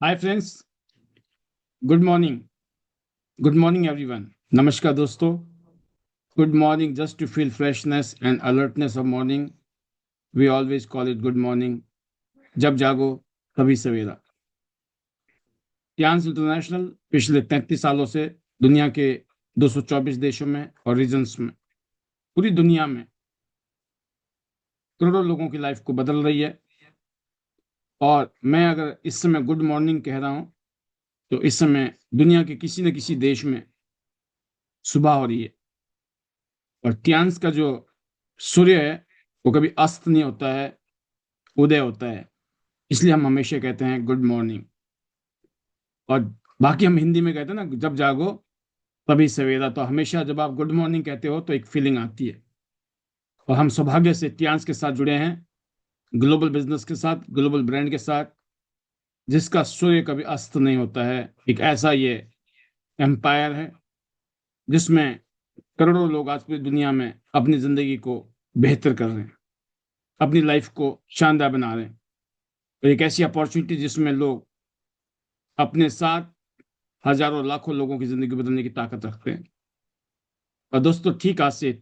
हाय friends, good morning. Good morning everyone. नमस्कार दोस्तों। Good morning just to feel freshness and alertness of morning. We always call it good morning. जब जागो तभी सवेरा। टियान्स international पिछले 33 सालों से दुनिया के 224 देशों में और रीजन्स में, पूरी दुनिया में करोड़ों लोगों की लाइफ को बदल रही है। और मैं अगर इस समय गुड मॉर्निंग कह रहा हूं तो इस समय दुनिया के किसी न किसी देश में सुबह हो रही है। और टियान्स का जो सूर्य है वो कभी अस्त नहीं होता है, उदय होता है। इसलिए हम हमेशा कहते हैं गुड मॉर्निंग। और बाकी हम हिंदी में कहते हैं ना, जब जागो तभी सवेरा। तो हमेशा जब आप गुड मॉर्निंग कहते हो तो एक फीलिंग आती है। और हम सौभाग्य से टियान्स के साथ जुड़े हैं, ग्लोबल बिजनेस के साथ, ग्लोबल ब्रांड के साथ, जिसका सूर्य कभी अस्त नहीं होता है। एक ऐसा ये एम्पायर है जिसमें करोड़ों लोग आज पूरी दुनिया में अपनी जिंदगी को बेहतर कर रहे हैं, अपनी लाइफ को शानदार बना रहे हैं। और एक ऐसी अपॉर्चुनिटी जिसमें लोग अपने साथ हजारों लाखों लोगों की जिंदगी बदलने की ताकत रखते हैं। और दोस्तों, ठीक आज से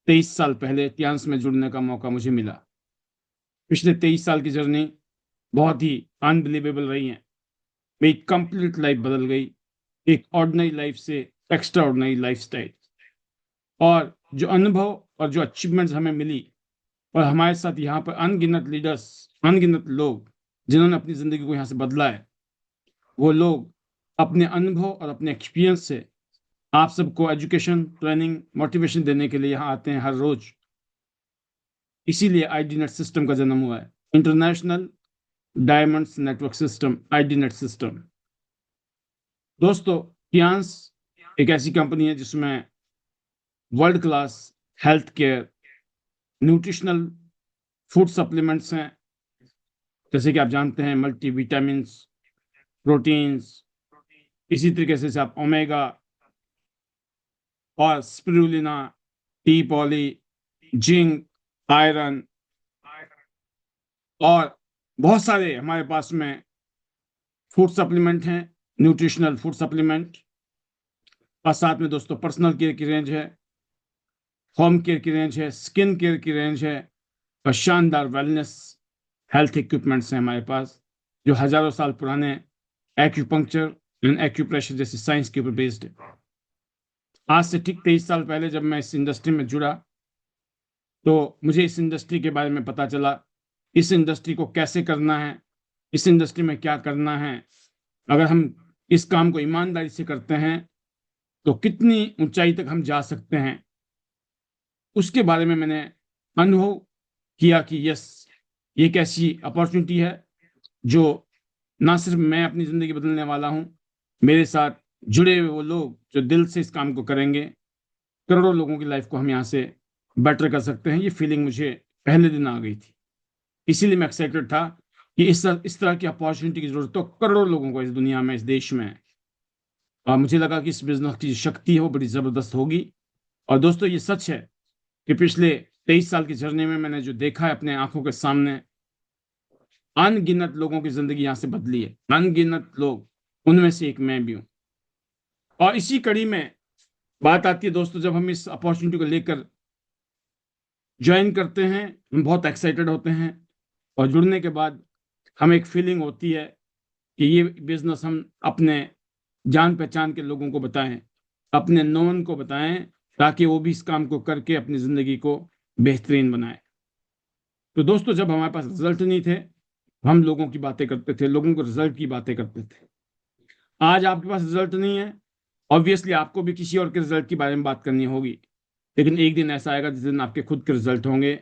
23 साल पहले टियान्स में जुड़ने का मौका मुझे मिला। पिछले 23 साल की जर्नी बहुत ही अनबिलीवेबल रही है। मेरी कंप्लीट लाइफ बदल गई, एक ऑर्डिनरी लाइफ से एक्स्ट्रा ऑर्डिनरी लाइफ स्टाइल। और जो अनुभव और जो अचीवमेंट्स हमें मिली, और हमारे साथ यहाँ पर अनगिनत लीडर्स, अनगिनत लोग जिन्होंने अपनी जिंदगी को यहाँ से बदला है, वो लोग अपने अनुभव और अपने एक्सपीरियंस से आप सबको एजुकेशन, ट्रेनिंग, मोटिवेशन देने के लिए यहाँ आते हैं हर रोज। इसीलिए आईडी नेट सिस्टम का जन्म हुआ है, international diamonds network system, ID net system. दोस्तों, टियान्स एक ऐसी कंपनी है जिसमें world class health care, nutritional food supplements हैं। जैसे कि आप जानते हैं, मल्टी विटामिन, प्रोटीन्स, इसी तरीके से आप ओमेगा और spirulina, T poly, zinc, iron और बहुत सारे हमारे पास में फूड सप्लीमेंट हैं, न्यूट्रिशनल फूड सप्लीमेंट। और साथ में दोस्तों पर्सनल केयर की रेंज है, होम केयर की रेंज है, स्किन केयर की रेंज है, और शानदार वेलनेस हेल्थ इक्विपमेंट्स हैं हमारे पास, जो हजारों साल पुराने एक्यूपंक्चर एंड एक्यूप्रेशर जैसी साइंस के ऊपर बेस्ड है। आज से ठीक 23 साल पहले जब मैं इस इंडस्ट्री में जुड़ा तो मुझे इस इंडस्ट्री के बारे में पता चला, इस इंडस्ट्री को कैसे करना है, इस इंडस्ट्री में क्या करना है। अगर हम इस काम को ईमानदारी से करते हैं तो कितनी ऊंचाई तक हम जा सकते हैं, उसके बारे में मैंने अनुभव किया कि यस, ये एक ऐसी अपॉर्चुनिटी है जो ना सिर्फ मैं अपनी जिंदगी बदलने वाला हूं, मेरे साथ जुड़े हुए वो लोग जो दिल से इस काम को करेंगे, करोड़ों लोगों की लाइफ को हम यहाँ से बेटर कर सकते हैं। ये फीलिंग मुझे पहले दिन आ गई थी। इसीलिए मैं एक्साइटेड था कि इस तरह की अपॉर्चुनिटी की जरूरत तो करोड़ों लोगों को इस दुनिया में, इस देश में है। और मुझे लगा कि इस बिजनेस की शक्ति है वो बड़ी जबरदस्त होगी। और दोस्तों, ये सच है कि पिछले 23 साल की जर्नी में मैंने जो देखा है अपने आंखों के सामने, अनगिनत लोगों की जिंदगी यहाँ से बदली है, अनगिनत लोग, उनमें से एक मैं भी हूं। और इसी कड़ी में बात आती है दोस्तों, जब हम इस अपॉर्चुनिटी को लेकर ज्वाइन करते हैं, हम बहुत एक्साइटेड होते हैं। और जुड़ने के बाद हमें एक फीलिंग होती है कि ये बिजनेस हम अपने जान पहचान के लोगों को बताएं, अपने नोन को बताएं, ताकि वो भी इस काम को करके अपनी जिंदगी को बेहतरीन बनाए। तो दोस्तों, जब हमारे पास रिजल्ट नहीं थे, हम लोगों की बातें करते थे, लोगों को रिजल्ट की बातें करते थे। आज आपके पास रिजल्ट नहीं है, ऑब्वियसली आपको भी किसी और के रिजल्ट के बारे में बात करनी होगी। लेकिन एक दिन ऐसा आएगा जिस दिन आपके खुद के रिजल्ट होंगे,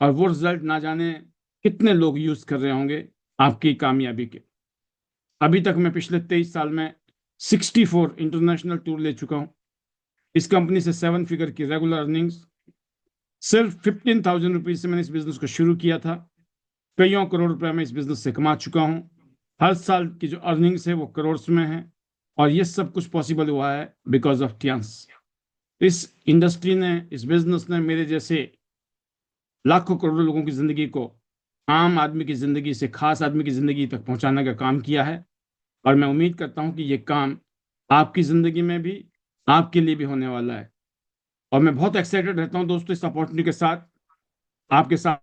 और वो रिजल्ट ना जाने कितने लोग यूज कर रहे होंगे आपकी कामयाबी के। अभी तक मैं पिछले 23 साल में 64 इंटरनेशनल टूर ले चुका हूं। इस कंपनी से 7 फिगर की रेगुलर अर्निंग्स, सिर्फ 15,000 रुपीज से मैंने इस बिजनेस को शुरू किया था। कईयों करोड़ रुपए मैं इस बिजनेस से कमा चुका हूं। हर साल की जो अर्निंग्स है वो करोड़ में है। और ये सब कुछ पॉसिबल हुआ है बिकॉज ऑफ टियान्स। इस इंडस्ट्री ने, इस बिजनेस ने मेरे जैसे लाखों करोड़ों लोगों की जिंदगी को आम आदमी की जिंदगी से खास आदमी की जिंदगी तक पहुंचाने का काम किया है। और मैं उम्मीद करता हूं कि ये काम आपकी जिंदगी में भी, आपके लिए भी होने वाला है। और मैं बहुत एक्साइटेड रहता हूं दोस्तों इस अपॉर्चुनिटी के साथ, आपके साथ।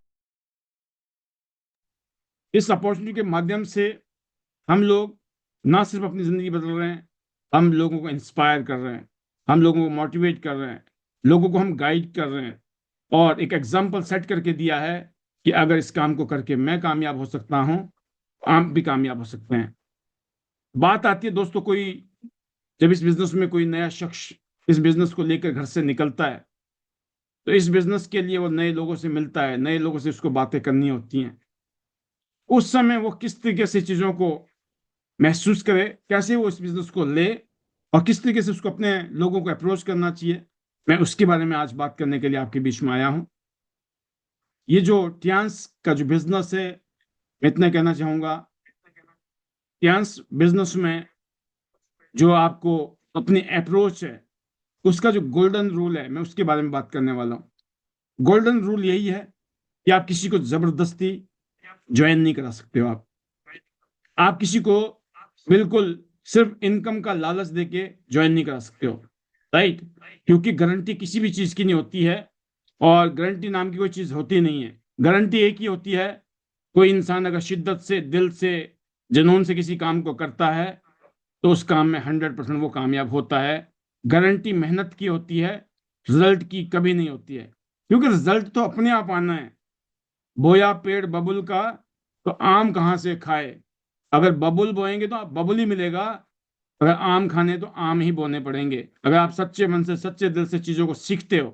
इस अपॉर्चुनिटी के माध्यम से हम लोग ना सिर्फ अपनी जिंदगी बदल रहे हैं, हम लोगों को इंस्पायर कर रहे हैं, हम लोगों को मोटिवेट कर रहे हैं, लोगों को हम गाइड कर रहे हैं, और एक एग्जाम्पल सेट करके दिया है कि अगर इस काम को करके मैं कामयाब हो सकता हूं, आप भी कामयाब हो सकते हैं। बात आती है दोस्तों, कोई जब इस बिजनेस में कोई नया शख्स इस बिजनेस को लेकर घर से निकलता है, तो इस बिजनेस के लिए वो नए लोगों से मिलता है, नए लोगों से उसको बातें करनी होती हैं। उस समय वो किस तरीके से चीजों को महसूस करे, कैसे वो इस बिजनेस को ले, और किस तरीके से उसको अपने लोगों को अप्रोच करना चाहिए, मैं उसके बारे में आज बात करने के लिए आपके बीच में आया हूं। ये जो टियांस का जो बिजनेस है, मैं इतना कहना चाहूंगा, टियांस बिजनेस में जो आपको अपनी अप्रोच है, उसका जो गोल्डन रूल है, मैं उसके बारे में बात करने वाला हूँ। गोल्डन रूल यही है कि आप किसी को जबरदस्ती ज्वाइन नहीं करा सकते हो। आप किसी को बिल्कुल सिर्फ इनकम का लालच देके ज्वाइन नहीं करा सकते हो, राइट? क्योंकि गारंटी किसी भी चीज की नहीं होती है, और गारंटी नाम की कोई चीज होती नहीं है। गारंटी एक ही होती है, कोई इंसान अगर शिद्दत से, दिल से, जुनून से किसी काम को करता है, तो उस काम में 100% वो कामयाब होता है। गारंटी मेहनत की होती है, रिजल्ट की कभी नहीं होती है। क्योंकि रिजल्ट तो अपने आप आना है। बोया पेड़ बबुल का, तो आम कहाँ से खाए? अगर बबुल बोएंगे तो आप बबुल ही मिलेगा, अगर आम खाने तो आम ही बोने पड़ेंगे। अगर आप सच्चे मन से, सच्चे दिल से चीजों को सीखते हो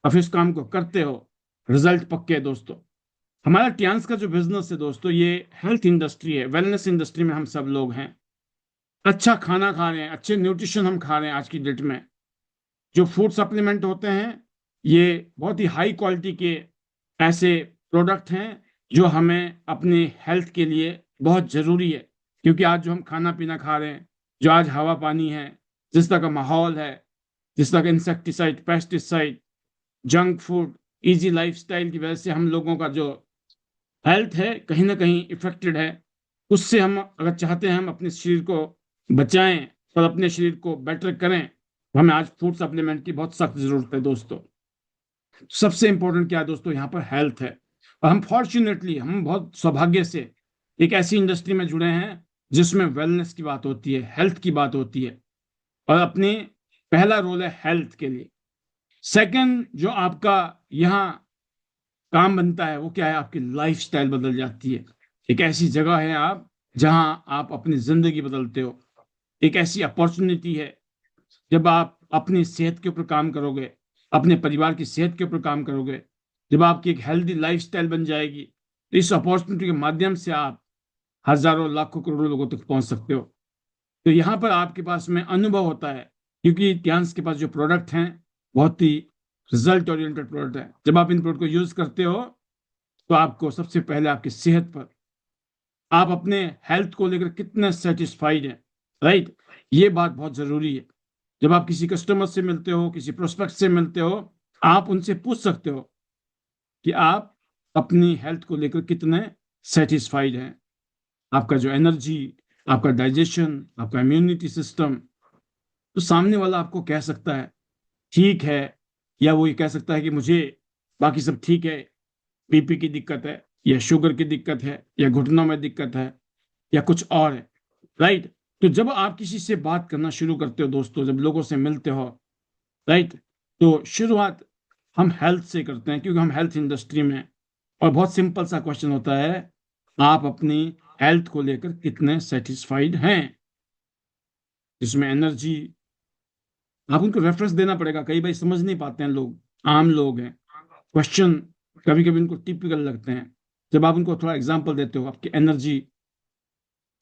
और फिर उस काम को करते हो, रिजल्ट पक्के है दोस्तों। हमारा टियांस का जो बिजनेस है दोस्तों, ये हेल्थ इंडस्ट्री है, वेलनेस इंडस्ट्री में हम सब लोग हैं। अच्छा खाना खा रहे हैं, अच्छे न्यूट्रिशन हम खा रहे हैं। आज की डेट में जो फूड सप्लीमेंट होते हैं, ये बहुत ही हाई क्वालिटी के ऐसे प्रोडक्ट हैं जो हमें अपनी हेल्थ के लिए बहुत जरूरी है। क्योंकि आज जो हम खाना पीना खा रहे हैं, जो आज हवा पानी है, जिस तरह का माहौल है, जिस तरह का insecticide, pesticide, junk food, easy lifestyle की वजह से हम लोगों का जो हेल्थ है कहीं ना कहीं इफेक्टेड है। उससे हम अगर चाहते हैं हम अपने शरीर को बचाएं और अपने शरीर को बेटर करें, तो हमें आज फूड सप्लीमेंट की बहुत सख्त जरूरत है दोस्तों। सबसे इंपॉर्टेंट क्या है दोस्तों, यहाँ पर हेल्थ है। और हम फॉर्चुनेटली, हम बहुत सौभाग्य से एक ऐसी इंडस्ट्री में जुड़े हैं जिसमें वेलनेस की बात होती है, हेल्थ की बात होती है। और अपने पहला रोल है हेल्थ के लिए। सेकंड जो आपका यहाँ काम बनता है वो क्या है, आपकी लाइफस्टाइल बदल जाती है। एक ऐसी जगह है आप जहां आप अपनी जिंदगी बदलते हो। एक ऐसी अपॉर्चुनिटी है जब आप अपनी सेहत के ऊपर काम करोगे, अपने परिवार की सेहत के ऊपर काम करोगे, जब आपकी एक हेल्दी लाइफस्टाइल बन जाएगी, तो इस अपॉर्चुनिटी के माध्यम से आप हजारों लाखों करोड़ों लोगों तक पहुंच सकते हो। तो यहाँ पर आपके पास में अनुभव होता है, क्योंकि ध्यान के पास जो प्रोडक्ट हैं बहुत ही रिजल्ट ओरिएंटेड प्रोडक्ट है। जब आप इन प्रोडक्ट को यूज करते हो, तो आपको सबसे पहले आपकी सेहत पर, आप अपने हेल्थ को लेकर कितने सेटिस्फाइड हैं, राइट? ये बात बहुत जरूरी है। जब आप किसी कस्टमर से मिलते हो, किसी प्रोस्पेक्ट से मिलते हो, आप उनसे पूछ सकते हो कि आप अपनी हेल्थ को लेकर कितने सेटिस्फाइड हैं। आपका जो एनर्जी, आपका डाइजेशन, आपका इम्यूनिटी सिस्टम, तो सामने वाला आपको कह सकता है ठीक है, या वो ये कह सकता है कि मुझे बाकी सब ठीक है, बीपी की दिक्कत है, या शुगर की दिक्कत है, या घुटनों में दिक्कत है, या कुछ और है, राइट? तो जब आप किसी से बात करना शुरू करते हो दोस्तों, जब लोगों से मिलते हो, राइट, तो शुरुआत हम हेल्थ से करते हैं, क्योंकि हम हेल्थ इंडस्ट्री में हैं। और बहुत सिंपल सा क्वेश्चन होता है, आप अपनी हेल्थ को लेकर कितने सेटिस्फाइड हैं? जिसमें एनर्जी, आप उनको रेफरेंस देना पड़ेगा। कई बार समझ नहीं पाते हैं लोग, आम लोग हैं, क्वेश्चन कभी कभी उनको टिपिकल लगते हैं। जब आप उनको थोड़ा एग्जांपल देते हो, आपकी एनर्जी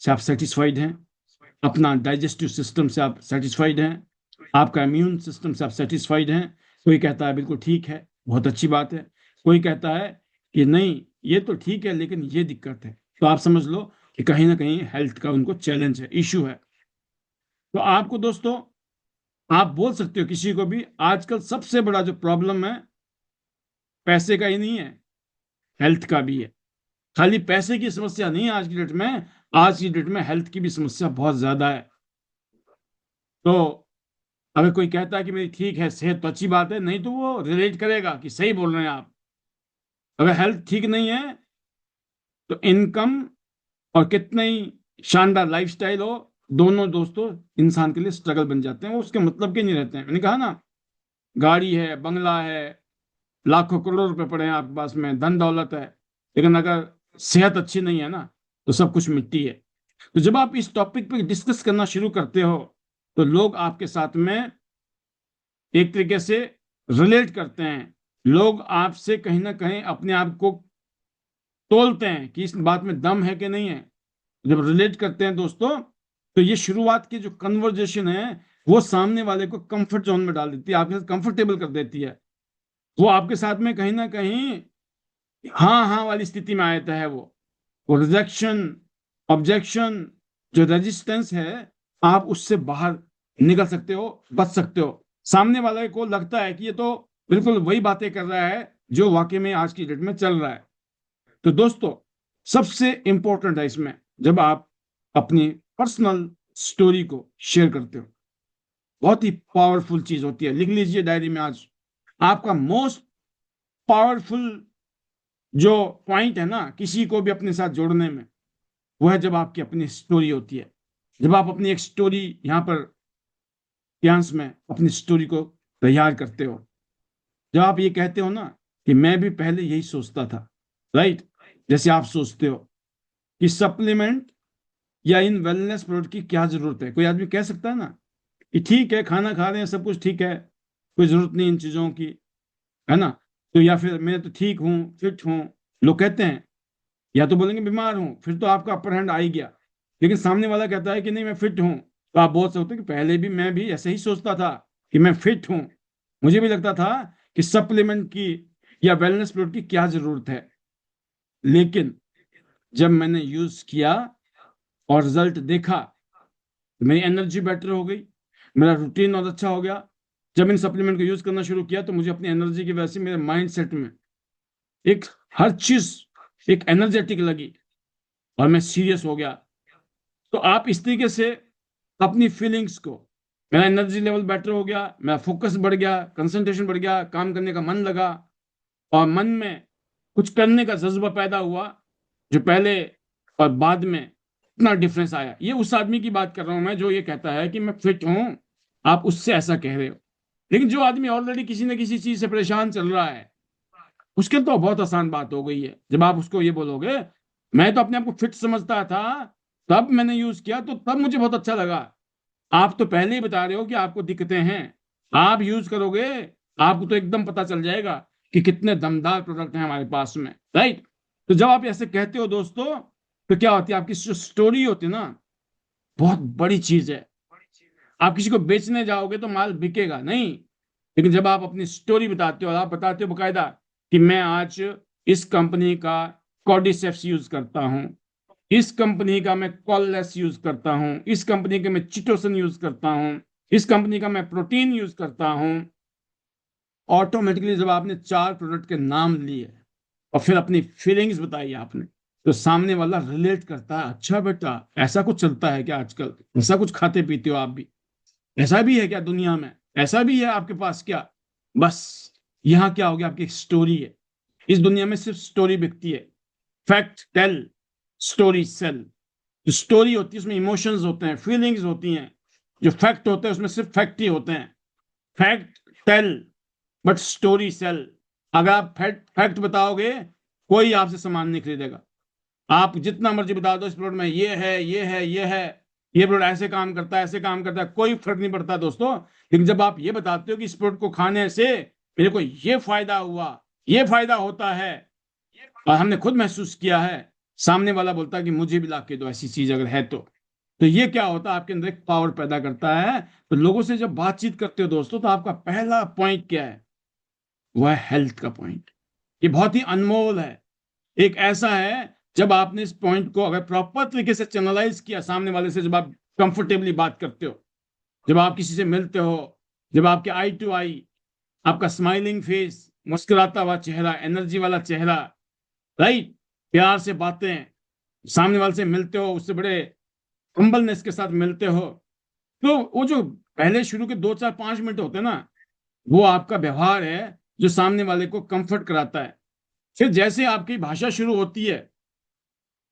से आप सेटिस्फाइड हैं, अपना डाइजेस्टिव सिस्टम से आप सेटिस्फाइड हैं, आपका इम्यून सिस्टम से आप सेटिस्फाइड हैं, कोई कहता है बिल्कुल ठीक है, बहुत अच्छी बात है। कोई कहता है कि नहीं, ये तो ठीक है लेकिन ये दिक्कत है, तो आप समझ लो कि कहीं ना कहीं हेल्थ का उनको चैलेंज है, इश्यू है। तो आपको दोस्तों, आप बोल सकते हो किसी को भी, आजकल सबसे बड़ा जो प्रॉब्लम है पैसे का ही नहीं है, हेल्थ का भी है। खाली पैसे की समस्या नहीं है आज की डेट में, आज की डेट में हेल्थ की भी समस्या बहुत ज्यादा है। तो अगर कोई कहता है कि मेरी ठीक है सेहत तो अच्छी बात है, नहीं तो वो रिलेट करेगा कि सही बोल रहे हैं आप। अगर हेल्थ ठीक नहीं है तो इनकम और कितना ही शानदार लाइफस्टाइल हो, दोनों दोस्तों इंसान के लिए स्ट्रगल बन जाते हैं, वो उसके मतलब के नहीं रहते हैं। मैंने कहा ना, गाड़ी है, बंगला है, लाखों करोड़ रुपए पड़े हैं आपके पास में, धन दौलत है, लेकिन अगर सेहत अच्छी नहीं है ना, तो सब कुछ मिट्टी है। तो जब आप इस टॉपिक पे डिस्कस करना शुरू करते हो तो लोग आपके साथ में एक तरीके से रिलेट करते हैं, लोग आपसे कहीं ना कहीं अपने आप को तोलते हैं कि इस बात में दम है कि नहीं है। जब रिलेट करते हैं दोस्तों, तो ये शुरुआत की जो कन्वर्जेशन है वो सामने वाले को कंफर्ट जोन में डाल देती है, आपके साथ कंफर्टेबल कर देती है। वो आपके साथ में कहीं ना कहीं हाँ हाँ वाली स्थिति में आ जाता है। वो रिजेक्शन, ऑब्जेक्शन, जो रेजिस्टेंस है, आप उससे बाहर निकल सकते हो, बच सकते हो। सामने वाले को लगता है कि ये तो बिल्कुल वही बातें कर रहा है जो वाकई में आज की डेट में चल रहा है। तो दोस्तों, सबसे इंपॉर्टेंट है इसमें, जब आप अपनी पर्सनल स्टोरी को शेयर करते हो, बहुत ही पावरफुल चीज होती है। लिख लीजिए डायरी में आज, आपका मोस्ट पावरफुल जो पॉइंट है ना किसी को भी अपने साथ जोड़ने में, वो है जब आपकी अपनी स्टोरी होती है। जब आप अपनी एक स्टोरी यहाँ पर प्यांस में अपनी स्टोरी को तैयार करते हो, जब आप ये कहते हो ना कि मैं भी पहले यही सोचता था, राइट, जैसे आप सोचते हो कि सप्लीमेंट या इन वेलनेस प्रोडक्ट की क्या जरूरत है। कोई आदमी कह सकता है ना कि ठीक है, खाना खा रहे हैं, सब कुछ ठीक है, कोई जरूरत नहीं इन चीजों की, है ना। तो या फिर मैं तो ठीक हूँ, फिट हूँ, लोग कहते हैं। या तो बोलेंगे बीमार हूं, फिर तो आपका अपर हैंड आ ही गया। लेकिन सामने वाला कहता है कि नहीं मैं फिट हूं, तो आप बोल सकते हो कि पहले भी मैं भी ऐसे ही सोचता था कि मैं फिट हूं, मुझे भी लगता था कि सप्लीमेंट की या वेलनेस प्रोडक्ट की क्या जरूरत है। लेकिन जब मैंने यूज किया और रिजल्ट देखा, तो मेरी एनर्जी बेटर हो गई, मेरा रूटीन और अच्छा हो गया। जब इन सप्लीमेंट को यूज करना शुरू किया तो मुझे अपनी एनर्जी की वजह से मेरे माइंड सेट में एक हर चीज एक एनर्जेटिक लगी और मैं सीरियस हो गया। तो आप इस तरीके से अपनी फीलिंग्स को, मेरा एनर्जी लेवल बेटर हो गया, मेरा फोकस बढ़ गया, कंसंट्रेशन बढ़ गया, काम करने का मन लगा, और मन में कुछ करने का जज्बा पैदा हुआ, जो पहले और बाद में इतना डिफरेंस आया। ये उस आदमी की बात कर रहा हूं मैं जो ये कहता है कि मैं फिट हूं, आप उससे ऐसा कह रहे हो। लेकिन जो आदमी ऑलरेडी किसी न किसी चीज से परेशान चल रहा है, उसके तो बहुत आसान बात हो गई है। जब आप उसको ये बोलोगे मैं तो अपने आप को फिट समझता था, तब मैंने यूज किया तो तब मुझे बहुत अच्छा लगा, आप तो पहले ही बता रहे हो कि आपको दिक्कतें हैं, आप यूज करोगे आपको तो एकदम पता चल जाएगा कि कितने दमदार प्रोडक्ट हैं हमारे पास में, राइट। तो जब आप ऐसे कहते हो दोस्तों, तो क्या होती है, आपकी जो स्टोरी होती है ना, बहुत बड़ी चीज है। आप किसी को बेचने जाओगे तो माल बिकेगा नहीं, लेकिन जब आप अपनी स्टोरी बताते हो और आप बताते हो बकायदा कि मैं आज इस कंपनी का कॉर्डिसेप्स यूज करता हूं, इस कंपनी का मैं कॉललेस यूज करता हूं, इस कंपनी का मैं चिटोसन यूज करता हूं, इस कंपनी का मैं प्रोटीन यूज करता हूं, ऑटोमेटिकली जब आपने चार प्रोडक्ट के नाम लिए और फिर अपनी फीलिंग्स बताई आपने, तो सामने वाला रिलेट करता है, अच्छा बेटा ऐसा कुछ चलता है क्या आजकल, ऐसा कुछ खाते पीते हो आप भी, ऐसा भी है क्या दुनिया में, ऐसा भी है आपके पास क्या। बस यहाँ क्या हो गया, आपकी एक स्टोरी है। इस दुनिया में सिर्फ स्टोरी बिकती है। Fact tell, story sell. जो स्टोरी होती है उसमें इमोशंस होते हैं, फीलिंग्स होती हैं। जो फैक्ट होते हैं उसमें सिर्फ फैक्ट ही होते हैं। Fact tell but story sell. अगर आप फैक्ट फैक्ट बताओगे, कोई आपसे सामान नहीं खरीदेगा। आप जितना मर्जी बता दो इस प्रोडक्ट में ये है, ये है, ये है, ये प्रोडक्ट ऐसे काम करता है, ऐसे काम करता है, कोई फर्क नहीं पड़ता दोस्तों। लेकिन जब आप ये बताते हो कि इस प्रोडक्ट को खाने से मेरे को ये फायदा हुआ, ये फायदा होता है, और हमने खुद महसूस किया है, सामने वाला बोलता है कि मुझे भी ला के दो ऐसी चीज अगर है तो ये क्या होता है, आपके अंदर एक पावर पैदा करता है। तो लोगों से जब बातचीत करते हो दोस्तों, तो आपका पहला पॉइंट क्या है, वह है हेल्थ का पॉइंट। ये बहुत ही अनमोल है, एक ऐसा है, जब आपने इस पॉइंट को अगर प्रॉपर तरीके से चैनलाइज किया सामने वाले से, जब आप कंफर्टेबली बात करते हो, जब आप किसी से मिलते हो, जब आपके आई टू आई, आपका स्माइलिंग फेस, मुस्कुराता हुआ चेहरा, एनर्जी वाला चेहरा, राइट, प्यार से बातें, सामने वाले से मिलते हो, उससे बड़े हम्बलनेस के साथ मिलते हो, तो वो जो पहले शुरू के 2 4 5 मिनट होते हैं ना, वो आपका व्यवहार है जो सामने वाले को कंफर्ट कराता है। फिर जैसे आपकी भाषा शुरू होती है,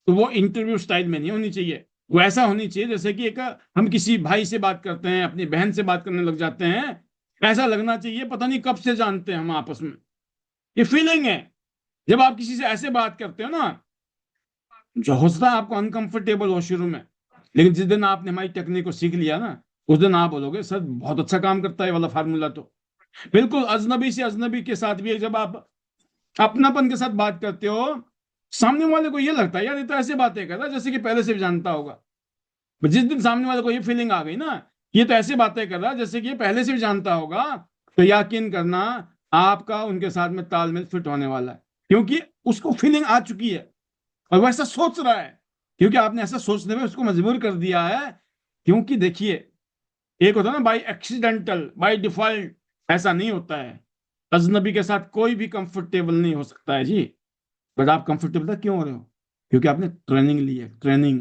तो वो इंटरव्यू स्टाइल में नहीं होनी चाहिए, वो ऐसा होनी चाहिए जैसे कि एक हम किसी भाई से बात करते हैं, अपनी बहन से बात करने लग जाते हैं। ऐसा लगना चाहिए पता नहीं कब से जानते हैं हम आपस में। ये फीलिंग है। जब आप किसी से ऐसे बात करते हो ना, जो हो सकता है आपको अनकंफर्टेबल हो शुरू में, लेकिन जिस दिन आपने हमारी टेक्निक को सीख लिया ना, उस दिन आप बोलोगे सर बहुत अच्छा काम करता है ये वाला फार्मूला। तो बिल्कुल अजनबी से अजनबी के साथ भी जब आप अपनापन के साथ बात करते हो, सामने वाले को ये लगता है यार ये तो ऐसे बातें कर रहा है जैसे कि पहले से भी जानता होगा। जिस दिन सामने वाले को ये फीलिंग आ गई ना, ये तो ऐसे बातें कर रहा है जैसे कि ये पहले से भी जानता होगा, तो यकीन करना आपका उनके साथ में तालमेल फिट होने वाला है, क्योंकि उसको फीलिंग आ चुकी है और वो ऐसा सोच रहा है, क्योंकि आपने ऐसा सोचने में उसको मजबूर कर दिया है। क्योंकि देखिए, एक होता है ना बाई एक्सीडेंटल, बाई डिफॉल्ट, ऐसा नहीं होता है। अजनबी के साथ कोई भी कंफर्टेबल नहीं हो सकता है जी। बट आप कंफर्टेबल क्यों हो रहे हो? क्योंकि आपने ट्रेनिंग ली है, ट्रेनिंग।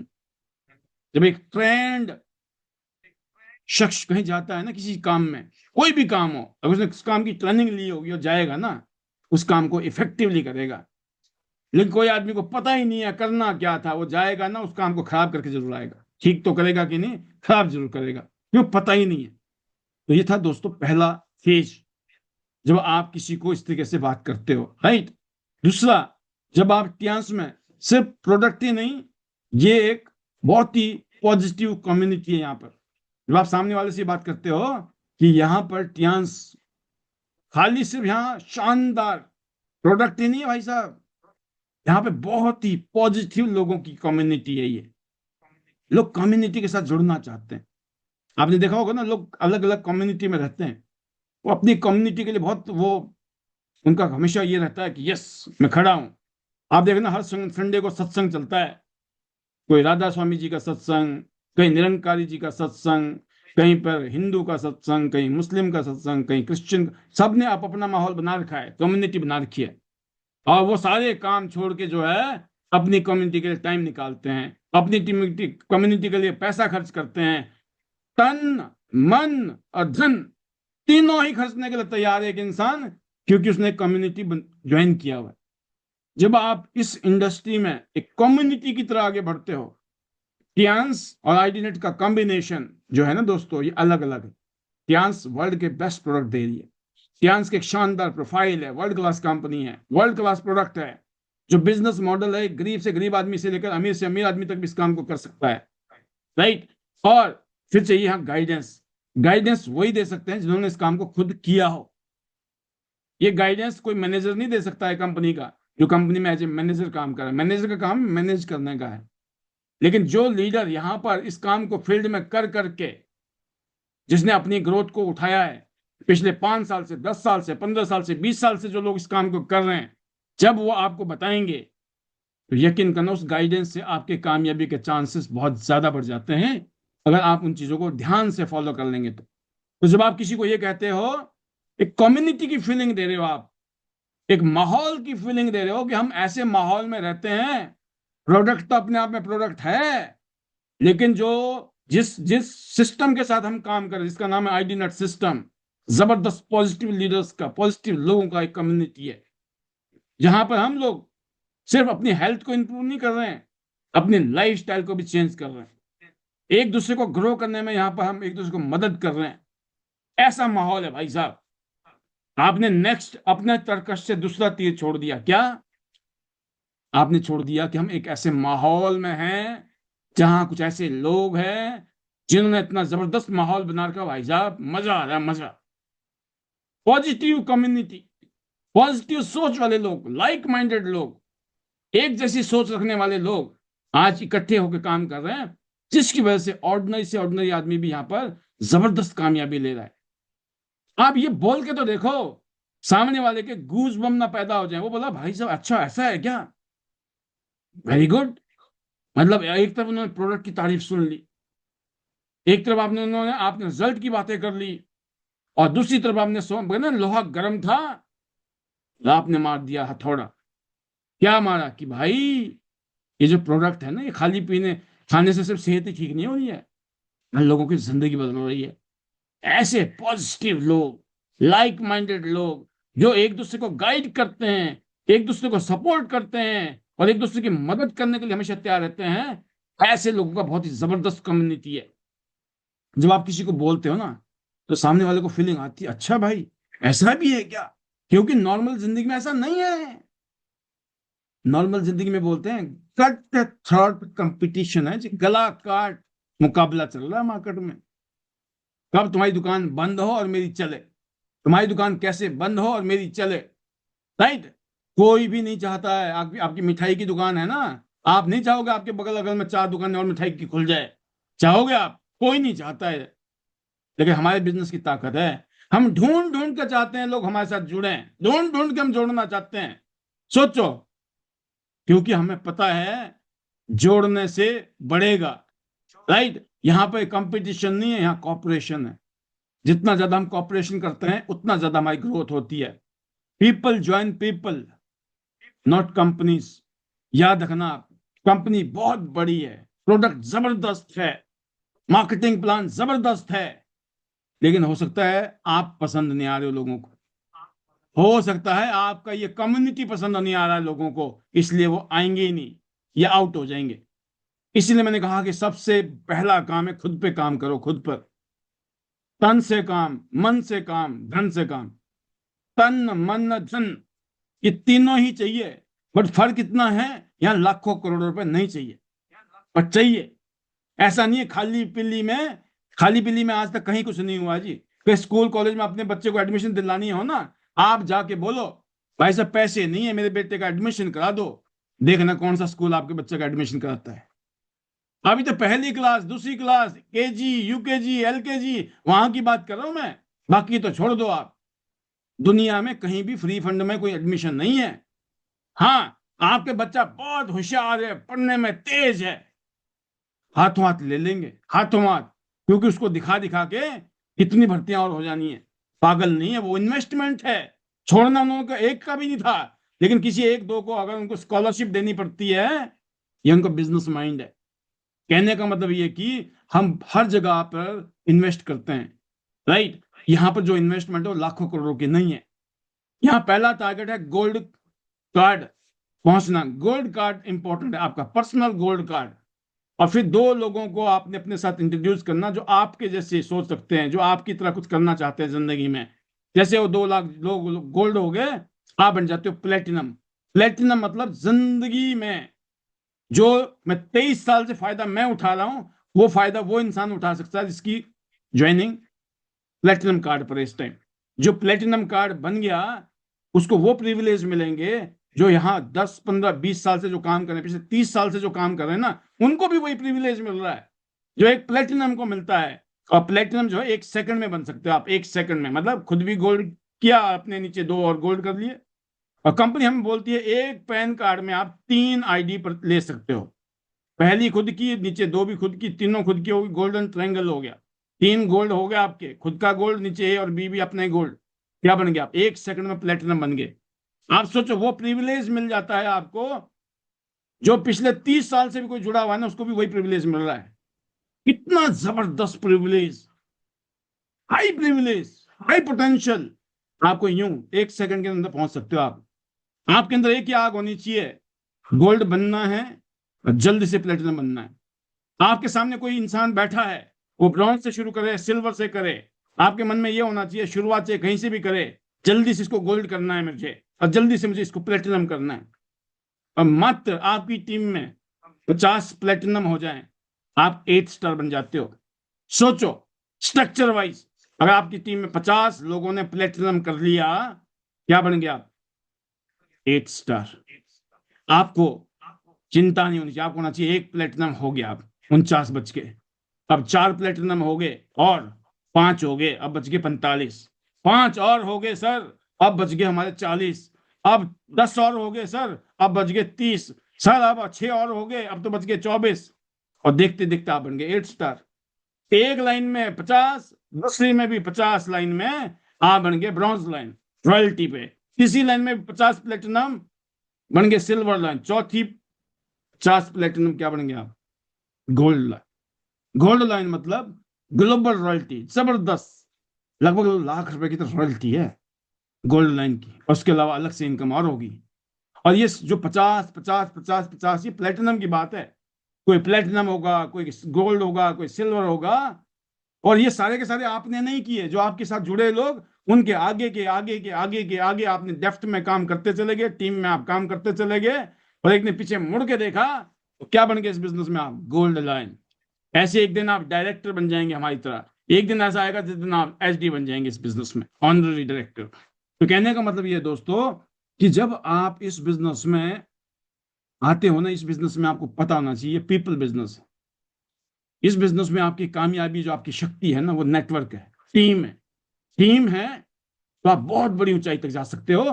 जब एक ट्रेंड शख्स कहीं जाता है ना किसी काम में, कोई भी काम हो, अगर उसने उस काम की ट्रेनिंग ली होगी और जाएगा ना, उस काम को इफेक्टिवली करेगा। लेकिन कोई आदमी को पता ही नहीं है करना क्या था, वो जाएगा ना उस काम को खराब करके जरूर आएगा। ठीक तो करेगा कि नहीं, खराब जरूर करेगा, क्यों पता ही नहीं है। तो ये था दोस्तों पहला फेज, जब आप किसी को इस तरीके से बात करते हो, राइट। दूसरा, जब आप टियांस में, सिर्फ प्रोडक्ट ही नहीं, ये एक बहुत ही पॉजिटिव कम्युनिटी है यहाँ पर। जब आप सामने वाले से बात करते हो कि यहाँ पर टियांस खाली सिर्फ यहाँ शानदार प्रोडक्ट ही नहीं है भाई साहब, यहाँ पे बहुत ही पॉजिटिव लोगों की कम्युनिटी है। ये लोग कम्युनिटी के साथ जुड़ना चाहते हैं। आपने देखा होगा ना, लोग अलग अलग कम्युनिटी में रहते हैं, वो अपनी कम्युनिटी के लिए बहुत वो, उनका हमेशा ये रहता है कि यस मैं खड़ा हूं। आप देखना हर संडे को सत्संग चलता है, कोई राधा स्वामी जी का सत्संग, कहीं निरंकारी जी का सत्संग, कहीं पर हिंदू का सत्संग, कहीं मुस्लिम का सत्संग, कहीं क्रिश्चियन। सबने आप अपना माहौल बना रखा है, कम्युनिटी बना रखी है, और वो सारे काम छोड़ के जो है अपनी कम्युनिटी के लिए टाइम निकालते हैं, अपनी कम्युनिटी के लिए पैसा खर्च करते हैं। तन, मन और धन, तीनों ही खर्चने के लिए तैयार है एक इंसान, क्योंकि उसने कम्युनिटी ज्वाइन किया हुआ है। जब आप इस इंडस्ट्री में एक कम्युनिटी की तरह आगे बढ़ते हो, टियांस और आईडीनेट का कॉम्बिनेशन जो है ना दोस्तों, ये अलग अलग है। टियांस वर्ल्ड के बेस्ट प्रोडक्ट दे रही है। टियांस की एक शानदार प्रोफाइल है, वर्ल्ड क्लास कंपनी है, वर्ल्ड क्लास प्रोडक्ट है। जो बिजनेस मॉडल है, गरीब से गरीब आदमी से लेकर अमीर से अमीर आदमी तक भी इस काम को कर सकता है, राइट। और फिर चाहिए यहाँ गाइडेंस। गाइडेंस वही दे सकते हैं जिन्होंने इस काम को खुद किया हो। ये गाइडेंस कोई मैनेजर नहीं दे सकता है कंपनी का, जो कंपनी में एज ए मैनेजर काम कर रहा है। मैनेजर का काम मैनेज करने का है। लेकिन जो लीडर यहाँ पर इस काम को फील्ड में कर करके, जिसने अपनी ग्रोथ को उठाया है, पिछले 5 साल से, 10 साल से, 15 साल से, 20 साल से जो लोग इस काम को कर रहे हैं, जब वो आपको बताएंगे, तो यकीन करना उस गाइडेंस से आपके कामयाबी के चांसेस बहुत ज्यादा बढ़ जाते हैं, अगर आप उन चीजों को ध्यान से फॉलो कर लेंगे तो जब आप किसी को ये कहते हो, एक कम्युनिटी की फीलिंग दे रहे हो आप, एक माहौल की फीलिंग दे रहे हो कि हम ऐसे माहौल में रहते हैं। प्रोडक्ट तो अपने आप में प्रोडक्ट है, लेकिन जो जिस जिस सिस्टम के साथ हम काम कर रहे हैं, जिसका नाम है आईडी नेट सिस्टम, जबरदस्त पॉजिटिव लीडर्स का, पॉजिटिव लोगों का एक कम्युनिटी है, जहां पर हम लोग सिर्फ अपनी हेल्थ को इंप्रूव नहीं कर रहे हैं, अपनी लाइफ स्टाइल को भी चेंज कर रहे हैं। एक दूसरे को ग्रो करने में यहाँ पर हम एक दूसरे को मदद कर रहे हैं। ऐसा माहौल है भाई साहब। आपने नेक्स्ट अपने तरकश से दूसरा तीर छोड़ दिया। क्या? आपने छोड़ दिया कि हम एक ऐसे माहौल में हैं जहां कुछ ऐसे लोग हैं जिन्होंने इतना जबरदस्त माहौल बना रखा, भाई साहब मजा आ रहा है, मजा। पॉजिटिव कम्युनिटी, पॉजिटिव सोच वाले लोग, लाइक माइंडेड लोग, एक जैसी सोच रखने वाले लोग आज इकट्ठे होकर काम कर रहे हैं, जिसकी वजह से ऑर्डिनरी से ऑर्डिनरी आदमी भी यहां पर जबरदस्त कामयाबी ले रहा है। आप ये बोल के तो देखो, सामने वाले के गूज बम ना पैदा हो जाए, वो बोला भाई साहब अच्छा ऐसा है क्या, वेरी गुड। मतलब एक तरफ उन्होंने प्रोडक्ट की तारीफ सुन ली, एक तरफ आपने रिजल्ट की बातें कर ली, और दूसरी तरफ आपने ना लोहा गर्म था, आपने मार दिया हथौड़ा। क्या मारा कि भाई ये जो प्रोडक्ट है ना, ये खाली पीने खाने से सिर्फ सेहत ही ठीक नहीं हो रही है, लोगों की जिंदगी बदल रही है। ऐसे पॉजिटिव लोग, लाइक माइंडेड लोग, जो एक दूसरे को गाइड करते हैं, एक दूसरे को सपोर्ट करते हैं और एक दूसरे की मदद करने के लिए हमेशा तैयार रहते हैं, ऐसे लोगों का बहुत ही जबरदस्त कम्युनिटी है। जब आप किसी को बोलते हो ना, तो सामने वाले को फीलिंग आती है, अच्छा भाई ऐसा भी है क्या, क्योंकि नॉर्मल जिंदगी में ऐसा नहीं है। नॉर्मल जिंदगी में बोलते हैं कट थ्रॉट कंपटीशन है जी, गला काट मुकाबला चल रहा है मार्केट में। कब तुम्हारी दुकान बंद हो और मेरी चले, तुम्हारी दुकान कैसे बंद हो और मेरी चले। राइट। कोई भी नहीं चाहता है, आपकी मिठाई की दुकान है ना, आप नहीं चाहोगे आपके बगल अगल में 4 दुकानें और मिठाई की खुल जाए, चाहोगे आप? कोई नहीं चाहता है। लेकिन हमारे बिजनेस की ताकत है, हम ढूंढ ढूंढ के चाहते हैं लोग हमारे साथ जुड़े, ढूंढ ढूंढ के हम जोड़ना चाहते हैं। सोचो, क्योंकि हमें पता है जोड़ने से बढ़ेगा। राइट। यहाँ पे कंपटीशन नहीं है, यहाँ कॉपरेशन है। जितना ज्यादा हम कॉपरेशन करते हैं उतना ज्यादा हमारी ग्रोथ होती है। People join people, not companies. याद रखना, कंपनी बहुत बड़ी है, प्रोडक्ट जबरदस्त है, मार्केटिंग प्लान जबरदस्त है, लेकिन हो सकता है आप पसंद नहीं आ रहे हो लोगों को, हो सकता है आपका ये कम्युनिटी पसंद नहीं आ रहा है लोगों को, इसलिए वो आएंगे ही नहीं या आउट हो जाएंगे। इसीलिए मैंने कहा कि सबसे पहला काम है खुद पे काम करो, खुद पर। तन से काम, मन से काम, धन से काम। तन मन धन, ये तीनों ही चाहिए। बट फर्क इतना है, यहाँ लाखों करोड़ों रुपए नहीं चाहिए, पर चाहिए। ऐसा नहीं है खाली पिल्ली में आज तक कहीं कुछ नहीं हुआ जी। कि स्कूल कॉलेज में अपने बच्चे को एडमिशन दिलानी हो ना, आप जाके बोलो भाई साहब पैसे नहीं है, मेरे बेटे का एडमिशन करा दो। देखना कौन सा स्कूल आपके बच्चे का एडमिशन कराता है। अभी तो पहली क्लास, दूसरी क्लास, केजी, यूकेजी, एलकेजी, वहां की बात कर रहा हूं मैं। बाकी तो छोड़ दो आप। दुनिया में कहीं भी फ्री फंड में कोई एडमिशन नहीं है। हाँ, आपके बच्चा बहुत होशियार है, पढ़ने में तेज है, हाथों हाथ ले लेंगे, हाथों हाथ। क्योंकि उसको दिखा दिखा के कितनी भर्तियां और हो जानी है। पागल नहीं है, वो इन्वेस्टमेंट है। छोड़ना उनका एक का भी नहीं था, लेकिन किसी एक दो को अगर उनको स्कॉलरशिप देनी पड़ती है, ये उनका बिजनेस माइंड है। कहने का मतलब ये कि हम हर जगह पर इन्वेस्ट करते हैं। राइट। यहाँ पर जो इन्वेस्टमेंट है वो लाखों करोड़ों की नहीं है। यहाँ पहला टारगेट है गोल्ड कार्ड पहुंचना। गोल्ड कार्ड इंपॉर्टेंट है, आपका पर्सनल गोल्ड कार्ड। और फिर 2 लोगों को आपने अपने साथ इंट्रोड्यूस करना जो आपके जैसे सोच सकते हैं, जो आपकी तरह कुछ करना चाहते हैं जिंदगी में। जैसे वो 2 लाख लोग गोल्ड हो गए, आप बन जाते हो प्लेटिनम। प्लेटिनम मतलब जिंदगी में जो मैं 23 साल से फायदा मैं उठा रहा हूं, वो फायदा वो इंसान उठा सकता है जिसकी ज्वाइनिंग प्लेटिनम कार्ड पर इस टाइम। जो प्लेटिनम कार्ड बन गया, उसको वो प्रिविलेज मिलेंगे जो यहाँ 10 15 20 साल से जो काम कर रहे हैं, पिछले 30 साल से जो काम कर रहे हैं ना, उनको भी वही प्रिविलेज मिल रहा है जो एक प्लेटिनम को मिलता है। और प्लेटिनम जो है 1 सेकंड में बन सकते हो आप, 1 सेकंड में, मतलब खुद भी गोल्ड किया, अपने नीचे 2 और गोल्ड कर लिए। और कंपनी हमें बोलती है एक पैन कार्ड में आप 3 आईडी पर ले सकते हो। पहली खुद की, नीचे 2 भी खुद की, तीनों खुद की होगी, गोल्डन ट्रायंगल हो गया। 3 गोल्ड हो गया आपके, खुद का गोल्ड, नीचे ए और बी भी अपने गोल्ड। क्या बन गया आप? 1 सेकंड में प्लेटिनम बन गए। आप सोचो, वो प्रिविलेज मिल जाता है आपको जो पिछले 30 साल से भी कोई जुड़ा हुआ है ना, उसको भी वही प्रिविलेज मिल रहा है। कितना जबरदस्त privilege, high privilege, high potential. आपको यूं 1 सेकंड के अंदर पहुंच सकते हो आप। आपके अंदर एक ही आग होनी चाहिए, गोल्ड बनना है और जल्दी से प्लेटिनम बनना है। आपके सामने कोई इंसान बैठा है, वो ब्रॉन्ज से शुरू करे, सिल्वर से करे, आपके मन में ये होना चाहिए शुरुआत से कहीं से भी करे, जल्दी से इसको गोल्ड करना है मुझे, और जल्दी से मुझे इसको प्लेटिनम करना है। और मात्र आपकी टीम में 50 प्लेटिनम हो जाएं, आप 8 स्टार बन जाते हो। सोचो, स्ट्रक्चर वाइज अगर आपकी टीम में 50 लोगों ने प्लेटिनम कर लिया, क्या बन गया? 8 स्टार। आपको चिंता नहीं होनी चाहिए, आपको होना चाहिए 1 प्लेटिनम हो गया, अब 49 बच के। अब 4 प्लेटिनम हो गए और 5 हो गए, अब बच गए 45। 5 और हो गए सर, अब बच गए हमारे 40। अब 10 और हो गए सर, अब बच गए 30। सर अब 6 और हो गए, अब तो बच गए 24। और देखते देखते आप बन गए 8 स्टार। एक लाइन में 50, दूसरी में भी 50 लाइन में आप बन गए ब्रॉन्ज लाइन, रॉयल्टी पे। तीसरी लाइन में 50 प्लेटिनम, बन गए सिल्वर लाइन। चौथी 50 प्लेटिनम क्या बन गया आप? Gold line. गोल्ड लाइन मतलब ग्लोबल रॉयल्टी, जबरदस्त, लगभग लाख रुपए की तो रॉयल्टी है गोल्ड लाइन की, और उसके अलावा अलग से इनकम और होगी। और ये जो 50 50 50 50, ये प्लेटिनम की बात है। कोई प्लेटिनम होगा, कोई गोल्ड होगा, कोई सिल्वर होगा, और ये सारे के सारे आपने नहीं किए, जो आपके साथ जुड़े लोग, उनके आगे के आगे के आगे के आगे आपने डेफ्ट में काम करते चले गए, टीम में आप काम करते चले गए, और एक ने पीछे मुड़ के देखा तो क्या बन गए इस बिजनेस में आप? Gold line. ऐसे एक दिन आप डायरेक्टर बन जाएंगे हमारी तरह, एक दिन ऐसा आएगा जिस दिन आप एचडी बन जाएंगे इस बिजनेस में, ऑनररी डायरेक्टर। तो कहने का मतलब ये दोस्तों कि जब आप इस बिजनेस में आते हो ना, इस बिजनेस में आपको पता होना चाहिए पीपल बिजनेस है। इस बिजनेस में आपकी कामयाबी, जो आपकी शक्ति है ना, वो नेटवर्क है, टीम है। टीम है तो आप बहुत बड़ी ऊंचाई तक जा सकते हो,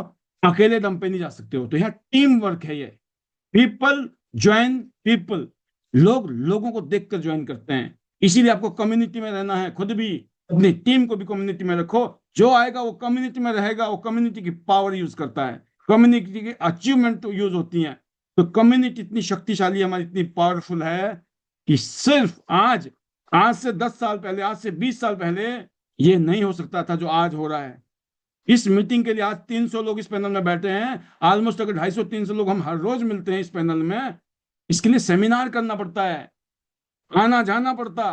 अकेले दम पे नहीं जा सकते हो। तो यहाँ टीम वर्क है ये। पीपल ज्वाइन पीपल, लोग लोगों को देखकर ज्वाइन करते हैं। इसीलिए आपको कम्युनिटी में रहना है, खुद भी अपनी टीम को भी कम्युनिटी में रखो। जो आएगा वो कम्युनिटी में रहेगा, वो कम्युनिटी की पावर यूज करता है, कम्युनिटी की अचीवमेंट यूज होती है। तो कम्युनिटी इतनी शक्तिशाली हमारी, इतनी पावरफुल है कि सिर्फ आज, आज से 10 साल पहले, आज से 20 साल पहले ये नहीं हो सकता था जो आज हो रहा है। इस मीटिंग के लिए आज 300 लोग इस पैनल में बैठे हैं। ऑलमोस्ट अगर 250 300 लोग हम हर रोज मिलते हैं इस पैनल में, इसके लिए सेमिनार करना पड़ता है, आना जाना पड़ता,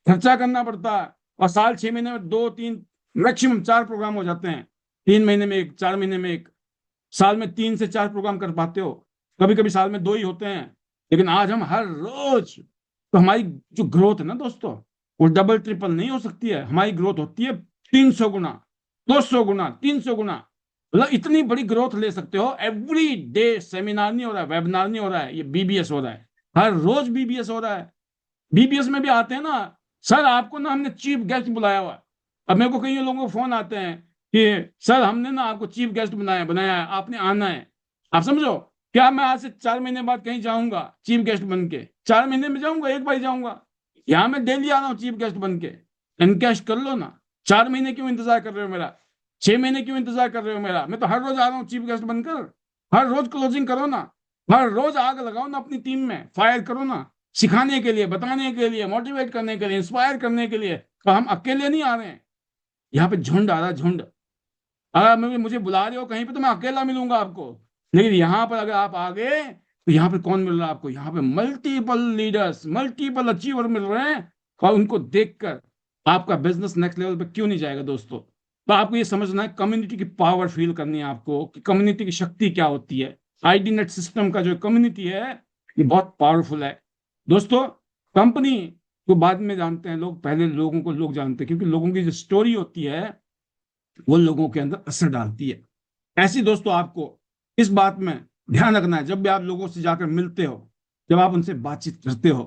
खर्चा करना पड़ता, और साल 6 महीने में 2 3 मैक्सिमम 4 प्रोग्राम हो जाते हैं। 3 महीने में एक, 4 महीने में एक, साल में 3 से 4 प्रोग्राम कर पाते हो। कभी कभी साल में 2 ही होते हैं, लेकिन आज हम हर रोज। तो हमारी जो ग्रोथ है ना दोस्तों, वो डबल ट्रिपल नहीं हो सकती है, हमारी ग्रोथ होती है 300 गुना, 200 गुना, 300 गुना। मतलब इतनी बड़ी ग्रोथ ले सकते हो। एवरी डे सेमिनार नहीं हो रहा है, वेबिनार नहीं हो रहा है, ये बीबीएस हो रहा है, हर रोज बीबीएस हो रहा है। बीबीएस में भी आते हैं ना, सर आपको ना हमने चीफ गेस्ट बुलाया हुआ है। अब मेरे को कई लोगों को फोन आते हैं कि सर हमने ना आपको चीफ गेस्ट बनाया बनाया है, आपने आना है। आप समझो, क्या मैं आज से 4 महीने बाद कहीं जाऊंगा चीफ गेस्ट बन के? 4 महीने में जाऊंगा, एक बार जाऊंगा। यहाँ मैं डेली आ रहा हूँ चीफ गेस्ट बन के। इनकैश कर लो ना। 4 महीने क्यों इंतजार कर रहे हो मेरा? 6 महीने क्यों इंतजार कर रहे हो मेरा? मैं तो हर रोज आ रहा हूँ चीफ गेस्ट बनकर। हर रोज क्लोजिंग करो ना, हर रोज आग लगाओ ना अपनी टीम में, फायर करो ना, सिखाने के लिए, बताने के लिए, मोटिवेट करने के लिए, इंस्पायर करने के लिए। तो हम अकेले नहीं आ रहे हैं, यहाँ पे झुंड आ रहा है, झुंड। अगर मुझे बुला रहे हो कहीं पे तो मैं अकेला मिलूंगा आपको, लेकिन यहाँ पर अगर आप आ गए तो यहाँ पे कौन मिल रहा है आपको? यहाँ पे मल्टीपल लीडर्स, मल्टीपल अचीवर मिल रहे हैं, और उनको देखकर आपका बिजनेस नेक्स्ट लेवल पे क्यों नहीं जाएगा दोस्तों? तो आपको ये समझना है, कम्युनिटी की पावर फील करनी है आपको कि कम्युनिटी की शक्ति क्या होती है। आईडी नेट सिस्टम का जो कम्युनिटी है, ये बहुत पावरफुल है दोस्तों। कंपनी को बाद में जानते हैं लोग, पहले लोगों को लोग जानते हैं, क्योंकि लोगों की जो स्टोरी होती है वो लोगों के अंदर असर डालती है। ऐसी दोस्तों आपको इस बात में ध्यान रखना है, जब भी आप लोगों से जाकर मिलते हो, जब आप उनसे बातचीत करते हो,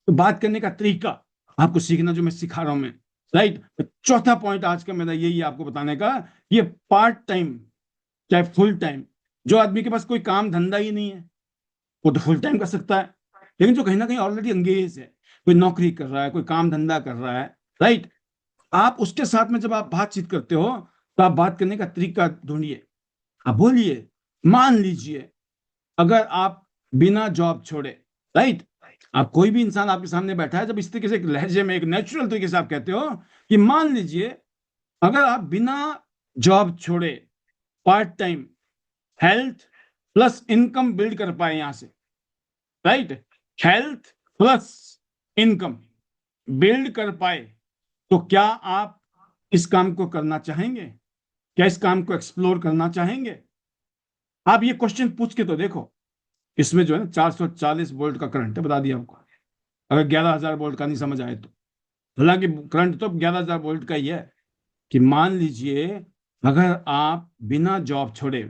तो बात करने का तरीका आपको सीखना, जो मैं सिखा रहा हूं मैं। राइट। चौथा पॉइंट आज का मेरा यही है आपको बताने का, ये पार्ट टाइम चाहे फुल टाइम, जो आदमी के पास कोई काम धंधा ही नहीं है वो तो फुल टाइम कर सकता है, लेकिन जो कहीं ना कहीं ऑलरेडी एंगेज है, कोई नौकरी कर रहा है, कोई काम धंधा कर रहा है, राइट, आप उसके साथ में जब आप बातचीत करते हो, तो आप बात करने का तरीका ढूंढिए। आप बोलिए, मान लीजिए अगर आप बिना जॉब छोड़े, राइट, आप कोई भी इंसान आपके सामने बैठा है, जब इस तरीके से एक लहजे में, एक नेचुरल तरीके से आप कहते हो कि मान लीजिए अगर आप बिना जॉब छोड़े part time health plus income build कर पाए यहां से, right, health plus income build कर पाए, तो क्या आप इस काम को करना चाहेंगे? क्या इस काम को एक्सप्लोर करना चाहेंगे? आप ये क्वेश्चन पूछ के तो देखो। इसमें जो है ना 440 वोल्ट का करंट है, बता दिया आपको। अगर 11,000 वोल्ट का नहीं समझ आए तो, हालांकि करंट तो 11,000 वोल्ट का ही है। कि मान लीजिए अगर आप बिना जॉब छोड़े,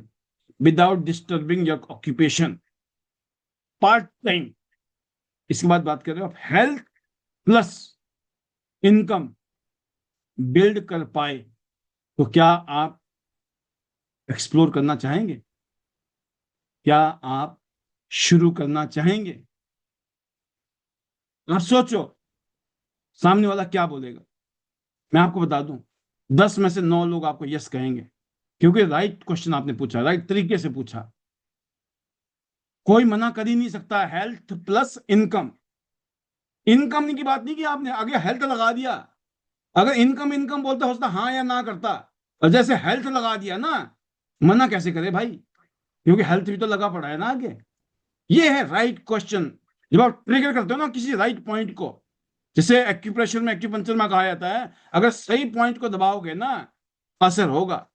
without disturbing your occupation, part time, इसके बाद बात कर रहे हो आप हेल्थ प्लस इनकम बिल्ड कर पाए, तो क्या आप एक्सप्लोर करना चाहेंगे? क्या आप शुरू करना चाहेंगे? आप सोचो सामने वाला क्या बोलेगा। मैं आपको बता दूं, 10 में से 9 लोग आपको यस कहेंगे, क्योंकि राइट क्वेश्चन आपने पूछा, राइट तरीके से पूछा। कोई मना कर ही नहीं सकता। हेल्थ प्लस इनकम, इनकम की बात नहीं की आपने, आगे हेल्थ लगा दिया। अगर इनकम इनकम बोलता होता हाँ या ना करता, और जैसे हेल्थ लगा दिया ना, मना कैसे करे भाई, क्योंकि हेल्थ भी तो लगा पड़ा है ना आगे। ये है राइट क्वेश्चन। जब आप ट्रिगर करते हो ना किसी राइट पॉइंट को, जैसे एक्यूप्रेशर में, एक्यूपंक्चर में कहा जाता है, अगर सही पॉइंट को दबाओगे ना, असर होगा।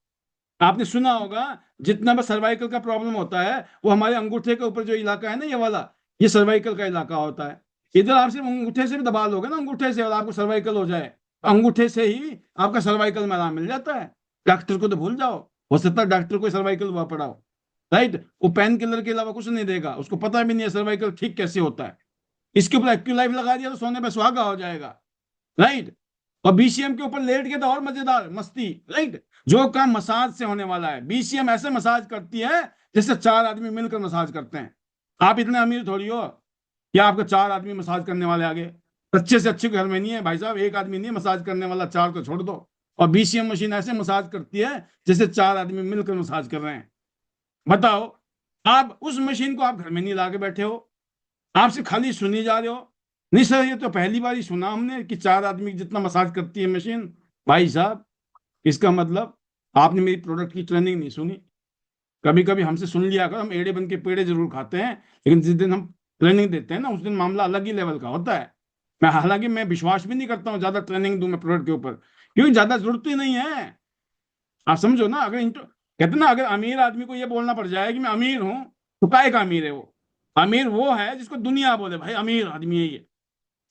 आपने सुना होगा, जितना भी सर्वाइकल का प्रॉब्लम होता है, वो हमारे अंगूठे के ऊपर जो इलाका है ना, ये वाला, ये सर्वाइकल का इलाका होता है। इधर आप सिर्फ अंगूठे से भी दबा लोगे ना, अंगूठे से, और आपको सर्वाइकल हो जाए, अंगूठे से ही आपका सर्वाइकल में आराम मिल जाता है। डॉक्टर को तो भूल जाओ, हो सकता है डॉक्टर को सर्वाइकल हुआ पड़ा हो, राइट। वो पेन किलर के अलावा कुछ नहीं देगा, उसको पता भी नहीं है सर्वाइकल ठीक कैसे होता है। इसके ऊपर एक्टिव लाइफ लगा दिया तो सोने पे सुहागा हो जाएगा, राइट। और बीसीएम के ऊपर लेट के तो और मजेदार मस्ती, राइट। जो काम मसाज से होने वाला है, बीसीएम ऐसे मसाज करती है जैसे चार आदमी मिलकर मसाज करते हैं। आप इतने अमीर थोड़ी हो कि आपको चार आदमी मसाज करने वाले आगे। अच्छे से अच्छे घर में नहीं है भाई साहब, एक आदमी नहीं है मसाज करने वाला, चार को छोड़ दो। और बीसीएम मशीन ऐसे मसाज करती है जैसे चार आदमी मिलकर मसाज कर रहे हैं। बताओ, आप उस मशीन को आप घर में नहीं ला के बैठे हो, आपसे खाली सुनी जा रहे हो। नहीं सर, ये तो पहली बार ही सुना हमने कि चार आदमी जितना मसाज करती है मशीन। भाई साहब, इसका मतलब आपने मेरी प्रोडक्ट की ट्रेनिंग नहीं सुनी। कभी कभी हमसे सुन लिया कर, हम एड़े बन के पेड़े जरूर खाते हैं, लेकिन जिस दिन हम ट्रेनिंग देते हैं ना, उस दिन मामला अलग ही लेवल का होता है। मैं हालांकि मैं विश्वास भी नहीं करता हूँ ज्यादा ट्रेनिंग दूं मैं प्रोडक्ट के ऊपर, क्योंकि ज्यादा जरूरत ही नहीं है। आप समझो ना, अगर कहते ना, अगर अमीर आदमी को यह बोलना पड़ जाए कि मैं अमीर हूं, तो काय का अमीर है वो? अमीर वो है जिसको दुनिया बोले भाई अमीर आदमी है ये,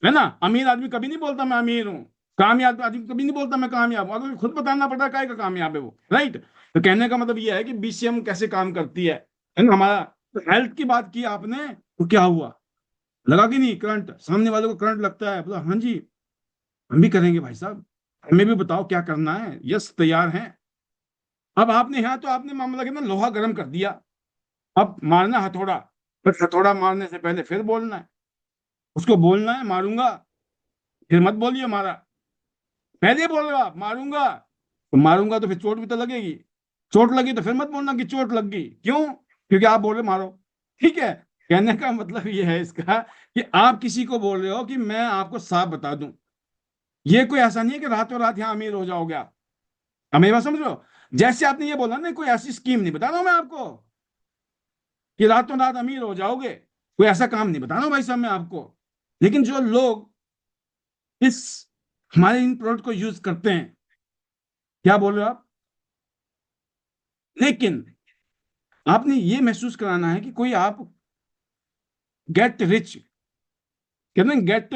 है ना। अमीर आदमी कभी नहीं बोलता मैं अमीर हूँ। कामयाब आदमी कभी नहीं बोलता मैं कामयाब हूँ, अगर खुद बताना पड़ता है काय का कामयाब है वो, राइट। तो कहने का मतलब ये है कि बीसीएम कैसे काम करती है ना हमारा। तो हेल्थ की बात की आपने, तो क्या हुआ, लगा कि नहीं करंट? सामने वाले को करंट लगता है, बोला हाँ जी, हम भी करेंगे भाई साहब, हमें भी बताओ क्या करना है। यस, तैयार हैं। अब आपने यहाँ तो आपने मामला के ना लोहा गर्म कर दिया। अब मारना हथौड़ा, पर हथौड़ा मारने से पहले फिर बोलना है, उसको बोलना है मारूंगा, फिर मत बोलिए मारा। पहले बोल रहे हो आप मारूंगा, तो मारूंगा तो फिर चोट भी तो लगेगी। चोट लगी तो फिर मत बोलना कि चोट लग गई, क्यों? क्योंकि आप बोल रहे मारो। ठीक है। कहने का मतलब ये है इसका, कि आप किसी को बोल रहे हो कि मैं आपको साफ बता दूं। ये कोई ऐसा नहीं है कि रातों रात यहाँ अमीर हो जाओगे आप। अब मेरी बात समझ रहे हो? जैसे आपने ये बोला ना, कोई ऐसी स्कीम नहीं बता रहा हूं मैं आपको कि रातों रात अमीर हो जाओगे, कोई ऐसा काम नहीं बता रहा हूं भाई साहब मैं आपको। लेकिन जो लोग इस हमारे इन प्रोडक्ट को यूज करते हैं, क्या बोल रहे हो आप? लेकिन आपने ये महसूस कराना है कि कोई आप गेट रिच, कहते हैं get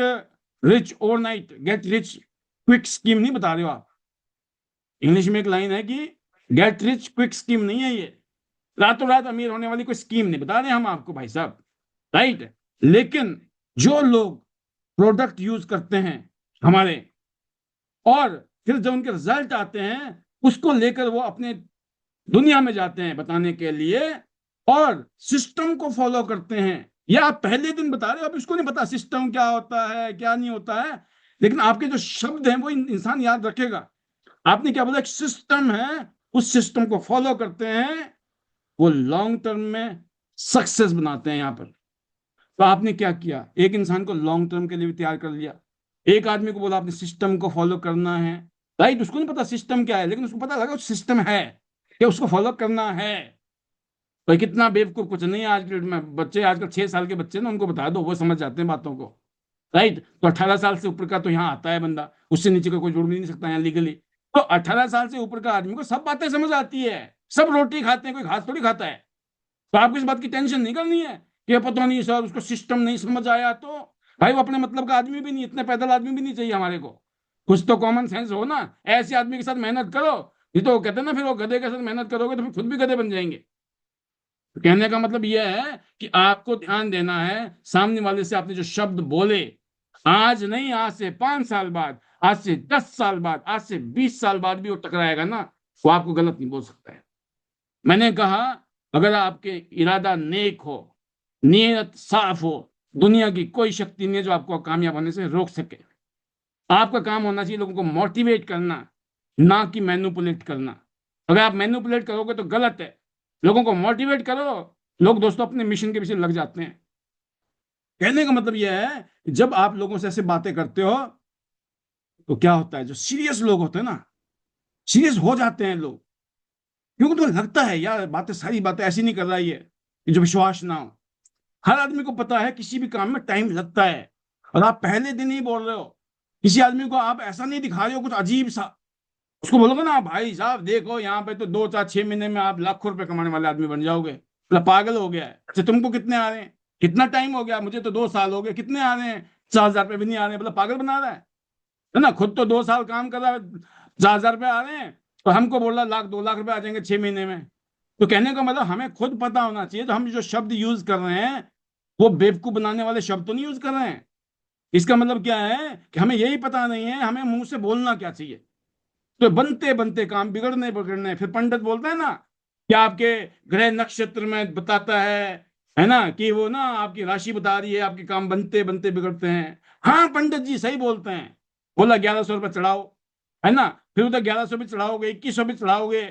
rich overnight, get rich quick scheme नहीं बता रहे हो आप। इंग्लिश में एक लाइन है कि गेट रिच क्विक स्कीम नहीं है ये, रातों रात अमीर होने वाली कोई स्कीम नहीं बता रहे हम आपको भाई साहब, राइट। लेकिन जो लोग प्रोडक्ट यूज करते हैं हमारे, और फिर जब उनके रिजल्ट आते हैं, उसको लेकर वो अपने दुनिया में जाते हैं बताने के लिए, और सिस्टम को फॉलो करते हैं। या आप पहले दिन बता रहे हो, अब इसको नहीं पता सिस्टम क्या होता है क्या नहीं होता है, लेकिन आपके जो शब्द हैं वो इंसान याद रखेगा। आपने क्या बोला, एक सिस्टम है, उस सिस्टम को फॉलो करते हैं, वो लॉन्ग टर्म में सक्सेस बनाते हैं यहाँ पर। तो आपने क्या किया, एक इंसान को लॉन्ग टर्म के लिए भी तैयार कर लिया। एक आदमी को बोला आपने सिस्टम को फॉलो करना है, राइट। उसको नहीं पता सिस्टम क्या है, लेकिन उसको पता लगा सिस्टम है कि उसको फॉलो करना है। तो कितना बेवकूफ कुछ नहीं है। आज के में बच्चे, आजकल 6 साल के बच्चे ना, उनको बता दो वो समझ जाते हैं बातों को, राइट। तो 18 साल से ऊपर का तो यहाँ आता है बंदा, उससे नीचे का कोई जुड़ भी नहीं सकता यहाँ लीगली। तो 18 साल से ऊपर का आदमी को सब बातें समझ आती है, सब रोटी खाते हैं, कोई घास थोड़ी खाता है। तो आपको इस बात की टेंशन नहीं करनी है कि पता नहीं सर उसको सिस्टम नहीं समझ आया। तो भाई वो अपने मतलब का आदमी भी नहीं, इतने पैदल आदमी भी नहीं चाहिए हमारे को। कुछ तो कॉमन सेंस हो ना। ऐसे आदमी के साथ मेहनत करो, ये तो कहते हैं ना, फिर वो गधे के साथ मेहनत करोगे तो फिर खुद भी गधे बन जाएंगे। तो कहने का मतलब यह है कि आपको ध्यान देना है, सामने वाले से आपने जो शब्द बोले, आज नहीं, आज से 5 साल बाद, आज से 10 साल बाद, आज से 20 साल बाद भी वो टकराएगा ना, वो आपको गलत नहीं बोल सकता है। मैंने कहा, अगर आपके इरादा नेक हो, नीयत साफ हो, दुनिया की कोई शक्ति नहीं है जो आपको कामयाब होने से रोक सके। आपका काम होना चाहिए लोगों को मोटिवेट करना, ना कि मैनिपुलेट करना। अगर आप मैनिपुलेट करोगे तो गलत है। लोगों को मोटिवेट करो, लोग दोस्तों अपने मिशन के पीछे लग जाते हैं। कहने का मतलब यह है कि जब आप लोगों से ऐसे बातें करते हो तो क्या होता है, जो सीरियस लोग होते हैं ना, सीरियस हो जाते हैं लोग, क्योंकि तुम्हें लगता है यार बातें, सारी बातें ऐसी नहीं कर रहा है ये कि जो विश्वास ना हो। हर आदमी को पता है किसी भी काम में टाइम लगता है, और आप पहले दिन ही बोल रहे हो। किसी आदमी को आप ऐसा नहीं दिखा रहे हो कुछ अजीब सा, उसको बोलोगे ना भाई साहब देखो यहाँ पे तो 2 4 6 महीने में आप लाखों रुपए कमाने वाले आदमी बन जाओगे, मतलब पागल हो गया है। अच्छा तुमको कितने आ रहे हैं, कितना टाइम हो गया, मुझे तो 2 साल हो गए, कितने आ रहे हैं, 4,000 रुपये भी नहीं आ रहे हैं, मतलब पागल बना रहा है ना। खुद तो 2 साल काम कर रहा है, 4,000 रुपये आ रहे हैं, तो हमको बोल रहा 1 लाख 2 लाख रुपए आ जाएंगे 6 महीने में। तो कहने का मतलब हमें खुद पता होना चाहिए, तो हम जो शब्द यूज कर रहे हैं वो बेवकूफ बनाने वाले शब्द तो नहीं यूज कर रहे हैं। इसका मतलब क्या है कि हमें यही पता नहीं है हमें मुंह से बोलना क्या चाहिए। तो बनते बनते काम बिगड़ने बिगड़ने, फिर पंडित बोलता है ना कि आपके ग्रह नक्षत्र में बताता है ना, कि वो ना आपकी राशि बता रही है, आपके काम बनते बनते बिगड़ते हैं। हाँ पंडित जी सही बोलते हैं, बोला 1,100 रुपये चढ़ाओ, है ना, फिर उधर 1,100 भी चढ़ाओगे, 2,100 भी चढ़ाओगे,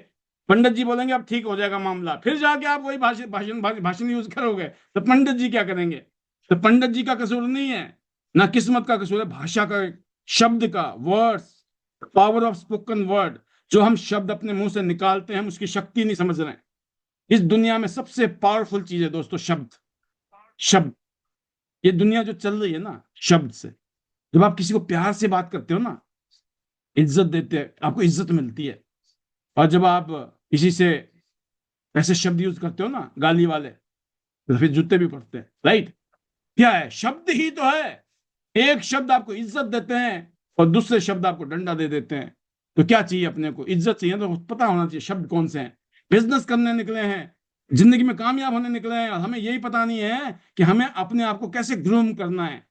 पंडित जी बोलेंगे अब ठीक हो जाएगा मामला, फिर जाके आप वही भाषण भाषण भाषण यूज करोगे, तो पंडित जी क्या करेंगे। तो पंडित जी का कसूर नहीं है, ना किस्मत का कसूर है, भाषा का, शब्द का, words, power of spoken word. जो हम शब्द अपने मुंह से निकालते हैं हम उसकी शक्ति नहीं समझ रहे हैं। इस दुनिया में सबसे पावरफुल चीज है दोस्तों शब्द। शब्द, ये दुनिया जो चल रही है ना शब्द से। जब आप किसी को प्यार से बात करते हो ना, इज्जत देते हैं, आपको इज्जत मिलती है। और जब आप किसी से ऐसे शब्द यूज करते हो ना गाली वाले, तो फिर जूते भी पड़ते हैं, राइट। क्या है, शब्द ही तो है। एक शब्द आपको इज्जत देते हैं और दूसरे शब्द आपको डंडा दे देते हैं। तो क्या चाहिए, अपने को इज्जत चाहिए तो पता होना चाहिए शब्द कौन से हैं। बिजनेस करने निकले हैं, जिंदगी में कामयाब होने निकले हैं, और हमें यही पता नहीं है कि हमें अपने आप को कैसे ग्रूम करना है।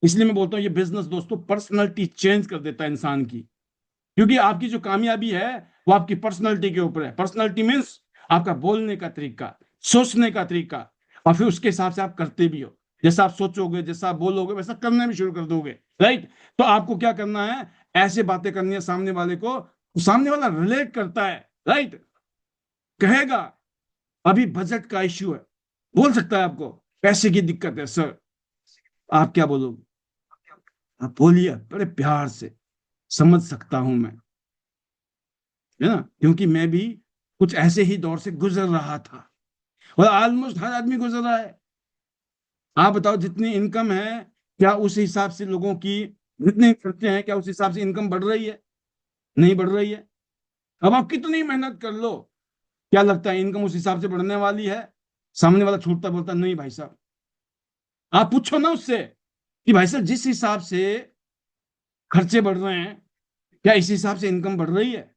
इसलिए मैं बोलता हूँ ये बिजनेस दोस्तों पर्सनैलिटी चेंज कर देता है इंसान की। क्योंकि आपकी जो कामयाबी है वो आपकी पर्सनैलिटी के ऊपर है। पर्सनैलिटी मीन्स आपका बोलने का तरीका, सोचने का तरीका, और फिर उसके हिसाब से आप करते भी हो। जैसा आप सोचोगे, जैसा आप बोलोगे, वैसा करना भी शुरू कर दोगे, राइट। तो आपको क्या करना है, ऐसे बातें करनी है सामने वाले को, सामने वाला रिलेट करता है, राइट। कहेगा अभी बजट का इश्यू है, बोल सकता है आपको पैसे की दिक्कत है सर, आप क्या बोलोगे, आप बोलिए बड़े प्यार से, समझ सकता हूं मैं, है ना, क्योंकि मैं भी कुछ ऐसे ही दौर से गुजर रहा था, और ऑलमोस्ट हर आदमी गुजर रहा है। आप बताओ जितनी इनकम है, क्या उस हिसाब से लोगों की, जितने खर्चे हैं क्या उस हिसाब से इनकम बढ़ रही है, नहीं बढ़ रही है। अब आप कितनी मेहनत कर लो, क्या लगता है इनकम उस हिसाब से बढ़ने वाली है। सामने वाला छूटता बोलता नहीं भाई साहब। आप पूछो ना उससे कि भाई साहब जिस हिसाब से खर्चे बढ़ रहे हैं, क्या इस हिसाब से इनकम बढ़ रही है।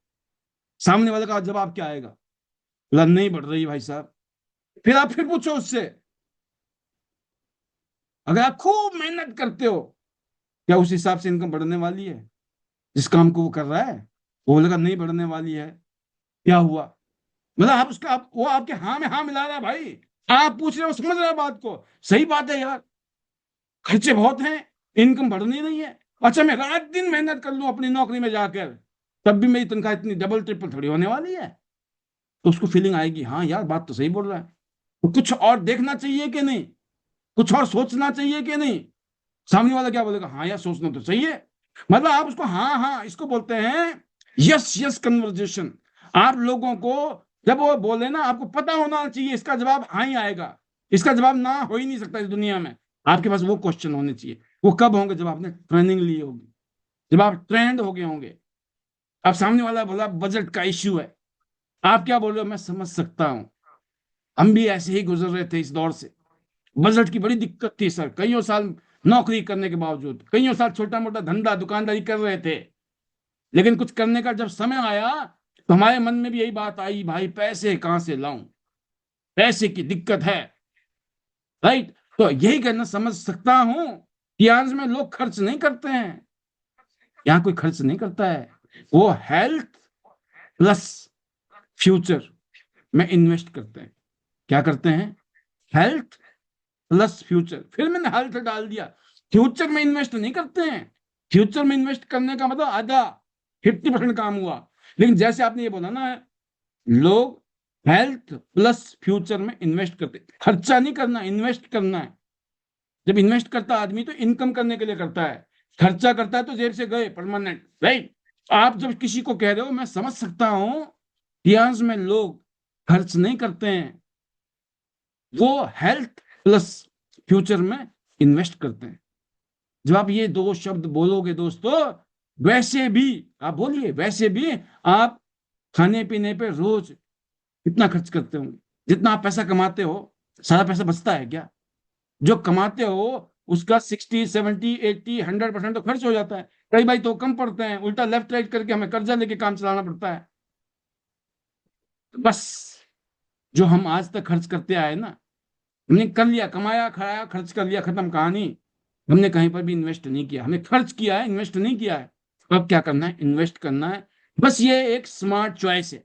सामने वाले का जवाब क्या आएगा, बोला नहीं बढ़ रही भाई साहब। फिर आप फिर पूछो उससे, अगर आप खूब मेहनत करते हो, क्या उस हिसाब से इनकम बढ़ने वाली है, जिस काम को वो कर रहा है। वो बोलेगा नहीं बढ़ने वाली है। क्या हुआ, मतलब आप उसका वो आपके हाँ में हाँ मिला रहा है भाई। आप पूछ रहे हो, समझ रहे हो बात को, सही बात है यार, खर्चे बहुत हैं, इनकम बढ़ नहीं रही है। अच्छा मैं रात दिन मेहनत कर लूं अपनी नौकरी में जाकर, तब भी मेरी तनख्वाह इतनी डबल ट्रिपल थोड़ी होने वाली है। तो उसको फीलिंग आएगी हाँ यार बात तो सही बोल रहा है। तो कुछ और देखना चाहिए कि नहीं, कुछ और सोचना चाहिए कि नहीं। सामने वाला क्या बोलेगा, हाँ यार सोचना तो सही है। मतलब आप उसको हाँ हाँ, इसको बोलते हैं यस यस कन्वर्जेशन। आप लोगों को जब वो बोले ना, आपको पता होना चाहिए इसका जवाब हाँ ही आएगा, इसका जवाब ना हो ही नहीं सकता इस दुनिया में। आपके पास वो क्वेश्चन होने चाहिए। वो कब होंगे, जब आपने ट्रेनिंग ली होगी, जब आप ट्रेंड हो गए होंगे। अब सामने वाला बोला बजट का इश्यू है, आप क्या बोल रहे हो, मैं समझ सकता हूं, हम भी ऐसे ही गुजर रहे थे इस दौर से। बजट की बड़ी दिक्कत थी सर, कईयों साल नौकरी करने के बावजूद, कईयों साल छोटा मोटा धंधा दुकानदारी कर रहे थे, लेकिन कुछ करने का जब समय आया तो हमारे मन में भी यही बात आई, भाई पैसे कहां से लाऊं, पैसे की दिक्कत है, राइट। तो यही कहना समझ सकता हूं कि आज में लोग खर्च नहीं करते हैं, यहाँ कोई खर्च नहीं करता है, वो हेल्थ प्लस फ्यूचर में इन्वेस्ट करते हैं। क्या करते हैं, हेल्थ प्लस फ्यूचर, फिर मैंने हेल्थ डाल दिया, फ्यूचर में इन्वेस्ट नहीं करते हैं। फ्यूचर में इन्वेस्ट करने का मतलब आधा 50% काम हुआ। लेकिन जैसे आपने ये बोला ना, लोग हेल्थ प्लस फ्यूचर में इन्वेस्ट करते, खर्चा नहीं करना, इन्वेस्ट करना है। जब इन्वेस्ट करता आदमी तो इनकम करने के लिए करता है, खर्चा करता है तो जेब से गए परमानेंट, राइट। आप जब किसी को कह रहे हो, मैं समझ सकता हूं रियाज में लोग खर्च नहीं करते हैं, वो हेल्थ प्लस फ्यूचर में इन्वेस्ट करते हैं। जब आप ये दो शब्द बोलोगे दोस्तों, वैसे भी आप बोलिए, वैसे भी आप खाने पीने पे रोज कितना खर्च करते होंगे? जितना आप पैसा कमाते हो सारा पैसा बचता है क्या? जो कमाते हो उसका 60, 70, 80, 100% तो खर्च हो जाता है। कई भाई तो कम पड़ते हैं, उल्टा लेफ्ट राइट करके हमें कर्जा लेके काम चलाना पड़ता है। तो बस जो हम आज तक खर्च करते आए ना, हमने कर लिया, कमाया खाया खर्च कर लिया, खत्म कहानी। हमने कहीं पर भी इन्वेस्ट नहीं किया, हमने खर्च किया है, इन्वेस्ट नहीं किया है। अब क्या करना है? इन्वेस्ट करना है। बस ये एक स्मार्ट चॉइस है।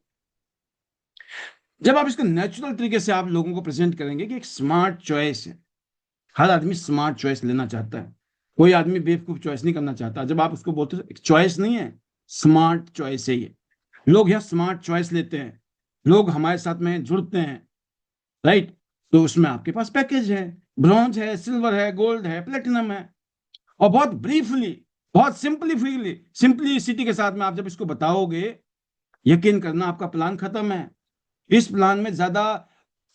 जब आप इसको नेचुरल तरीके से आप लोगों को प्रेजेंट करेंगे कि एक स्मार्ट चॉइस है, हर आदमी स्मार्ट चॉइस लेना चाहता है, कोई आदमी बेवकूफ चॉइस नहीं करना चाहता। जब आप उसको बोलते हो एक चॉइस नहीं है, स्मार्ट चॉइस है ये, लोग यहाँ स्मार्ट चॉइस लेते हैं, लोग हमारे साथ में जुड़ते हैं, राइट। तो उसमें आपके पास पैकेज है, ब्रॉन्ज है, सिल्वर है, गोल्ड है, प्लेटिनम है। और बहुत ब्रीफली, बहुत सिंपलिसिटी के साथ में आप जब इसको बताओगे, यकीन करना आपका प्लान खत्म है। इस प्लान में ज्यादा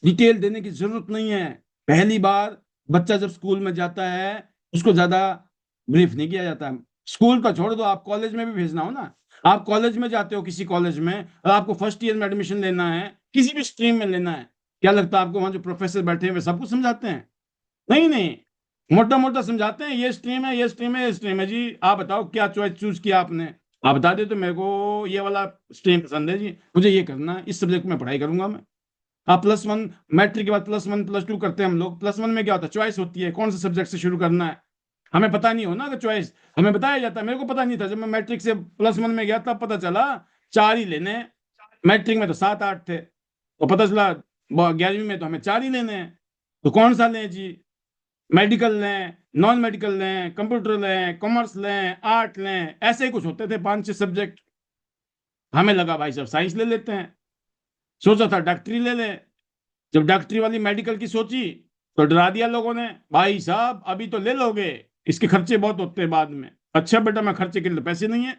डिटेल देने की जरूरत नहीं है। पहली बार बच्चा जब स्कूल में जाता है उसको ज्यादा ब्रीफ नहीं किया जाता है। स्कूल का छोड़ दो, आप कॉलेज में भी भेजना हो ना, आप कॉलेज में जाते हो किसी कॉलेज में और आपको फर्स्ट ईयर में एडमिशन लेना है, किसी भी स्ट्रीम में लेना है, क्या लगता है आपको वहां जो प्रोफेसर बैठे हैं वे सब कुछ समझाते हैं? नहीं नहीं, मोटा मोटा समझाते हैं, ये स्ट्रीम है, ये स्ट्रीम है, ये स्ट्रीम है जी, आप बताओ क्या चॉइस चूज किया आपने? आप बता दे तो मेरे को ये वाला स्ट्रीम पसंद है जी, मुझे ये करना है, इस सब्जेक्ट में पढ़ाई करूंगा मैं। आप +1 मैट्रिक के बाद +1 +2 करते हैं हम लोग। +1 में क्या होता है? चॉइस होती है, कौन से सब्जेक्ट से शुरू करना है। हमें पता नहीं हो ना कि चॉइस हमें बताया जाता है। मेरे को पता नहीं था, जब मैं मैट्रिक से +1 में गया तब पता चला 4 ही लेने हैं। मैट्रिक में तो 7 8 थे, तो पता चला 11वीं में तो हमें 4 ही लेने हैं। तो कौन सा लें जी? मेडिकल लें, नॉन मेडिकल लें, कंप्यूटर लें, कॉमर्स लें, आर्ट लें, ऐसे ही कुछ होते थे 5 6 सब्जेक्ट। हमें लगा भाई साहब साइंस ले लेते हैं, सोचा था डॉक्टरी ले लें। जब डॉक्टरी वाली मेडिकल की सोची तो डरा दिया लोगों ने, भाई साहब अभी तो ले लोगे, इसके खर्चे बहुत होते हैं बाद में। अच्छा बेटा, मैं खर्चे के लिए तो पैसे नहीं है।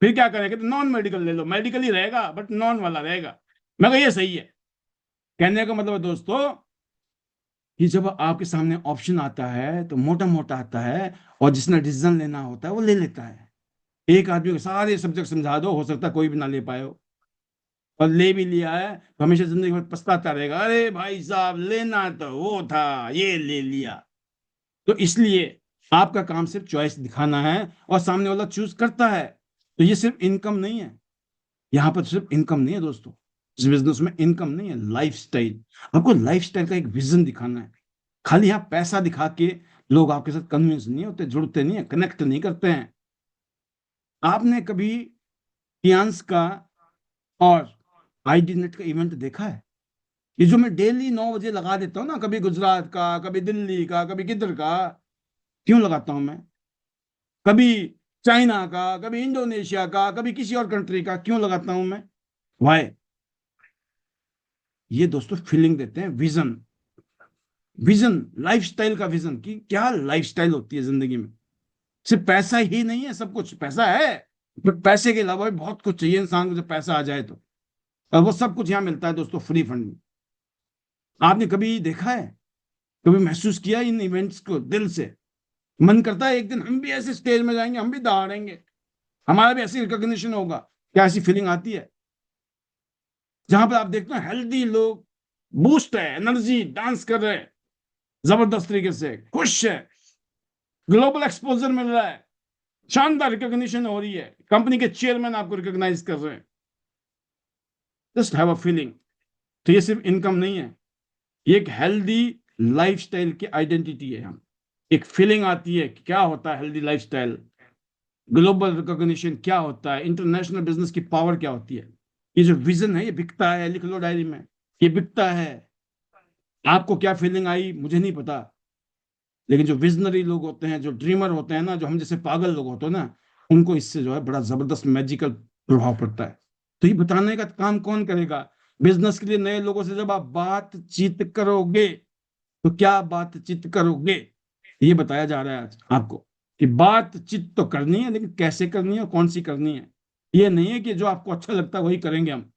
फिर क्या करें? कहते नॉन मेडिकल ले लो, मेडिकल ही रहेगा बट नॉन वाला रहेगा। मैं कहा ये सही है। कहने का मतलब है दोस्तों कि जब आपके सामने ऑप्शन आता है तो मोटा मोटा आता है, और जिसने डिसीजन लेना होता है वो ले लेता है। एक आदमी को सारे सब्जेक्ट समझा दो, हो सकता है कोई भी ना ले पाए हो, और ले भी लिया है तो हमेशा जिंदगी में पछताता रहेगा, अरे भाई साहब लेना तो वो था, ये ले लिया। तो इसलिए आपका काम सिर्फ चॉइस दिखाना है और सामने वाला चूज करता है। तो ये सिर्फ इनकम नहीं है, यहाँ पर सिर्फ इनकम नहीं है दोस्तों, इस बिजनेस में इनकम नहीं है, लाइफस्टाइल। आपको लाइफस्टाइल का एक विजन दिखाना है। खाली यहाँ पैसा दिखा के लोग आपके साथ कन्विंस नहीं होते, जुड़ते नहीं है, कनेक्ट नहीं करते हैं। आपने कभी कियांस का और आईडी नेट का इवेंट देखा है? ये जो मैं डेली 9 बजे लगा देता हूँ ना, कभी गुजरात का, कभी दिल्ली का, कभी किधर का, क्यों लगाता हूं मैं? कभी चाइना का, कभी इंडोनेशिया का, कभी किसी और कंट्री का, क्यों लगाता हूं मैं? वाई? ये दोस्तों फीलिंग देते हैं, विजन। विजन, लाइफस्टाइल का विजन, कि क्या लाइफस्टाइल होती है जिंदगी में। सिर्फ पैसा ही नहीं है, सब कुछ पैसा है, बट पैसे के अलावा भी बहुत कुछ चाहिए इंसान को जब पैसा आ जाए तो। और वो सब कुछ यहाँ मिलता है दोस्तों फ्री फंड में। आपने कभी देखा है, कभी महसूस किया इन इवेंट्स को दिल से? मन करता है एक दिन हम भी ऐसे स्टेज में जाएंगे, हम भी दहाड़ेंगे, हमारा भी ऐसी रिकॉग्निशन होगा। क्या ऐसी फीलिंग आती है? जहां पर आप देखते हो हेल्दी लोग, बूस्ट है, एनर्जी, डांस कर रहे हैं जबरदस्त तरीके से, खुश है, ग्लोबल एक्सपोजर मिल रहा है, शानदार रिकॉग्निशन हो रही है, कंपनी के चेयरमैन आपको रिकॉग्नाइज कर रहे हैं। Just have a feeling. तो ये सिर्फ इनकम नहीं है, ये एक हेल्दी लाइफस्टाइल की आइडेंटिटी है। हम एक फीलिंग आती है कि क्या होता है हेल्दी लाइफस्टाइल, ग्लोबल रिकॉग्निशन क्या होता है, इंटरनेशनल बिजनेस की पावर क्या होती है। ये जो विजन है ये बिकता है, लिख लो डायरी में, ये बिकता है। आपको क्या फीलिंग आई मुझे नहीं पता, लेकिन जो विजनरी लोग होते हैं, जो ड्रीमर होते हैं ना, जो हम जैसे पागल लोग होते हैं ना, उनको इससे जो है बड़ा जबरदस्त मैजिकल प्रभाव पड़ता है। तो ये बताने का काम कौन करेगा? बिजनेस के लिए नए लोगों से जब आप बातचीत करोगे तो क्या बातचीत करोगे, ये बताया जा रहा है आज आपको कि बातचीत तो करनी है, लेकिन कैसे करनी है और कौन सी करनी है। ये नहीं है कि जो आपको अच्छा लगता है वही करेंगे हम,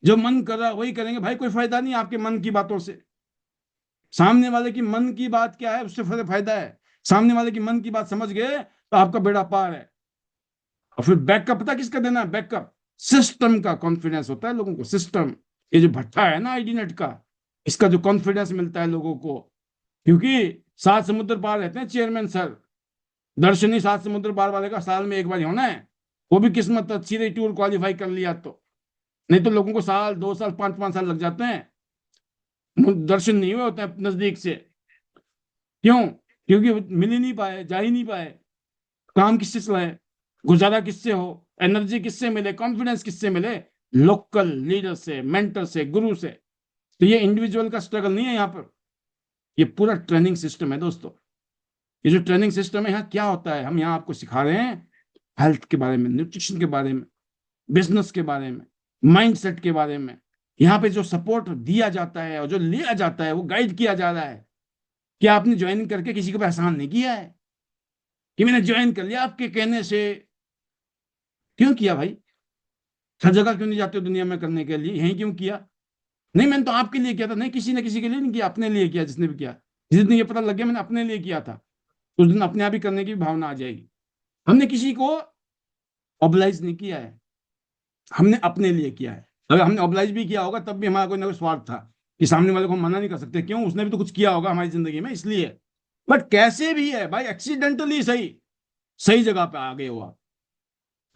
जो मन कर रहा है वही करेंगे। भाई कोई फायदा नहीं आपके मन की बातों से। सामने वाले की मन की बात क्या है उससे फायदा है। सामने वाले की मन की बात समझ गए तो आपका बेड़ा पार है। और फिर बैकअप पता किसका देना है? बैकअप सिस्टम का कॉन्फिडेंस होता है लोगों को। सिस्टम, ये जो भट्टा है ना आईडी नेट का, इसका जो कॉन्फिडेंस मिलता है लोगों को, क्योंकि 7 समुद्र पार रहते हैं चेयरमैन सर। दर्शनी 7 समुद्र पार वाले का साल में एक बार ही होना है, वो भी किस्मत अच्छी रही, टूर क्वालिफाई कर लिया तो। नहीं तो लोगों को साल 2 साल 5-5 साल लग जाते हैं, दर्शन नहीं हुए होते हैं नजदीक से। क्यों? क्योंकि मिल ही नहीं पाए, जा ही नहीं पाए। काम किससे चलाए, गुजारा किससे हो, एनर्जी किससे मिले, कॉन्फिडेंस किससे मिले? लोकल लीडर से, मेंटर से, गुरु से। तो ये इंडिविजुअल का स्ट्रगल नहीं है यहाँ पर, ये पूरा ट्रेनिंग सिस्टम है दोस्तों। ये जो ट्रेनिंग सिस्टम है, यहाँ क्या होता है, हम यहाँ आपको सिखा रहे हैं हेल्थ के बारे में, न्यूट्रिशन के बारे में, बिजनेस के बारे में, माइंडसेट के बारे में। यहाँ पे जो सपोर्ट दिया जाता है और जो लिया जाता है वो गाइड किया जा रहा है। क्या आपने ज्वाइन करके किसी को एहसान नहीं किया है कि मैंने ज्वाइन कर लिया आपके कहने से? क्यों किया भाई? हर जगह क्यों नहीं जाते हो दुनिया में करने के लिए, यहीं क्यों किया? नहीं मैंने तो आपके लिए किया था। नहीं, किसी ने किसी के लिए नहीं किया, अपने लिए किया। जिसने भी किया, जिस दिन ये पता लग गया मैंने अपने लिए किया था, उस दिन अपने आप ही करने की भावना आ जाएगी। हमने किसी को ऑब्लाइज नहीं किया है, हमने अपने लिए किया है। अगर हमने ऑब्लाइज भी किया होगा तब भी हमारा कोई ना कोई स्वार्थ था कि सामने वाले को हम मना नहीं कर सकते, क्यों, उसने भी तो कुछ किया होगा हमारी जिंदगी में, इसलिए। बट कैसे भी है भाई, एक्सीडेंटली सही, सही जगह पे आ गए हो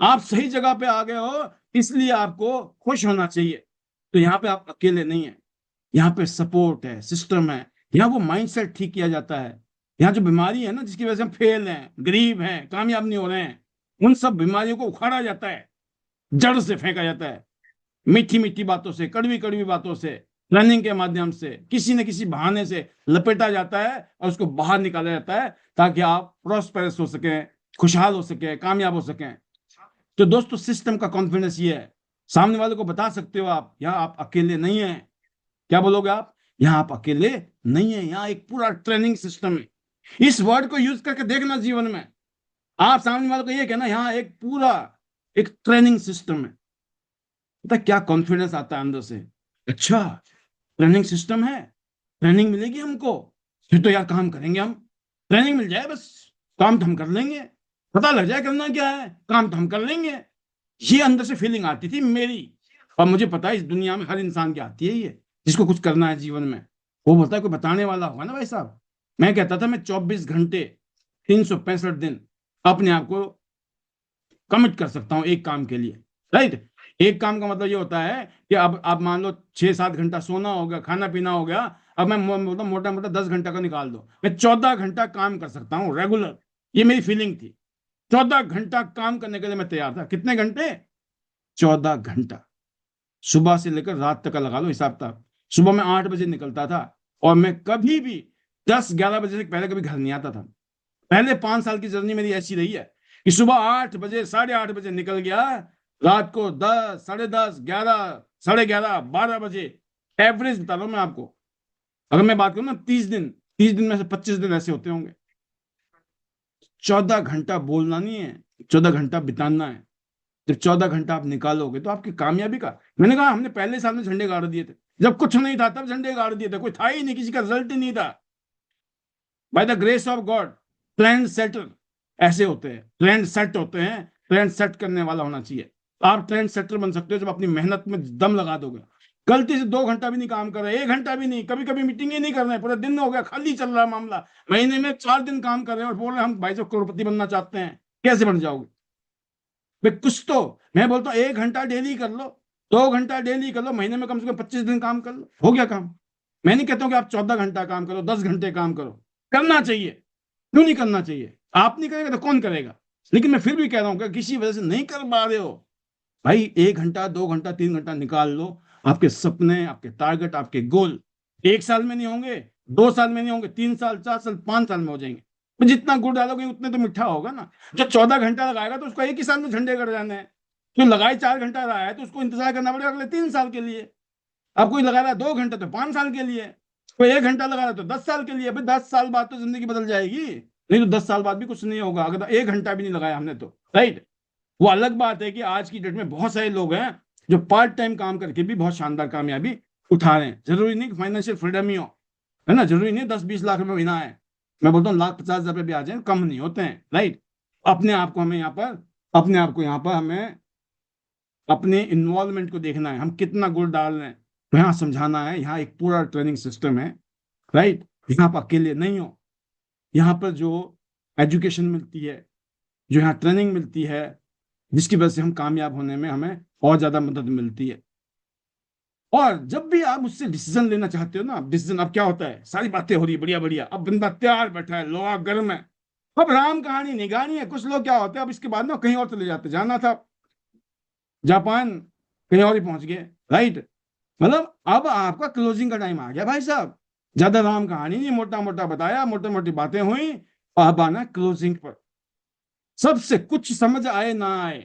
आप सही जगह पे आ गए हो, इसलिए आपको खुश होना चाहिए। तो यहाँ पे आप अकेले नहीं है, यहाँ पे सपोर्ट है, सिस्टम है। यहाँ वो माइंडसेट ठीक किया जाता है। यहाँ जो बीमारी है ना, जिसकी वजह से हम फेल हैं, गरीब हैं, कामयाब नहीं हो रहे हैं, उन सब बीमारियों को उखाड़ा जाता है, जड़ से फेंका जाता है। मीठी मीठी बातों से, कड़वी कड़वी बातों से, रनिंग के माध्यम से, किसी न किसी बहाने से लपेटा जाता है और उसको बाहर निकाला जाता है, ताकि आप प्रॉस्पेरस हो सके, खुशहाल हो सके, कामयाब हो सके। तो दोस्तों सिस्टम का कॉन्फिडेंस ये है, सामने वाले को बता सकते हो आप, यहाँ आप अकेले नहीं है। क्या बोलोगे आप? यहाँ आप अकेले नहीं है, यहाँ एक पूरा ट्रेनिंग सिस्टम है। इस वर्ड को यूज करके देखना जीवन में, आप सामने वाले को ये कहना यहाँ एक पूरा एक ट्रेनिंग सिस्टम है। पता क्या कॉन्फिडेंस आता है अंदर से, अच्छा ट्रेनिंग सिस्टम है, ट्रेनिंग मिलेगी हमको, फिर तो यार काम करेंगे हम। ट्रेनिंग मिल जाए बस, काम तो हम कर लेंगे। पता लग जाए करना क्या है, काम तो हम कर लेंगे। ये अंदर से फीलिंग आती थी मेरी। और मुझे पता है इस दुनिया में हर इंसान की आती है ये, जिसको कुछ करना है जीवन में। वो बोलता है कोई बताने वाला होगा ना भाई साहब। मैं कहता था मैं 24 घंटे 365 दिन अपने आप को कमिट कर सकता हूँ एक काम के लिए, राइट। एक काम का मतलब ये होता है कि अब आप मान लो 6-7 घंटा सोना हो गया, खाना पीना हो गया, अब मैं बोलता मोटा मोटा 10 घंटा का निकाल दो, मैं 14 घंटा काम कर सकता हूँ रेगुलर। ये मेरी फीलिंग थी। 14 घंटा काम करने के लिए मैं तैयार था। कितने घंटे? 14 घंटा। सुबह से लेकर रात तक का लगा लो हिसाब था। सुबह में 8 बजे निकलता था, और मैं कभी भी 10-11 बजे से पहले कभी घर नहीं आता था। पहले 5 साल की जर्नी मेरी ऐसी रही है कि सुबह 8 बजे, 8:30 बजे निकल गया, रात को 10, 10:30, 11, 11:30, 12 बजे। एवरेज बता रहा हूं मैं आपको। अगर मैं बात करूं ना 30 दिन, 30 दिन में से 25 दिन ऐसे होते होंगे। 14 घंटा बोलना नहीं है, 14 घंटा बिताना है। जब 14 घंटा आप निकालोगे तो आपकी कामयाबी का, मैंने कहा हमने पहले साल में झंडे गाड़ दिए थे, जब कुछ नहीं था तब झंडे गाड़ दिए थे, कोई था ही नहीं, किसी का रिजल्ट ही नहीं था। By the grace of God, trend setter ऐसे होते हैं, ट्रेंड सेट होते हैं। ट्रेंड सेट करने वाला होना चाहिए। आप ट्रेंड सेटर बन सकते हो जब अपनी मेहनत में दम लगा दोगे। गलती से 2 घंटा भी नहीं काम कर रहे, 1 घंटा भी नहीं, कभी कभी मीटिंग ही नहीं कर रहे, पूरा दिन हो गया खाली चल रहा मामला, महीने में 4 दिन काम कर रहे हैं और बोल रहे हैं हम भाई साहब करोड़पति बनना चाहते हैं। कैसे बन जाओगे भाई? कुछ तो, मैं बोलता हूँ 1 घंटा डेली कर लो, 2 घंटा डेली कर लो, महीने में कम से कम 25 दिन काम कर लो, हो गया काम। मैं नहीं कहता हूँ कि आप 14 घंटा काम करो, 10 घंटे काम करो, करना चाहिए। क्यों नहीं करना चाहिए? आप नहीं करेगा तो कौन करेगा? लेकिन मैं फिर भी कह रहा हूँ कि किसी वजह से नहीं कर पा रहे हो भाई, 1 घंटा, 2 घंटा, 3 घंटा निकाल लो। आपके सपने, आपके टारगेट, आपके गोल 1 साल में नहीं होंगे, 2 साल में नहीं होंगे, 3 साल, 4 साल, 5 साल में हो जाएंगे। तो जितना गुड़ डालोगे उतने तो मीठा होगा ना। जो 14 घंटा लगाएगा तो उसको एक ही साल में झंडे गड़ जाने हैं। जो लगाए 4 घंटा रहा है तो उसको इंतजार करना पड़ेगा अगले 3 साल के लिए। अब कोई लगा रहा है 2 घंटे तो 5 साल के लिए, कोई 1 घंटा लगा रहा है तो 10 साल के लिए। भाई 10 साल बाद तो जिंदगी बदल जाएगी, नहीं तो 10 साल बाद भी कुछ नहीं होगा अगर 1 घंटा भी नहीं लगाया हमने तो, राइट। वो अलग बात है कि आज की डेट में बहुत सारे लोग हैं जो पार्ट टाइम काम करके भी बहुत शानदार कामयाबी उठा रहे हैं। जरूरी नहीं कि फाइनेंशियल फ्रीडम ही हो, है ना, जरूरी नहीं 10-20 लाख रुपए महीना है। मैं बोलता हूँ 1,50,000 रुपये भी आ जाए, कम नहीं होते हैं, राइट। अपने आप को हमें यहाँ पर अपने आप को यहाँ पर हमें अपने इन्वॉल्वमेंट को देखना है, हम कितना गुड़ डाल रहे हैं, तो यहाँ समझाना है। यहाँ एक पूरा ट्रेनिंग सिस्टम है, राइट। यहाँ पर अकेले नहीं हो, यहाँ पर जो एजुकेशन मिलती है, जो यहाँ ट्रेनिंग मिलती है, जिसकी वजह से हम कामयाब होने में हमें और ज्यादा मदद मिलती है। और जब भी आप उससे डिसीजन लेना चाहते हो ना, डिसीजन अब क्या होता है, सारी बातें हो रही है बढ़िया बढ़िया, अब बंदा तैयार बैठा है, लोहा गर्म है, अब राम कहानी निगानी है। कुछ लोग क्या होते हैं, अब इसके बाद ना कहीं और चले जाते, जाना था जापान, कहीं और ही पहुंच गए, राइट। मतलब अब आपका क्लोजिंग का टाइम आ गया भाई साहब। ज्यादा राम कहानी नहीं, मोटा मोटा बताया, मोटी मोटी बातें हुई, अब आना क्लोजिंग पर। सबसे कुछ समझ आए ना आए,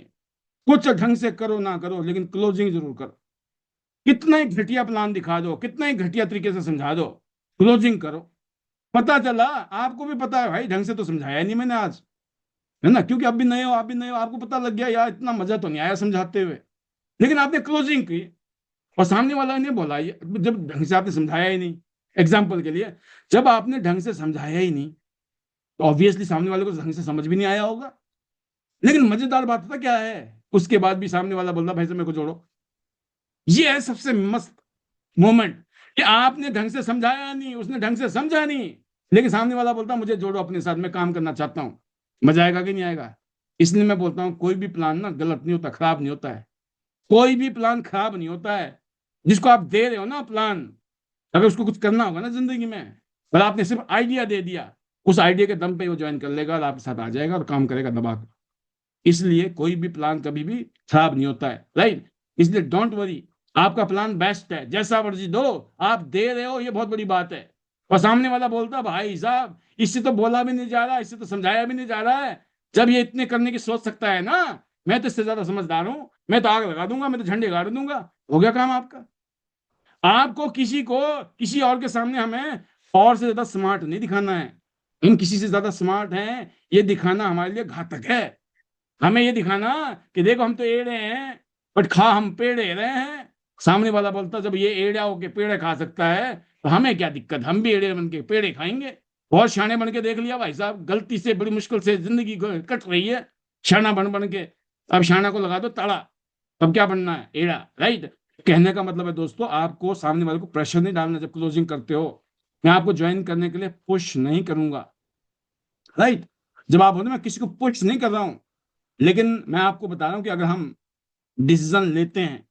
कुछ ढंग से करो ना करो, लेकिन क्लोजिंग जरूर करो। कितना ही घटिया प्लान दिखा दो, कितना ही घटिया तरीके से समझा दो, क्लोजिंग करो। पता चला, आपको भी पता है भाई ढंग से तो समझाया नहीं मैंने आज, है ना, क्योंकि अब भी नए हो, आप भी नए हो, आपको पता लग गया यार इतना मजा तो नहीं आया समझाते हुए, लेकिन आपने क्लोजिंग की और सामने वाला ने बोला जब ढंग से आपने समझाया ही नहीं। एग्जाम्पल के लिए, जब आपने ढंग से समझाया ही नहीं तो ऑब्वियसली सामने वाले को ढंग से समझ भी नहीं आया होगा। लेकिन मजेदार बात पता क्या है, उसके बाद भी सामने वाला बोलता भाई साहब मेरे को जोड़ो। ये है सबसे मस्त मोमेंट कि आपने ढंग से समझाया नहीं, उसने ढंग से समझा नहीं, लेकिन सामने वाला बोलता मुझे जोड़ो अपने साथ, मैं काम करना चाहता हूं। मजा आएगा कि नहीं आएगा? इसलिए मैं बोलता हूं कोई भी प्लान ना गलत नहीं होता, खराब नहीं होता है। कोई भी प्लान खराब नहीं होता है। जिसको आप दे रहे हो ना प्लान, अगर उसको कुछ करना होगा ना जिंदगी में, और आपने सिर्फ आइडिया दे दिया, उस आइडिया के दम पे वो ज्वाइन कर लेगा और आपके साथ आ जाएगा और काम करेगा दबा कर। इसलिए कोई भी प्लान कभी भी खराब नहीं होता है, राइट। इसलिए डोंट वरी, आपका प्लान बेस्ट है, जैसा मर्जी दो, आप दे रहे हो, ये बहुत बड़ी बात है। और सामने वाला बोलता भाई साहब इससे तो बोला भी नहीं जा रहा, इससे तो समझाया भी नहीं जा रहा है, जब ये इतने करने की सोच सकता है ना, मैं तो इससे ज्यादा समझदार हूं, मैं तो आग लगा दूंगा, मैं तो झंडे गाड़ दूंगा। हो गया काम आपका। आपको किसी को किसी और के सामने हमें और से ज्यादा स्मार्ट नहीं दिखाना है। हम किसी से ज्यादा स्मार्ट हैं ये दिखाना हमारे लिए घातक है। हमें ये दिखाना कि देखो हम तो एड़े हैं, बट खा हम पेड़े रहे हैं। सामने वाला बोलता जब ये एड़ा होके पेड़े खा सकता है तो हमें क्या दिक्कत, हम भी एड़े बन के पेड़े खाएंगे। बहुत शाने बन के देख लिया भाई साहब, गलती से बड़ी मुश्किल से जिंदगी कट रही है, शाना बन बन के। अब शाना को लगा दो ताड़ा, तब क्या बनना है, एड़ा, राइट। कहने का मतलब है दोस्तों, आपको सामने वाले को प्रेशर नहीं डालना जब क्लोजिंग करते हो। मैं आपको ज्वाइन करने के लिए पुश नहीं करूंगा, राइट। जब आप बोलते मैं किसी को पुश नहीं कर रहा हूं, लेकिन मैं आपको बता रहा हूं कि अगर हम डिसीजन लेते हैं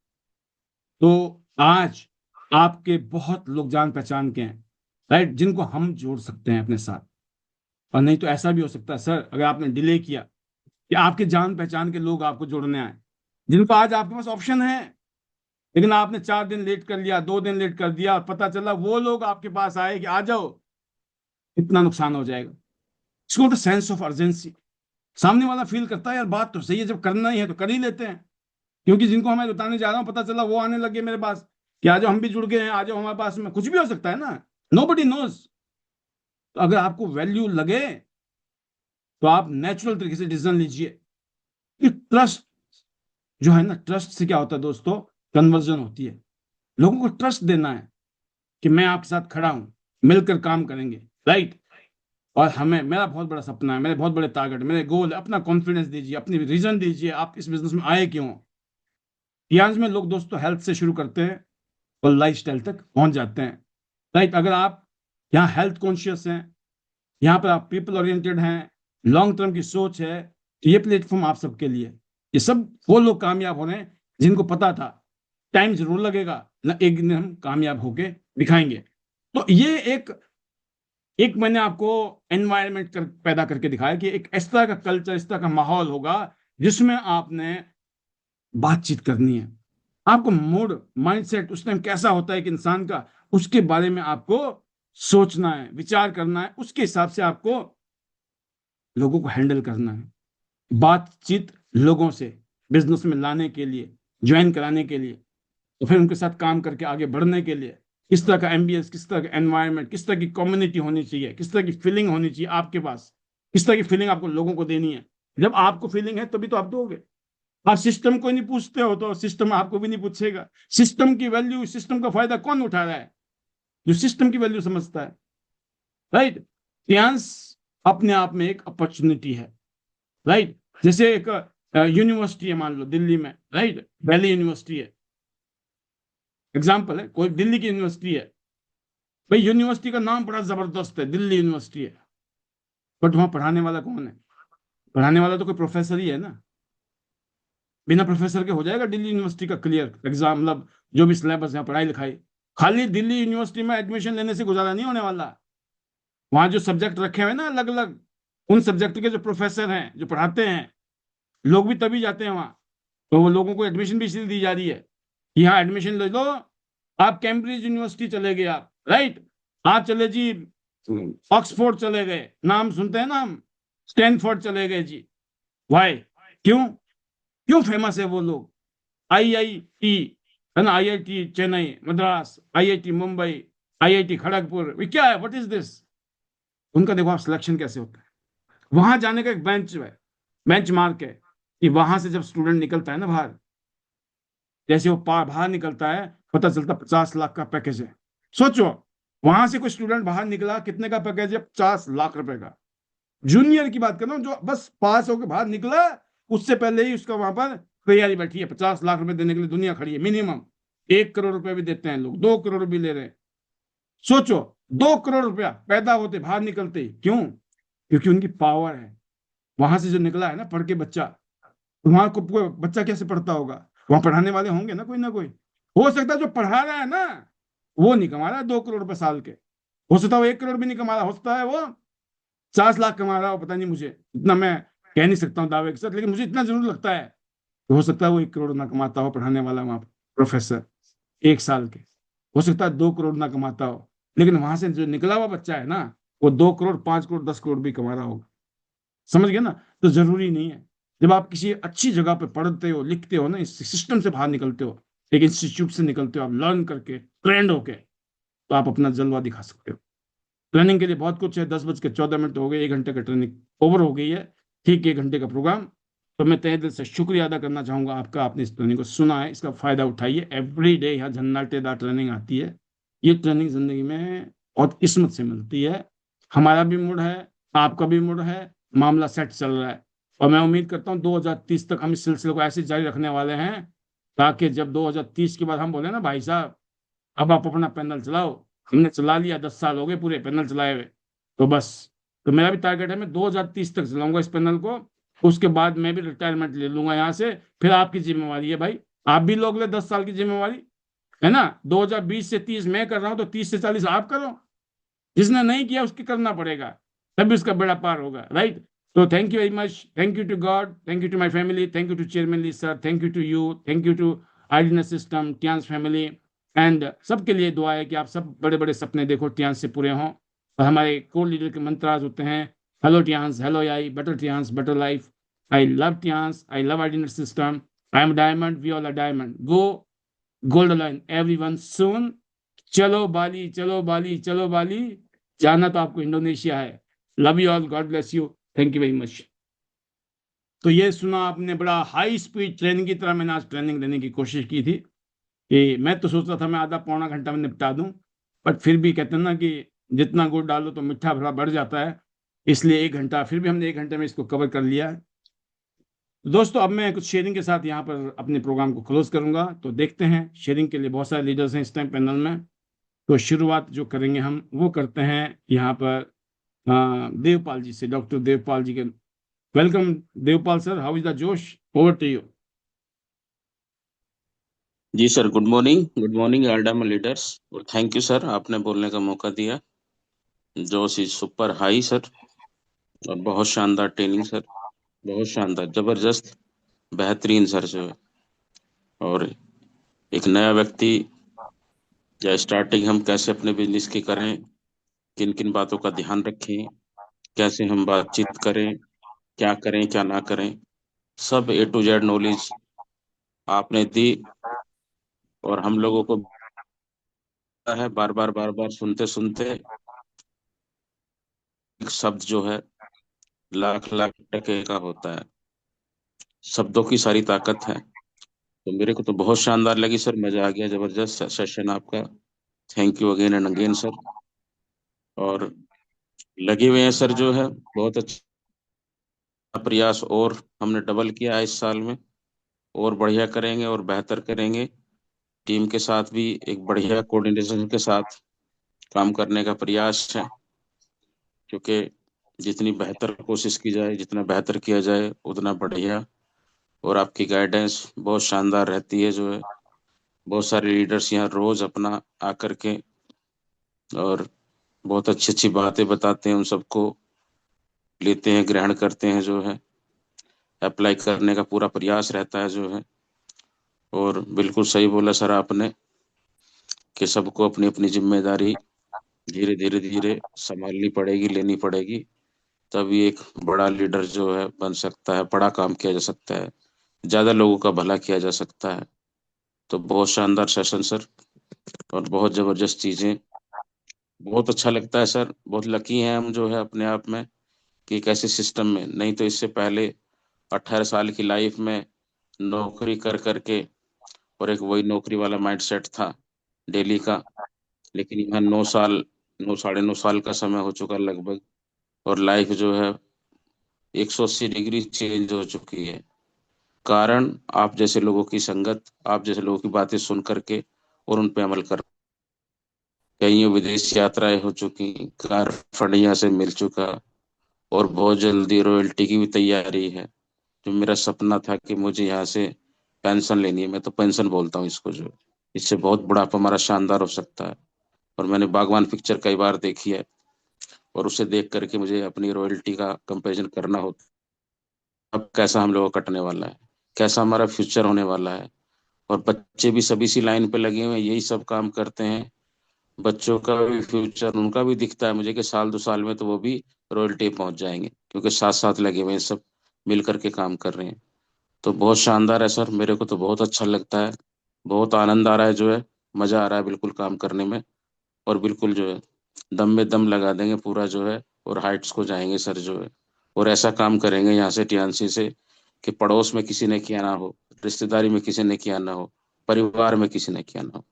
तो आज आपके बहुत लोग जान पहचान के हैं, राइट, जिनको हम जोड़ सकते हैं अपने साथ। और नहीं तो ऐसा भी हो सकता है सर, अगर आपने डिले किया कि आपके जान पहचान के लोग आपको जोड़ने आए, जिनको आज आपके पास ऑप्शन है, लेकिन आपने 4 दिन लेट कर लिया, 2 दिन लेट कर दिया, और पता चला वो लोग आपके पास आए कि आ जाओ, इतना नुकसान हो जाएगा। इसको बोलते सेंस ऑफ अर्जेंसी। सामने वाला फील करता है यार बात तो सही है, जब करना ही है तो कर ही लेते हैं। क्योंकि जिनको हमें बताने जा रहा हूं पता चला वो आने लगे मेरे पास कि आ जाओ हम भी जुड़ गए हैं, आ जाओ हमारे पास में, कुछ भी हो सकता है ना, नो बडी नोज। तो अगर आपको वैल्यू लगे तो आप नेचुरल तरीके से डिसीजन लीजिए। कि ट्रस्ट जो है ना, ट्रस्ट से क्या होता है दोस्तों, कन्वर्जन होती है। लोगों को ट्रस्ट देना है कि मैं आपके साथ खड़ा हूं, मिलकर काम करेंगे, राइट। और हमें, मेरा बहुत बड़ा सपना है, मेरे बहुत बड़े टारगेट, मेरे गोल है, अपना कॉन्फिडेंस दीजिए, अपनी रीजन दीजिए, आप इस बिजनेस में आए क्यों। यांस में लोग दोस्तों हेल्थ से शुरू करते हैं और लाइफस्टाइल तक पहुंच जाते हैं, राइट। अगर आप यहाँ हेल्थ कॉन्शियस हैं, यहाँ पर आप पीपल ओरिएंटेड हैं, लॉन्ग टर्म की सोच है, तो ये प्लेटफॉर्म आप सबके लिए। ये सब वो लोग कामयाब हो रहे हैं जिनको पता था टाइम जरूर लगेगा ना, एक दिन हम कामयाब होके दिखाएंगे। तो ये एक एक मैंने आपको एनवायरनमेंट पैदा करके दिखाया कि एक इस तरह का कल्चर, इस तरह का माहौल होगा जिसमें आपने बातचीत करनी है। आपको मूड, माइंडसेट उस टाइम कैसा होता है एक इंसान का, उसके बारे में आपको सोचना है, विचार करना है, उसके हिसाब से आपको लोगों को हैंडल करना है। बातचीत लोगों से बिजनेस में लाने के लिए, ज्वाइन कराने के लिए, तो फिर उनके साथ काम करके आगे बढ़ने के लिए किस तरह का एम्बियंस, किस तरह का एनवायरनमेंट, किस तरह की कम्युनिटी होनी चाहिए, किस तरह की फीलिंग होनी चाहिए आपके पास, किस तरह की फीलिंग आपको लोगों को देनी है। जब आपको फीलिंग है तभी तो आप दोगे। आप सिस्टम को नहीं पूछते हो तो सिस्टम आपको भी नहीं पूछेगा। सिस्टम की वैल्यू, सिस्टम का फायदा कौन उठा रहा है? जो सिस्टम की वैल्यू समझता है, राइट। चांस अपने आप में एक अपॉर्चुनिटी है, राइट। जैसे एक यूनिवर्सिटी है, मान लो दिल्ली में, राइट, दिल्ली यूनिवर्सिटी है, एग्जाम्पल है, कोई दिल्ली की यूनिवर्सिटी है। भाई यूनिवर्सिटी का नाम बड़ा जबरदस्त है, दिल्ली यूनिवर्सिटी है, बट वहां पढ़ाने वाला कौन है? पढ़ाने वाला तो कोई प्रोफेसर ही है ना। बिना प्रोफेसर के हो जाएगा दिल्ली यूनिवर्सिटी का क्लियर एग्जाम, मतलब जो भी सिलेबस है, पढ़ाई लिखाई। खाली दिल्ली यूनिवर्सिटी में एडमिशन लेने से गुजारा नहीं होने वाला। वहां जो सब्जेक्ट रखे हुए हैं ना अलग अलग, उन सब्जेक्ट के जो प्रोफेसर हैं जो पढ़ाते हैं, लोग भी तभी जाते हैं वहां। तो वो लोगों को एडमिशन भी इसलिए दी जा रही है कि हाँ एडमिशन ले लो। आप कैम्ब्रिज यूनिवर्सिटी चले गए, आप राइट, आप चले जी ऑक्सफोर्ड चले गए, नाम सुनते हैं ना हम, स्टैनफोर्ड चले गए जी। वाई? क्यों? क्यों फेमस है वो लोग? आईआईटी है ना, IIT Chennai Madras, IIT Mumbai, IIT Kharagpur, ये क्या है? What is this? उनका देखो आप सिलेक्शन कैसे होता है। वहां जाने का एक बेंच है, बेंच मार्क है कि वहां से जब स्टूडेंट निकलता है ना बाहर, जैसे वो बाहर निकलता है, पता चलता 50 लाख का पैकेज है। सोचो, वहां से कोई स्टूडेंट बाहर निकला, कितने का पैकेज है? 50 लाख रुपए का। जूनियर की बात कर रहा हूँ, जो बस पास होकर बाहर निकला, उससे पहले ही उसका वहां पर तैयारी बैठी है। 50 लाख रुपए देने के लिए दुनिया खड़ी है, मिनिमम 1 करोड़ रुपए भी देते हैं लोग, 2 करोड़ भी ले रहे हैं। सोचो, 2 करोड़ रुपया पैदा होते बाहर निकलते ही, क्यों? क्योंकि उनकी पावर है। वहां से जो निकला है ना पढ़ के बच्चा, वहां को बच्चा कैसे पढ़ता होगा? वहां पढ़ाने वाले होंगे ना कोई। हो सकता है जो पढ़ा रहा है ना, वो नहीं कमा रहा है 2 करोड़ रुपए साल के। हो सकता है वो 1 करोड़ भी नहीं कमा रहा, हो सकता है वो 50 लाख कमा रहा हो, पता नहीं, मुझे इतना मैं कह नहीं सकता हूँ दावे के साथ, लेकिन मुझे इतना जरूर लगता है कि हो सकता है वो 1 करोड़ ना कमाता हो, पढ़ाने वाला वहां प्रोफेसर, 1 साल के। हो सकता है 2 करोड़ ना कमाता हो, लेकिन वहां से जो निकला हुआ बच्चा है ना, वो 2 करोड़, 5 करोड़, 10 करोड़ भी कमा रहा होगा। समझ गए ना? तो जरूरी नहीं है। जब आप किसी अच्छी जगह पे पढ़ते हो, लिखते हो ना, इस सिस्टम से बाहर निकलते हो, एक इंस्टीट्यूट से निकलते हो, आप लर्न करके ट्रेंड होके, तो आप अपना जलवा दिखा सकते हो। ट्रेनिंग के लिए बहुत कुछ है। 10:14 हो गए, 1 घंटे का ट्रेनिंग ओवर हो गई है, ठीक 1 घंटे का प्रोग्राम। तो मैं तहे दिल से शुक्रिया अदा करना चाहूंगा आपका, आपने इस ट्रेनिंग को सुना है, इसका फायदा उठाइए। एवरी डे यहाँ झन्नाटेदार ट्रेनिंग आती है। ये ट्रेनिंग जिंदगी में बहुत किस्मत से मिलती है। हमारा भी मूड है, आपका भी मूड है, मामला सेट चल रहा है। और मैं उम्मीद करता हूँ 2030 तक हम इस सिलसिले को ऐसे जारी रखने वाले हैं, ताकि जब 2030 के बाद हम बोले ना भाई साहब अब आप अपना पैनल चलाओ, हमने चला लिया, 10 साल हो गए पूरे पैनल चलाए हुए, तो बस। तो मेरा भी टारगेट है, मैं 2030 तक चलाऊंगा इस पैनल को। उसके बाद मैं भी रिटायरमेंट ले लूंगा यहाँ से। फिर आपकी जिम्मेवारी है भाई, आप भी लोग ले 10 साल की जिम्मेवारी, है ना। 2020 से 30 मैं कर रहा हूँ, तो 30 से 40 आप करो। जिसने नहीं किया उसकी करना पड़ेगा, तभी उसका बेड़ा पार होगा, राइट। तो thank you very much, thank you to God, thank you to my family, thank you to chairman Lee sir, thank you to you, thank you to Idenis system, Tiens family. And सबके लिए दुआ है कि आप सब बड़े बड़े सपने देखो, टियांस से पूरे हों। और हमारे कोर लीडर के मंत्राज होते हैं, hello Tiens, hello AI, better Tiens, better life. I love Tiens, I love Idenis system, I am diamond, we all are diamond, go gold line everyone soon. चलो बाली, चलो बाली, चलो बाली। जाना तो आपको इंडोनेशिया है। Love you all, God bless you, thank you very much. तो ये सुना आपने, बड़ा हाई स्पीड ट्रेनिंग की तरह मैंने आज ट्रेनिंग देने की कोशिश की थी। कि मैं तो सोच रहा था मैं आधा पौना घंटा में निपटा दूं, बट फिर भी कहते हैं ना कि जितना गुड़ डालो तो मीठा भरा बढ़ जाता है। इसलिए 1 घंटा, फिर भी हमने 1 घंटे में इसको कवर कर लिया है। दोस्तों अब मैं कुछ शेयरिंग के साथ यहाँ पर अपने प्रोग्राम को क्लोज करूंगा। तो देखते हैं, शेयरिंग के लिए बहुत सारे लीडर्स हैं इस टाइम पैनल में। तो शुरुआत जो करेंगे हम वो करते हैं यहाँ पर देवपाल जी से, डॉक्टर देवपाल जी के। Welcome Devpal sir, how is the josh, over to you. Ji sir, good morning all diamond leaders. और थैंक यू सर, आपने बोलने का मौका दिया। जोश इज सुपर हाई सर। और बहुत शानदार ट्रेनिंग सर, बहुत शानदार, जबरदस्त, बेहतरीन सर जो है। और एक नया व्यक्ति या स्टार्टिंग हम कैसे अपने बिजनेस की करें, किन किन बातों का ध्यान रखें, कैसे हम बातचीत करें क्या ना करें, सब A to Z नॉलेज आपने दी। और हम लोगों को है बार बार सुनते सुनते एक शब्द जो है लाख लाख टके का होता है। शब्दों की सारी ताकत है। तो मेरे को तो बहुत शानदार लगी सर, मजा आ गया, जबरदस्त सेशन आपका। Thank you again and again sir. और लगे हुए हैं सर जो है, बहुत अच्छा प्रयास और हमने डबल किया है इस साल में। और बढ़िया करेंगे और बेहतर करेंगे। टीम के साथ भी एक बढ़िया कोऑर्डिनेशन के साथ काम करने का प्रयास है, क्योंकि जितनी बेहतर कोशिश की जाए, जितना बेहतर किया जाए उतना बढ़िया। और आपकी गाइडेंस बहुत शानदार रहती है जो है। बहुत सारे लीडर्स यहाँ रोज अपना आकर के और बहुत अच्छी अच्छी बातें बताते हैं, उन सबको लेते हैं, ग्रहण करते हैं जो है, अप्लाई करने का पूरा प्रयास रहता है जो है। और बिल्कुल सही बोला सर आपने कि सबको अपनी अपनी जिम्मेदारी धीरे धीरे धीरे संभालनी पड़ेगी, लेनी पड़ेगी। तभी एक बड़ा लीडर जो है बन सकता है, बड़ा काम किया जा सकता है, ज्यादा लोगों का भला किया जा सकता है। तो बहुत शानदार सेशन सर, और बहुत जबरदस्त चीजें। बहुत अच्छा लगता है सर, बहुत लकी हैं हम जो है अपने आप में कि एक ऐसे सिस्टम में, नहीं तो इससे पहले 18 साल की लाइफ में नौकरी कर करके, और एक वही नौकरी वाला माइंडसेट था डेली का। लेकिन यहाँ 9 साल, 9 साढ़े 9 साल का समय हो चुका लगभग, और लाइफ जो है 180 डिग्री चेंज हो चुकी है। कारण आप जैसे लोगों की संगत, आप जैसे लोगों की बातें सुन करके और उन पे अमल कर। कई विदेश यात्राएं हो चुकी, कार फंड यहाँ से मिल चुका, और बहुत जल्दी रॉयल्टी की भी तैयारी है। जो मेरा सपना था कि मुझे यहाँ से पेंशन लेनी है, मैं तो पेंशन बोलता हूँ इसको, जो इससे बहुत बुढ़ापा हमारा शानदार हो सकता है। और मैंने बागवान पिक्चर कई बार देखी है, और उसे देख करके मुझे अपनी रॉयल्टी का कंपैरिजन करना होता। अब कैसा हम लोगों का कटने वाला है, कैसा हमारा फ्यूचर होने वाला है। और बच्चे भी सभी सी लाइन पे लगे हुए हैं, यही सब काम करते हैं। बच्चों का भी फ्यूचर उनका भी दिखता है मुझे कि साल 2 साल में तो वो भी रॉयल्टी पहुंच जाएंगे, क्योंकि साथ साथ लगे हुए हैं, सब मिल करके काम कर रहे हैं। तो बहुत शानदार है सर, मेरे को तो बहुत अच्छा लगता है। बहुत आनंद आ रहा है जो है, मजा आ रहा है बिल्कुल काम करने में। और बिल्कुल जो है दम में दम लगा देंगे पूरा जो है, और हाइट्स को जाएंगे सर जो है। और ऐसा काम करेंगे यहाँ से टीएनसी से कि पड़ोस में किसी ने किया ना हो, रिश्तेदारी में किसी ने किया ना हो, परिवार में किसी ने किया ना हो।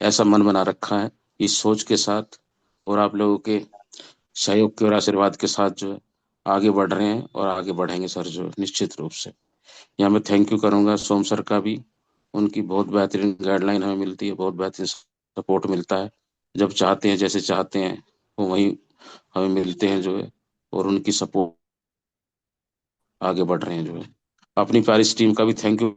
ऐसा मन बना रखा है इस सोच के साथ। और आप लोगों के सहयोग के और आशीर्वाद के साथ जो है आगे बढ़ रहे हैं, और आगे बढ़ेंगे सर जो है, निश्चित रूप से। यहाँ मैं थैंक यू करूंगा सोम सर का भी। उनकी बहुत बेहतरीन गाइडलाइन हमें मिलती है, बहुत बेहतरीन सपोर्ट मिलता है। जब चाहते हैं, जैसे चाहते हैं, वो वहीं हमें मिलते हैं जो है। और उनकी सपोर्ट आगे बढ़ रहे हैं जो है। अपनी पारिस टीम का भी थैंक यू।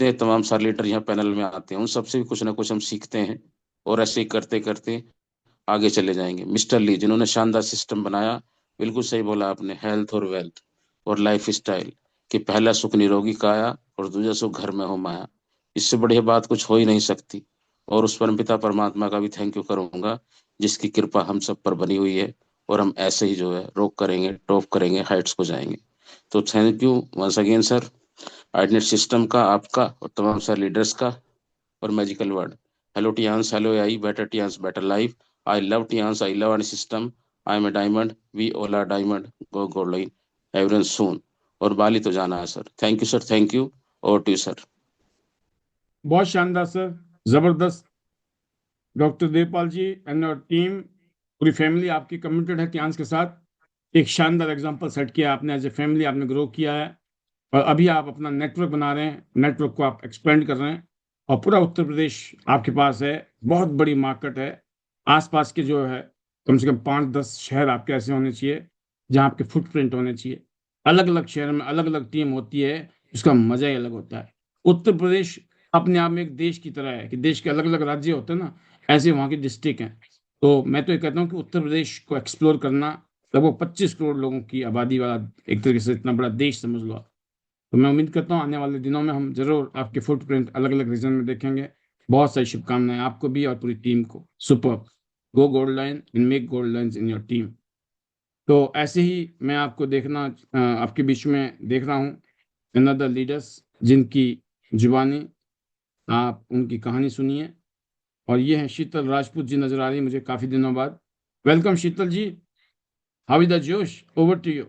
तमाम सारे लीडर यहाँ पैनल में आते हैं, उन सबसे भी कुछ ना कुछ हम सीखते हैं। और ऐसे ही करते करते आगे चले जाएंगे। मिस्टर ली जिन्होंने शानदार सिस्टम बनाया, बिल्कुल सही बोला आपने, हेल्थ और वेल्थ और लाइफ स्टाइल, कि पहला सुख निरोगी काया और दूसरा सुख घर में हो माया। इससे बढ़िया बात कुछ हो ही नहीं सकती। और उस परमपिता परमात्मा का भी थैंक यू करूंगा, जिसकी कृपा हम सब पर बनी हुई है। और हम ऐसे ही जो है रोक करेंगे, टॉप करेंगे, हाइट्स को जाएंगे। तो thank you once again sir, IDNet system का, आपका और तमाम सारे लीडर्स का। और magical word, hello Tiens, hello I, better Tiens, better life. I love Tiens, I love and system. I am a diamond, we all are diamond, go golden, everyone soon. और Bali तो जाना है sir. Thank you sir, thank you. Over to you sir. बहुत शानदार sir, जबरदस्त। Doctor Devpal ji and your team, पूरी family आपकी committed है टियान्स के साथ। एक शानदार एग्जांपल सेट किया आपने, एज ए फैमिली आपने ग्रो किया है। और अभी आप अपना नेटवर्क बना रहे हैं, नेटवर्क को आप एक्सपेंड कर रहे हैं। और पूरा उत्तर प्रदेश आपके पास है, बहुत बड़ी मार्केट है। आसपास के जो है कम से कम 5-10 शहर आपके ऐसे होने चाहिए जहाँ आपके फुटप्रिंट होने चाहिए। अलग अलग शहर में अलग अलग टीम होती है, उसका मजा ही अलग होता है। उत्तर प्रदेश अपने आप में एक देश की तरह है, कि देश के अलग अलग राज्य होते हैं ना, ऐसे वहाँ की डिस्ट्रिक्ट हैं। तो मैं तो ये कहता हूँ कि उत्तर प्रदेश को एक्सप्लोर करना, लगभग 25 करोड़ लोगों की आबादी वाला एक तरीके से इतना बड़ा देश समझ लो आप। तो मैं उम्मीद करता हूँ आने वाले दिनों में हम जरूर आपके फुटप्रिंट अलग अलग रीजन में देखेंगे। बहुत सारी शुभकामनाएं आपको भी और पूरी टीम को। Super, go gold line and make gold lines in your team. तो ऐसे ही मैं आपको देखना, आपके बीच में देख रहा हूँ अनदर लीडर्स जिनकी जुबानी आप उनकी कहानी सुनिए। और ये है शीतल राजपूत जी, नजर आ रही है मुझे काफी दिनों बाद। Welcome Sheetal ji, how is the josh, over to you.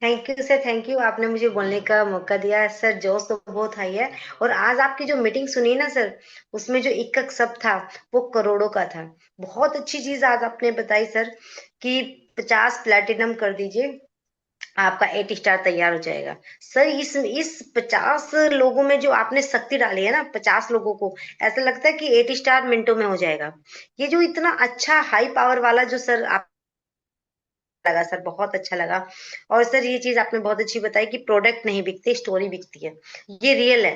Thank you sir, thank you. आपने मुझे बोलने का मौका दिया सर। जोश तो बहुत हाई है। और आज आपकी जो मीटिंग सुनी ना सर, उसमें जो एक एक शब्द था वो करोड़ों का था। बहुत अच्छी चीज आज आपने बताई सर कि 50 प्लेटिनम कर दीजिए, आपका 8 स्टार तैयार हो जाएगा। सर इस 50 लोगों में जो आपने शक्ति डाली है ना, 50 लोगों को, ऐसा लगता है कि 8 स्टार मिनटों में हो जाएगा। ये जो इतना अच्छा हाई पावर वाला जो सर आप लगा सर, बहुत अच्छा लगा। और सर ये चीज आपने बहुत अच्छी बताई कि प्रोडक्ट नहीं बिकते, स्टोरी बिकती है। ये रियल है,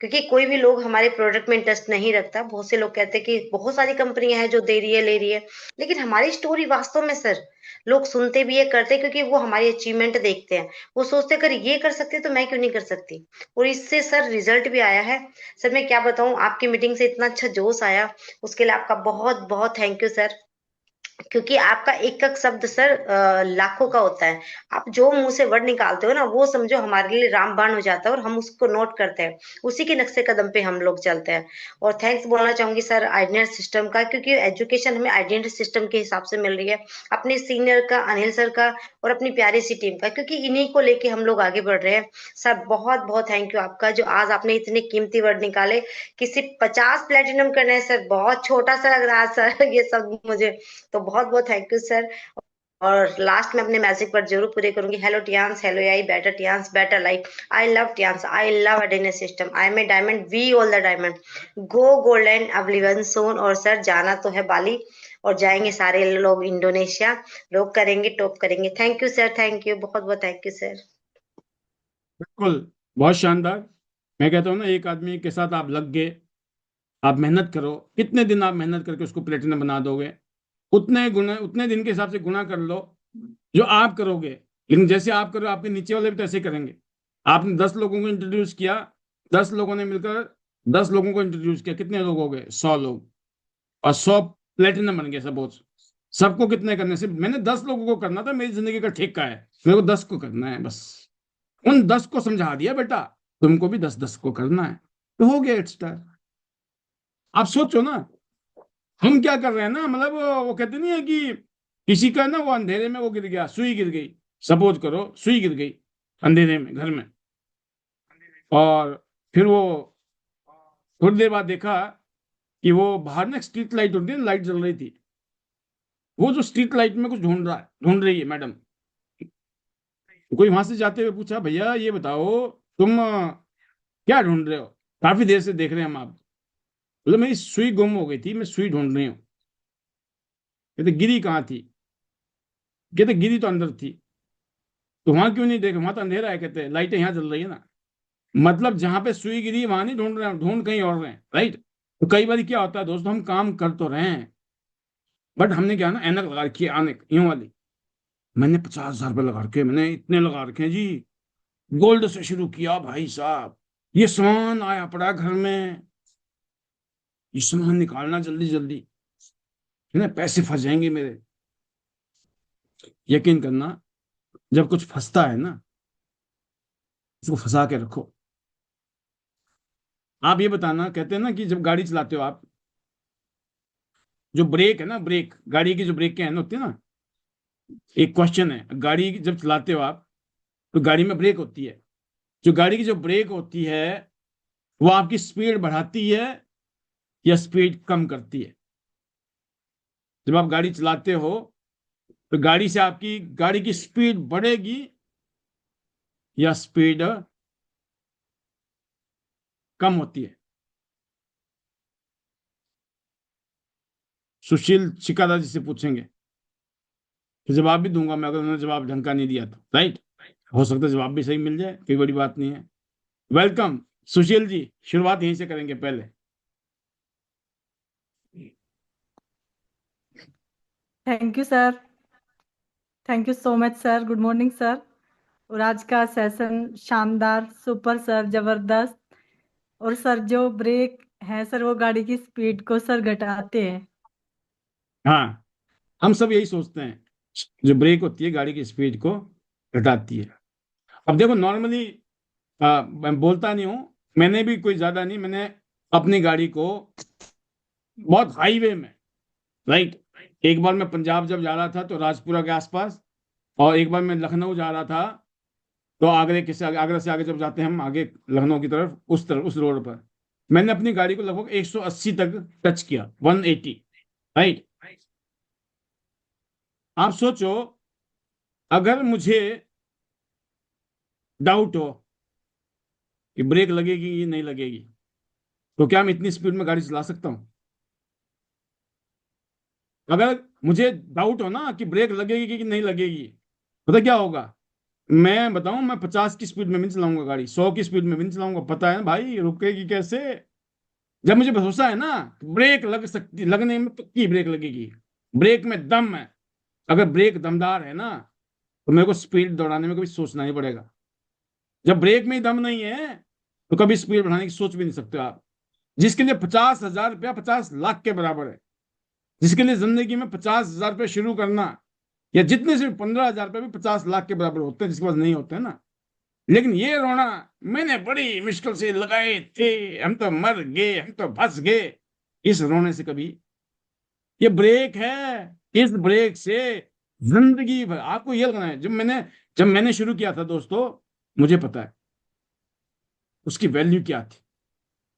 क्योंकि कोई भी लोग हमारे प्रोडक्ट में इंटरेस्ट नहीं रखता। बहुत से लोग कहते हैं कि बहुत सारी कंपनियां हैं जो दे रही है, ले रही है, लेकिन हमारी स्टोरी वास्तव में सर लोग सुनते भी है, करते हैं, क्योंकि वो हमारी अचीवमेंट देखते हैं। वो सोचते हैं, अगर ये कर सकते तो मैं क्यों नहीं कर सकती। और इससे सर रिजल्ट भी आया है। सर मैं क्या बताऊं, आपकी मीटिंग से इतना अच्छा जोश आया, उसके लिए आपका बहुत बहुत थैंक यू सर। क्योंकि आपका एक एक शब्द सर लाखों का होता है। आप जो मुंह से वर्ड निकालते हो ना, वो समझो हमारे लिए रामबाण हो जाता है, और हम उसको नोट करते हैं। उसी के नक्शे कदम पे हम लोग चलते हैं। और थैंक्स बोलना चाहूंगी सर आइडियट सिस्टम का, क्योंकि एजुकेशन हमें आइडियट सिस्टम के हिसाब से मिल रही है। अपने सीनियर का, अनिल सर का, और अपनी प्यारी सी टीम का, क्योंकि इन्हीं को लेके हम लोग आगे बढ़ रहे हैं। सर बहुत बहुत थैंक यू आपका, जो आज आपने इतने कीमती वर्ड निकाले कि सिर्फ 50 प्लेटिनम करना है सर। बहुत छोटा सा लग रहा है सर ये सब मुझे। तो बहुत बहुत थैंक यू सर। और लास्ट में अपने मैसेज पर जरूर पूरे करूंगी। Hello Tiens, hello I, better Tiens, better life. I love Tiens, I love Adenis system, I am a diamond, we all the diamond, go golden everyone soon. और sir जाना तो है बाली, और जाएंगे सारे लोग इंडोनेशिया। लोग करेंगे, टॉप करेंगे। Thank you sir, thank you, बहुत बहुत थैंक यू सर। बिल्कुल, बहुत शानदार। मैं कहता हूँ ना, एक आदमी के साथ आप लग गए, आप मेहनत करो, कितने दिन आप मेहनत करके उसको प्लेटिनम बना दोगे, उतने गुना, उतने दिन के हिसाब से गुना कर लो जो आप करोगे। लेकिन जैसे आप करो, आपके नीचे वाले भी तो ऐसे करेंगे। आपने 10 लोगों को इंट्रोड्यूस किया, 10 लोगों ने मिलकर 10 लोगों को इंट्रोड्यूस किया, कितने लोग हो गए? 100 लोग। और 100 प्लेटिनम बन गए सपोज। सबको कितने करने से? मैंने 10 लोगों को करना था, मेरी जिंदगी का ठेका है, मेरे को 10 को करना है बस। उन 10 को समझा दिया, बेटा तुमको भी 10 10 को करना है, तो हो गया 8 स्टार। आप सोचो ना, हम क्या कर रहे हैं ना, मतलब वो कहते नहीं है कि किसी का ना, वो अंधेरे में वो गिर गया, सुई गिर गई, सपोज करो सुई गिर गई अंधेरे में घर में, और फिर वो थोड़ी देर बाद देखा कि वो बाहर ना स्ट्रीट लाइट होती है, लाइट जल रही थी। वो जो स्ट्रीट लाइट में कुछ ढूंढ रहा है, ढूंढ रही है मैडम। तो कोई वहां से जाते हुए पूछा, भैया ये बताओ, तुम क्या ढूंढ रहे हो? काफी देर से देख रहे हैं हम आप। बोले मेरी सुई गुम हो गई थी, मैं सुई ढूंढ रही हूँ। कहते गिरी कहाँ थी? कहते गिरी तो अंदर थी। तो वहां क्यों नहीं देखे? वहां तो अंधेरा है। कहते लाइटें यहाँ जल रही है ना। मतलब जहां पे सुई गिरी वहां नहीं ढूंढ रहे हैं, ढूंढ कहीं और रहे हैं, राइट। तो कई बार क्या होता है दोस्तों, हम काम कर तो रहे हैं, बट हमने क्या ना, ऐनक लगा रखी है, आने यूं वाली। मैंने 50,000 रुपये लगा रखे, मैंने इतने लगा रखे हैं जी। गोल्ड से शुरू किया भाई साहब, ये सामान आया पड़ा घर में, ये सामान निकालना जल्दी जल्दी, है ना, पैसे फंस जाएंगे मेरे। यकीन करना, जब कुछ फंसता है ना, उसको फंसा के रखो। आप ये बताना, कहते हैं ना कि जब गाड़ी चलाते हो आप, जो ब्रेक है ना, ब्रेक, गाड़ी की जो ब्रेक के हैं होती है ना, एक क्वेश्चन है, गाड़ी जब चलाते हो आप, तो गाड़ी में ब्रेक होती है। जो गाड़ी की जो ब्रेक होती है, वो आपकी स्पीड बढ़ाती है या स्पीड कम करती है? जब आप गाड़ी चलाते हो, तो गाड़ी से आपकी गाड़ी की स्पीड बढ़ेगी या स्पीड कम होती है? सुशील चिकादा जी से पूछेंगे, तो जवाब भी दूंगा मैं, अगर उन्होंने जवाब ढंग का नहीं दिया तो, राइट। हो सकता है जवाब भी सही मिल जाए, कोई बड़ी बात नहीं है। वेलकम सुशील जी, शुरुआत यहीं से करेंगे पहले। Thank you sir, thank you so much sir. Good morning sir. और आज का सेशन शानदार, सुपर सर, जबरदस्त। और सर जो ब्रेक है सर, वो गाड़ी की स्पीड को सर घटाते हैं। हाँ, हम सब यही सोचते हैं, जो ब्रेक होती है गाड़ी की स्पीड को घटाती है। अब देखो नॉर्मली, मैं बोलता नहीं हूँ, मैंने भी कोई ज्यादा नहीं, मैंने अपनी गाड़ी को बहुत हाईवे में, राइट। एक बार मैं पंजाब जब जा रहा था तो राजपुरा के आसपास, और एक बार मैं लखनऊ जा रहा था तो आगरा से आगे जब जाते हैं हम आगे लखनऊ की तरफ, उस रोड पर मैंने अपनी गाड़ी को लगभग 180 तक टच किया, 180, राइट। आप सोचो, अगर मुझे डाउट हो कि ब्रेक लगेगी कि नहीं लगेगी, तो क्या मैं इतनी स्पीड में गाड़ी चला सकता हूं? अगर मुझे डाउट हो ना कि ब्रेक लगेगी कि नहीं लगेगी, पता क्या होगा? मैं बताऊं, मैं 50 की स्पीड में भी नहीं चलाऊंगा गाड़ी, 100 की स्पीड में भी नहीं चलाऊंगा। पता है भाई रुकेगी कैसे? जब मुझे भरोसा है ना ब्रेक लग सकती, लगने में पक्की ब्रेक लगेगी, ब्रेक में दम है। अगर ब्रेक दमदार है ना तो मेरे को स्पीड दौड़ाने में कभी सोचना नहीं पड़ेगा। जब ब्रेक में ही दम नहीं है तो कभी स्पीड बढ़ाने की सोच भी नहीं सकते आप। जिसके लिए 50,000 रुपया 50 लाख के बराबर है, जिसके लिए जिंदगी में 50,000 रुपये शुरू करना, या जितने से 15,000 रुपये भी 50 लाख के बराबर होते हैं, जिसके पास नहीं होते हैं ना। लेकिन ये रोना मैंने बड़ी मुश्किल से लगाए थे, हम तो मर गए, हम तो फंस गए, इस रोने से कभी, ये ब्रेक है, इस ब्रेक से जिंदगी भर आपको ये लगना है। जब मैंने शुरू किया था दोस्तों, मुझे पता है उसकी वैल्यू क्या थी।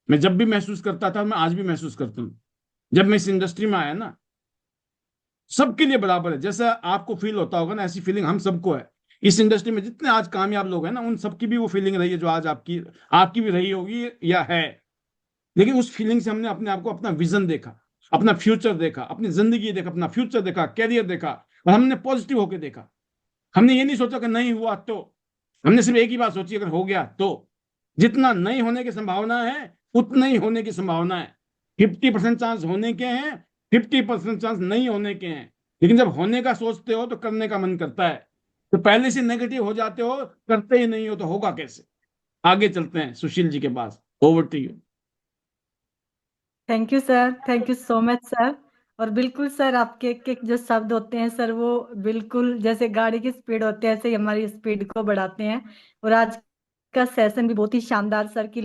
मैं जब भी महसूस करता था, मैं आज भी महसूस करता हूँ, जब मैं इस इंडस्ट्री में आया ना, सबके लिए बराबर है। जैसा आपको फील होता होगा ना, ऐसी फीलिंग हम सबको है। इस इंडस्ट्री में जितने आज कामयाब लोग हैं ना, उन सबकी भी वो फीलिंग रही है जो आज आपकी आपकी भी रही होगी या है। लेकिन उस फीलिंग से हमने अपने आप को, अपना विजन देखा, अपना फ्यूचर देखा, अपनी जिंदगी देखा, अपना फ्यूचर देखा, कैरियर देखा, और हमने पॉजिटिव होकर देखा। हमने ये नहीं सोचा कि नहीं हुआ तो, हमने सिर्फ एक ही बात सोची, अगर हो गया तो। जितना नहीं होने की संभावना है उतना ही होने की संभावना है। 50% चांस होने के हैं, 50% चांस नहीं होने के हैं। लेकिन जब होने का सोचते हो तो करने का मन करता है। तो पहले से नेगेटिव हो जाते हो, करते ही नहीं हो, तो होगा कैसे? आगे चलते हैं सुशील जी के पास। Over to you. Thank you sir, thank you so much sir. और बिल्कुल सर, आपके एक जो शब्द होते हैं सर, वो बिल्कुल जैसे गाड़ी की स्पीड होती है, ऐसे ही हमारी स्पीड को बढ़ाते हैं। और आज का सेशन भी बहुत ही शानदार सर, कि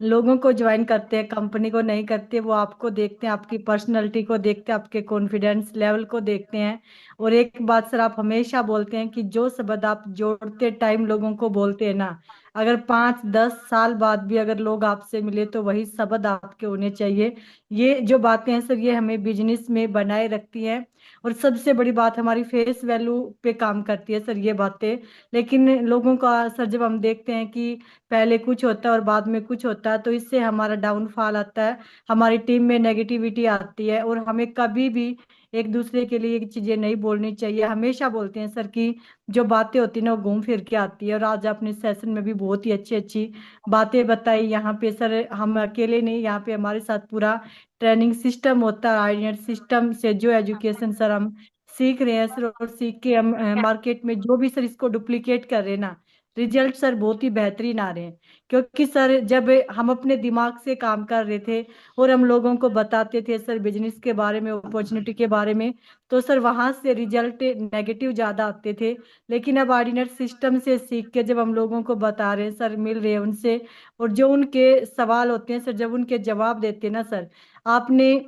लोगों को ज्वाइन करते हैं, कंपनी को नहीं करते। वो आपको देखते हैं, आपकी पर्सनैलिटी को देखते हैं, आपके कॉन्फिडेंस लेवल को देखते हैं। और एक बात सर, आप हमेशा बोलते हैं कि जो शब्द आप जोड़ते टाइम लोगों को बोलते हैं ना, अगर 5-10 साल बाद भी अगर लोग आपसे मिले तो वही शब्द आपके होने चाहिए। ये जो बातें हैं सर, ये हमें बिजनेस में बनाए रखती हैं। और सबसे बड़ी बात, हमारी फेस वैल्यू पे काम करती है सर ये बातें। लेकिन लोगों का सर, जब हम देखते हैं कि पहले कुछ होता है और बाद में कुछ होता है, तो इससे हमारा डाउनफॉल आता है, हमारी टीम में नेगेटिविटी आती है। और हमें कभी भी एक दूसरे के लिए चीजें नहीं बोलनी चाहिए। हमेशा बोलते हैं सर कि जो बातें होती है ना, वो घूम फिर के आती है। और आज आपने सेशन में भी बहुत ही अच्छी अच्छी बातें बताई। यहाँ पे सर हम अकेले नहीं, यहाँ पे हमारे साथ पूरा ट्रेनिंग सिस्टम होता है, आइडिया सिस्टम से जो एजुकेशन सर हम सीख रहे हैं सर, और सीख के हम मार्केट में जो भी सर इसको डुप्लीकेट कर रहे हैं ना, रिजल्ट सर बहुत ही बेहतरीन आ रहे हैं। क्योंकि सर जब हम अपने दिमाग से काम कर रहे थे और हम लोगों को बताते थे सर बिजनेस के बारे में, अपॉर्चुनिटी के बारे में, तो सर वहां से रिजल्ट नेगेटिव ज्यादा आते थे। लेकिन अब ऑर्डिनेट सिस्टम से सीख के जब हम लोगों को बता रहे हैं सर, मिल रहे हैं उनसे, और जो उनके सवाल होते हैं सर, जब उनके जवाब देते हैं ना सर, आपने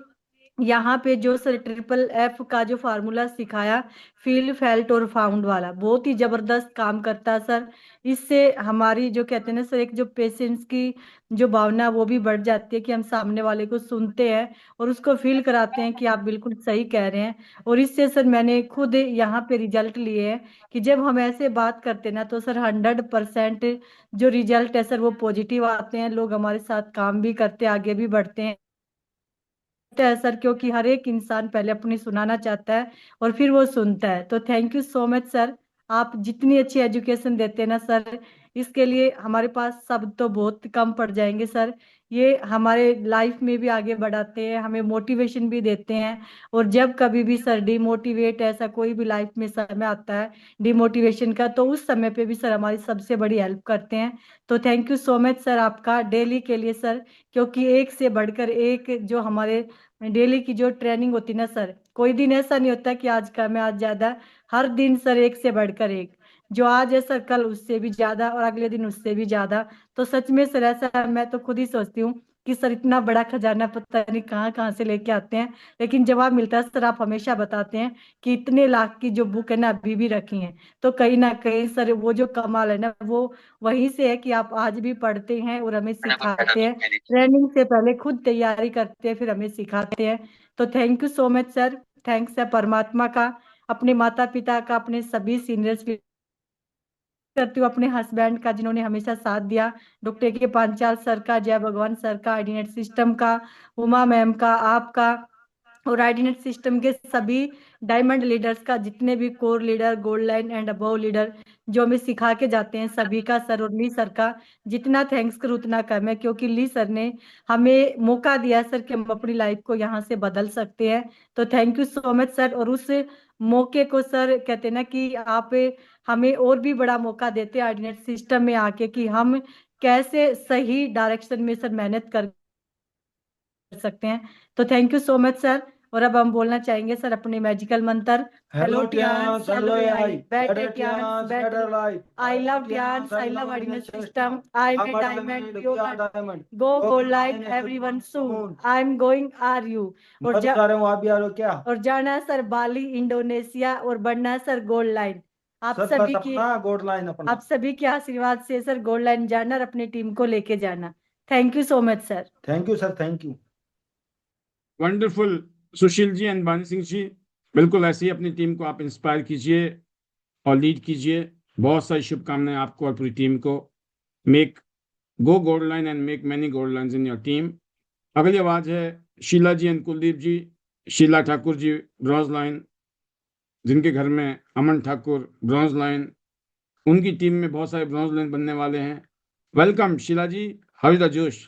यहाँ पे जो सर FFF का जो फार्मूला सिखाया, फील फेल्ट और फाउंड वाला, बहुत ही जबरदस्त काम करता है सर। इससे हमारी जो कहते हैं ना सर, एक जो पेशेंस की जो भावना, वो भी बढ़ जाती है, कि हम सामने वाले को सुनते हैं और उसको फील कराते हैं कि आप बिल्कुल सही कह रहे हैं। और इससे सर मैंने खुद यहाँ पे रिजल्ट लिए हैं, कि जब हम ऐसे बात करते हैं ना, तो सर 100% जो रिजल्ट है सर, वो पॉजिटिव आते हैं। लोग हमारे साथ काम भी करते हैं, आगे भी बढ़ते हैं है सर, क्योंकि हर एक इंसान पहले अपनी सुनाना चाहता है और फिर वो सुनता है। तो thank you so much sir, आप जितनी अच्छी एजुकेशन देते हैं ना सर, इसके लिए हमारे पास शब्द तो बहुत कम पड़ जाएंगे सर। ये हमारे लाइफ में भी आगे बढ़ाते हैं, हमें मोटिवेशन भी देते हैं। और जब कभी भी सर डिमोटिवेट, ऐसा कोई भी लाइफ में समय आता है डिमोटिवेशन का, तो उस समय पे भी सर हमारी सबसे बड़ी हेल्प करते हैं। तो thank you so much sir आपका डेली के लिए सर। क्योंकि एक से बढ़कर एक जो हमारे डेली की जो ट्रेनिंग होती है ना सर, कोई दिन ऐसा नहीं होता कि आज कम है आज ज्यादा। हर दिन सर एक से बढ़कर एक, जो आज है सर कल उससे भी ज्यादा, और अगले दिन उससे भी ज्यादा। तो सच में सर ऐसा मैं तो खुद ही सोचती हूँ कि सर इतना बड़ा खजाना पता नहीं कहाँ कहाँ से लेके आते हैं, लेकिन जवाब मिलता है सर, आप हमेशा बताते हैं कि इतने लाख की जो बुक है ना अभी भी रखी है। तो कहीं ना कहीं सर वो जो कमाल है ना वो वहीं से है कि आप आज भी पढ़ते हैं और हमें सिखाते हैं, ट्रेनिंग से पहले खुद तैयारी करते हैं फिर हमें सिखाते हैं। तो thank you so much sir. Thanks है परमात्मा का, अपने माता पिता का, अपने सभी सीनियर्स करती हूँ, अपने हस्बैंड का जिन्होंने हमेशा साथ दिया, डॉक्टर के पांचाल सर का, जय भगवान सर का, आईडीनेट सिस्टम का, उमा मैम का, आपका, और आईडीनेट सिस्टम के सभी डायमंड लीडर्स का, जितने भी core leader, gold line and above leader जो हमें सिखा के जाते हैं सभी का सर, और ली सर का जितना थैंक्स करूँ उतना कम है, क्योंकि ली सर ने हमें मौका दिया सर कि हम अपनी लाइफ को यहाँ से बदल सकते हैं। तो thank you so much sir. और उस मौके को सर कहते हैं ना कि आप हमें और भी बड़ा मौका देते हैं आर्डिनेट सिस्टम में आके कि हम कैसे सही डायरेक्शन में सर मेहनत कर सकते हैं। तो thank you so much sir. और अब हम बोलना चाहेंगे सर अपने मैजिकल मंत्र। Hello Tians, hello AI, better टियान्स, Tians, better life. I I love love Tians, Tians, I I love love Arduino Arduino system. system. I'm a I'm a diamond, diamond, you're you are a diamond. go Go online online everyone soon. soon. I'm going are you? और मैं तो जा रहा हूँ, आप भी आ रहे हो क्या? और जाना सर बाली इंडोनेशिया और बनना सर गोल्ड लाइन। आप सबका सभी की सपना गोल्ड लाइन अपना। आप सभी के आशीर्वाद से सर गोल्ड लाइन जाना और अपनी टीम को लेके जाना। Thank you so much sir. Thank you sir, thank you. Wonderful Sushil ji and Bani Singh जी, बिल्कुल ऐसे ही अपनी टीम को आप इंस्पायर कीजिए और लीड कीजिए। बहुत सारी शुभकामनाएं आपको और पूरी टीम को। Make go gold line and make many gold lines in your team. अगली आवाज है Sheela ji and Kuldeep ji. Sheela Thakur ji bronze line, जिनके घर में अमन ठाकुर ब्रॉन्ज लाइन, उनकी टीम में बहुत सारे ब्रॉन्ज लाइन बनने वाले हैं। Welcome Sheela ji, how is the josh?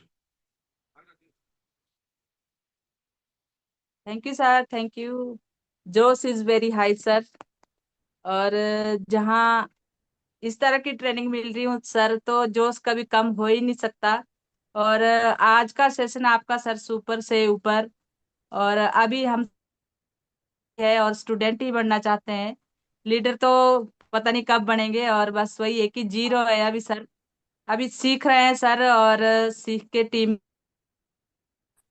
Thank you sir, thank you. Josh is very high sir. और जहाँ इस तरह की ट्रेनिंग मिल रही हूँ सर, तो जोश कभी कम हो ही नहीं सकता। और आज का सेशन आपका सर सुपर से ऊपर। और अभी हम है और स्टूडेंट ही बनना चाहते हैं, लीडर तो पता नहीं कब बनेंगे। और बस वही है कि जीरो है अभी सर, अभी सीख रहे हैं सर, और सीख के टीम।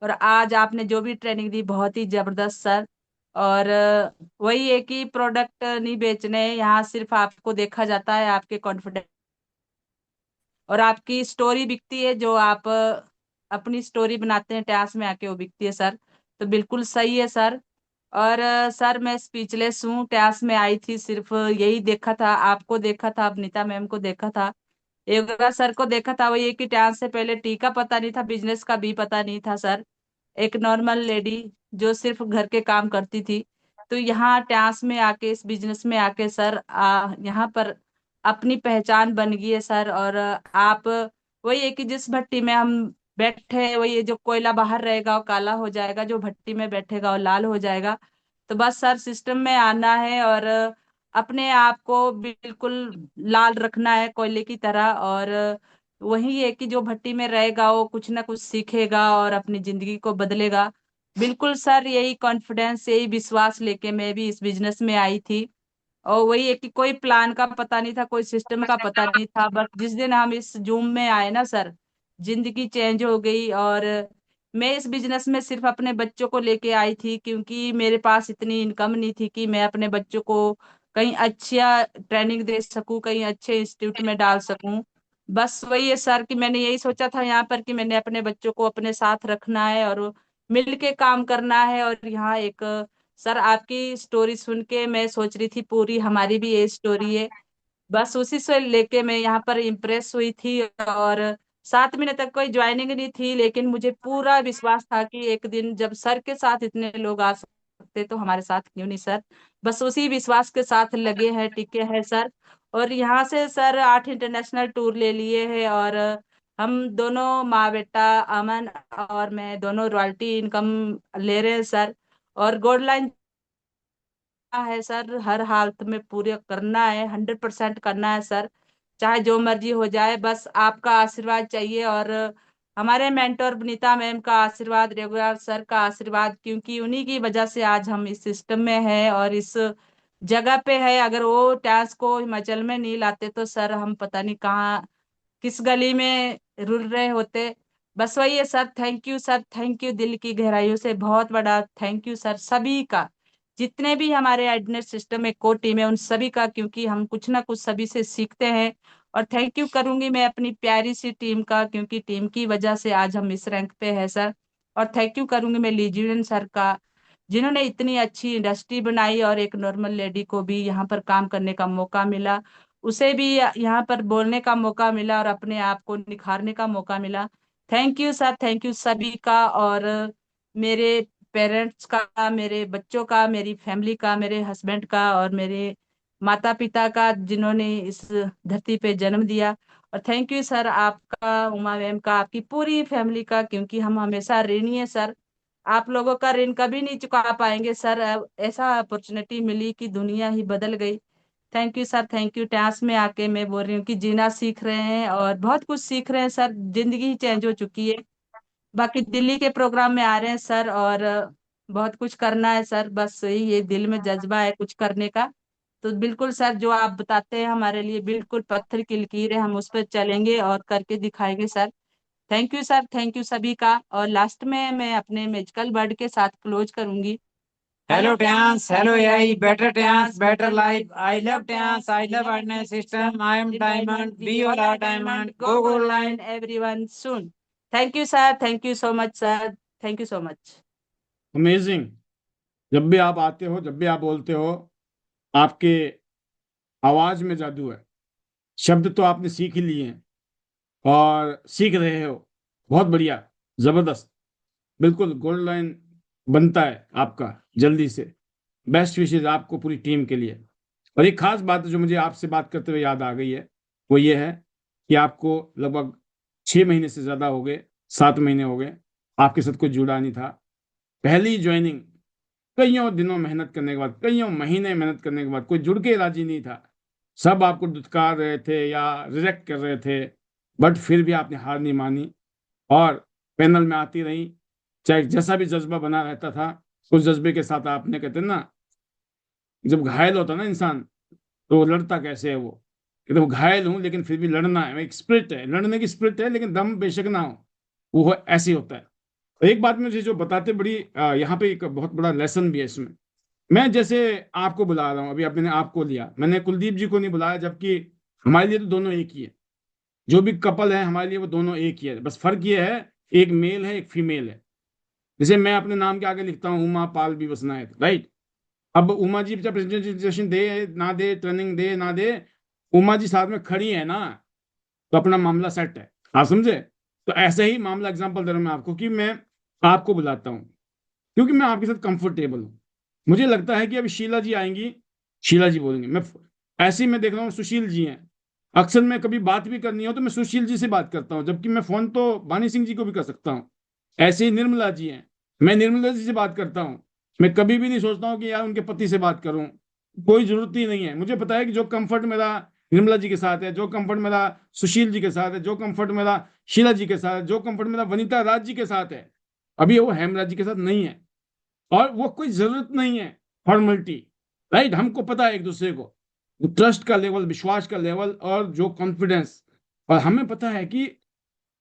और आज आपने जो भी ट्रेनिंग दी बहुत ही जबरदस्त सर। और वही है कि प्रोडक्ट नहीं बेचने यहाँ, सिर्फ आपको देखा जाता है, आपके कॉन्फिडेंस और आपकी स्टोरी बिकती है। जो आप अपनी स्टोरी बनाते हैं टैस में आके, वो बिकती है सर। तो बिल्कुल सही है सर। और सर मैं स्पीचलेस हूँ, टैस में आई थी, सिर्फ यही देखा था, आपको देखा था, अवनीता मैम को देखा था, योगा सर को देखा था। वो ये कि टैस से पहले टी का पता नहीं था, बिजनेस का भी पता नहीं था सर। एक नॉर्मल लेडी जो सिर्फ घर के काम करती थी, तो यहाँ ट्यास में आके, इस बिजनेस में आके सर यहाँ पर अपनी पहचान बन गई है सर। और आप वही है कि जिस भट्टी में हम बैठे हैं, वही है, जो कोयला बाहर रहेगा वो काला हो जाएगा, जो भट्टी में बैठेगा वो लाल हो जाएगा। तो बस सर सिस्टम में आना है और अपने आप को बिल्कुल लाल रखना है कोयले की तरह। और वही है कि जो भट्टी में रहेगा वो कुछ ना कुछ सीखेगा और अपनी जिंदगी को बदलेगा। बिल्कुल सर, यही कॉन्फिडेंस, यही विश्वास लेके मैं भी इस बिजनेस में आई थी। और वही है कि कोई प्लान का पता नहीं था, कोई सिस्टम का पता नहीं था, बस जिस दिन हम इस जूम में आए ना सर, जिंदगी चेंज हो गई। और मैं इस बिजनेस में सिर्फ अपने बच्चों को लेके आई थी, क्योंकि मेरे पास इतनी इनकम नहीं थी कि मैं अपने बच्चों को कहीं अच्छा ट्रेनिंग दे सकूं, कहीं अच्छे इंस्टीट्यूट में डाल सकूं। बस वही है सर कि मैंने यही सोचा था यहाँ पर कि मैंने अपने बच्चों को अपने साथ रखना है और मिल के काम करना है। और यहाँ एक सर आपकी स्टोरी सुन के मैं सोच रही थी पूरी हमारी भी ये स्टोरी है, बस उसी से लेके मैं यहाँ पर इम्प्रेस हुई थी। और 7 महीने तक कोई ज्वाइनिंग नहीं थी, लेकिन मुझे पूरा विश्वास था कि एक दिन जब सर के साथ इतने लोग आ सकते तो हमारे साथ क्यों नहीं सर। बस उसी विश्वास के साथ लगे हैं, टिके हैं सर। और यहाँ से सर 8 इंटरनेशनल टूर ले लिए हैं। और हम दोनों माँ बेटा, अमन और मैं, दोनों रॉयल्टी इनकम ले रहे हैं सर। और गोल्ड लाइन है सर, हर हालत में पूरे करना है, 100% करना है सर, चाहे जो मर्जी हो जाए, बस आपका आशीर्वाद चाहिए। और हमारे मेंटोर वनीता मैम का आशीर्वाद, रेगुलर सर का आशीर्वाद, क्योंकि उन्हीं की वजह से आज हम इस सिस्टम में हैं और इस जगह पे है। अगर वो टैक्स को हिमाचल में नहीं लाते तो सर हम पता नहीं कहाँ, किस गली में रुल रहे होते। बस वही है sir. Thank you sir, thank you दिल की गहराइयों से, बहुत बड़ा थैंक यू सर सभी का, जितने भी हमारे एडनेट सिस्टम में कोर टीम है उन सभी का, क्योंकि हम कुछ ना कुछ सभी से सीखते हैं। और थैंक यू करूंगी मैं अपनी प्यारी सी टीम का, क्योंकि टीम की वजह से आज हम इस रैंक पे है सर। और थैंक यू करूंगी मैं लीजियन सर का, जिन्होंने इतनी अच्छी इंडस्ट्री बनाई और एक नॉर्मल लेडी को भी यहाँ पर काम करने का मौका मिला, उसे भी यहाँ पर बोलने का मौका मिला और अपने आप को निखारने का मौका मिला। Thank you sir, thank you सभी का। और मेरे पेरेंट्स का, मेरे बच्चों का, मेरी फैमिली का, मेरे हस्बैंड का और मेरे माता पिता का, जिन्होंने इस धरती पे जन्म दिया। और थैंक यू सर आपका, उमा मैम का, आपकी पूरी फैमिली का, क्योंकि हम हमेशा ऋणी है सर। आप लोगों का ऋण कभी नहीं चुका पाएंगे सर। अब ऐसा अपॉर्चुनिटी मिली कि दुनिया ही बदल गई। Thank you sir, thank you. Task में आके मैं बोल रही हूँ कि जीना सीख रहे हैं और बहुत कुछ सीख रहे हैं सर, जिंदगी ही चेंज हो चुकी है। बाकी दिल्ली के प्रोग्राम में आ रहे हैं सर, और बहुत कुछ करना है सर, बस यही ये दिल में जज्बा है कुछ करने का। तो बिल्कुल सर, जो आप बताते हैं हमारे लिए बिल्कुल पत्थर की लकीर है, हम उस पर चलेंगे और करके दिखाएंगे sir. Thank you sir, thank you सभी का। और लास्ट में मैं अपने मैजिकल वर्ड के साथ क्लोज करूंगी। Hello Dance, hello AI, better dance, better life. I love dance, I love awareness system. I am Diamond, we all are Diamond. Go line. everyone soon. Thank you sir, thank you so much sir, thank you so much. Amazing. जब भी आप आते हो, जब भी आप बोलते हो, आपके आवाज में जादू है। शब्द तो आपने सीख ही लिए हैं और सीख रहे हो, बहुत बढ़िया, जबरदस्त। बिल्कुल गोल्ड लाइन बनता है आपका जल्दी से। बेस्ट विशेष आपको, पूरी टीम के लिए। और एक खास बात जो मुझे आपसे बात करते हुए याद आ गई है, वो ये है कि आपको लगभग 6 महीने से ज्यादा हो गए, 7 महीने हो गए, आपके साथ कोई जुड़ा नहीं था। पहली ज्वाइनिंग, कईयों दिनों मेहनत करने के बाद, कईयों महीने मेहनत करने के बाद कोई जुड़ के राजी नहीं था। सब आपको दुत्कार रहे थे या रिजेक्ट कर रहे थे, बट फिर भी आपने हार नहीं मानी और पैनल में आती रही। चाहे जैसा भी जज्बा बना रहता था, उस जज्बे के साथ आपने, कहते हैं ना, जब घायल होता ना इंसान तो वो लड़ता कैसे है, वो कहते वो घायल हूं लेकिन फिर भी लड़ना है, एक स्पिरिट है, लड़ने की स्पिरिट है, लेकिन दम बेशक ना हो, वो ऐसे ही होता है। तो एक बात मुझे जो बताते बड़ी यहाँ पे एक बहुत बड़ा लेसन भी है इसमें। मैं जैसे आपको बुला रहा हूँ, अभी आपने आपको लिया, मैंने कुलदीप जी को नहीं बुलाया, जबकि हमारे लिए तो दोनों एक ही है। जो भी कपल है हमारे लिए वो दोनों एक ही है, बस फर्क ये है एक मेल है एक फीमेल है। जैसे मैं अपने नाम के आगे लिखता हूँ उमा पाल भी बसना है, राइट। अब उमा जी चाहे प्रेजेंटेशन दे ना दे, ट्रेनिंग दे ना दे, उमा जी साथ में खड़ी है ना, तो अपना मामला सेट है। आप समझे? तो ऐसे ही मामला एग्जांपल दे रहा हूं मैं आपको कि मैं आपको बुलाता हूं क्योंकि मैं आपके साथ कंफर्टेबल हूं। मुझे लगता है कि अभी शीला जी आएंगी, शीला जी बोलेंगे, मैं ऐसे ही मैं देख रहा हूँ सुशील जी हैं। अक्सर मैं कभी बात भी करनी हो तो मैं सुशील जी से बात करता हूँ, जबकि मैं फोन तो वानी सिंह जी को भी कर सकता हूँ। ऐसे ही निर्मला जी हैं, मैं निर्मला जी से बात करता हूँ। मैं कभी भी नहीं सोचता हूँ कि यार उनके पति से बात करूँ, कोई जरूरत ही नहीं है। मुझे पता है कि जो कंफर्ट मेरा निर्मला जी के साथ है, जो कंफर्ट मेरा सुशील जी के साथ है, जो कंफर्ट मेरा शीला जी के साथ है, जो कंफर्ट मेरा वनीता राज जी के साथ है, अभी वो हेमराज जी के साथ नहीं है। और वो कोई जरूरत नहीं है फॉर्मेलिटी, राइट। हमको पता है एक दूसरे को, ट्रस्ट का लेवल, विश्वास का लेवल और जो कॉन्फिडेंस। और हमें पता है कि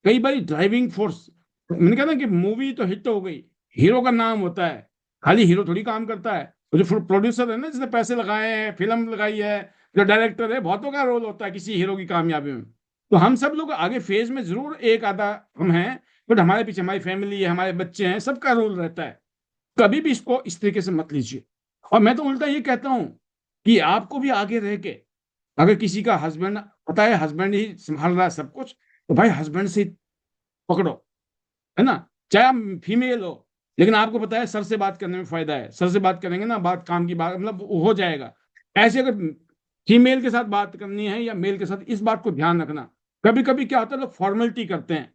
कई बार ड्राइविंग फोर्स, मैंने कहा ना कि मूवी तो हिट हो गई, हीरो का नाम होता है, खाली हीरो थोड़ी काम करता है। तो जो प्रोड्यूसर है ना, जिसने पैसे लगाए हैं, फिल्म लगाई है, जो डायरेक्टर है, बहुतों का रोल होता है किसी हीरो की कामयाबी में। तो हम सब लोग आगे फेज में जरूर एक आधा हम हैं, बट हमारे पीछे हमारी फैमिली है, हमारे बच्चे हैं, सबका रोल रहता है। कभी भी इसको इस तरीके से मत लीजिए। और मैं तो उल्टा ये कहता हूं कि आपको भी आगे रह के, अगर किसी का हस्बैंड, पता है हस्बैंड ही संभाल रहा है सब कुछ, तो भाई हस्बैंड से पकड़ो, है ना। चाहे आप फीमेल हो, लेकिन आपको पता है सर से बात करने में फायदा है, सर से बात करेंगे ना, बात काम की बात, मतलब हो जाएगा। ऐसे अगर फीमेल के साथ बात करनी है या मेल के साथ, इस बात को ध्यान रखना। कभी कभी क्या होता है, लोग फॉर्मेलिटी करते हैं,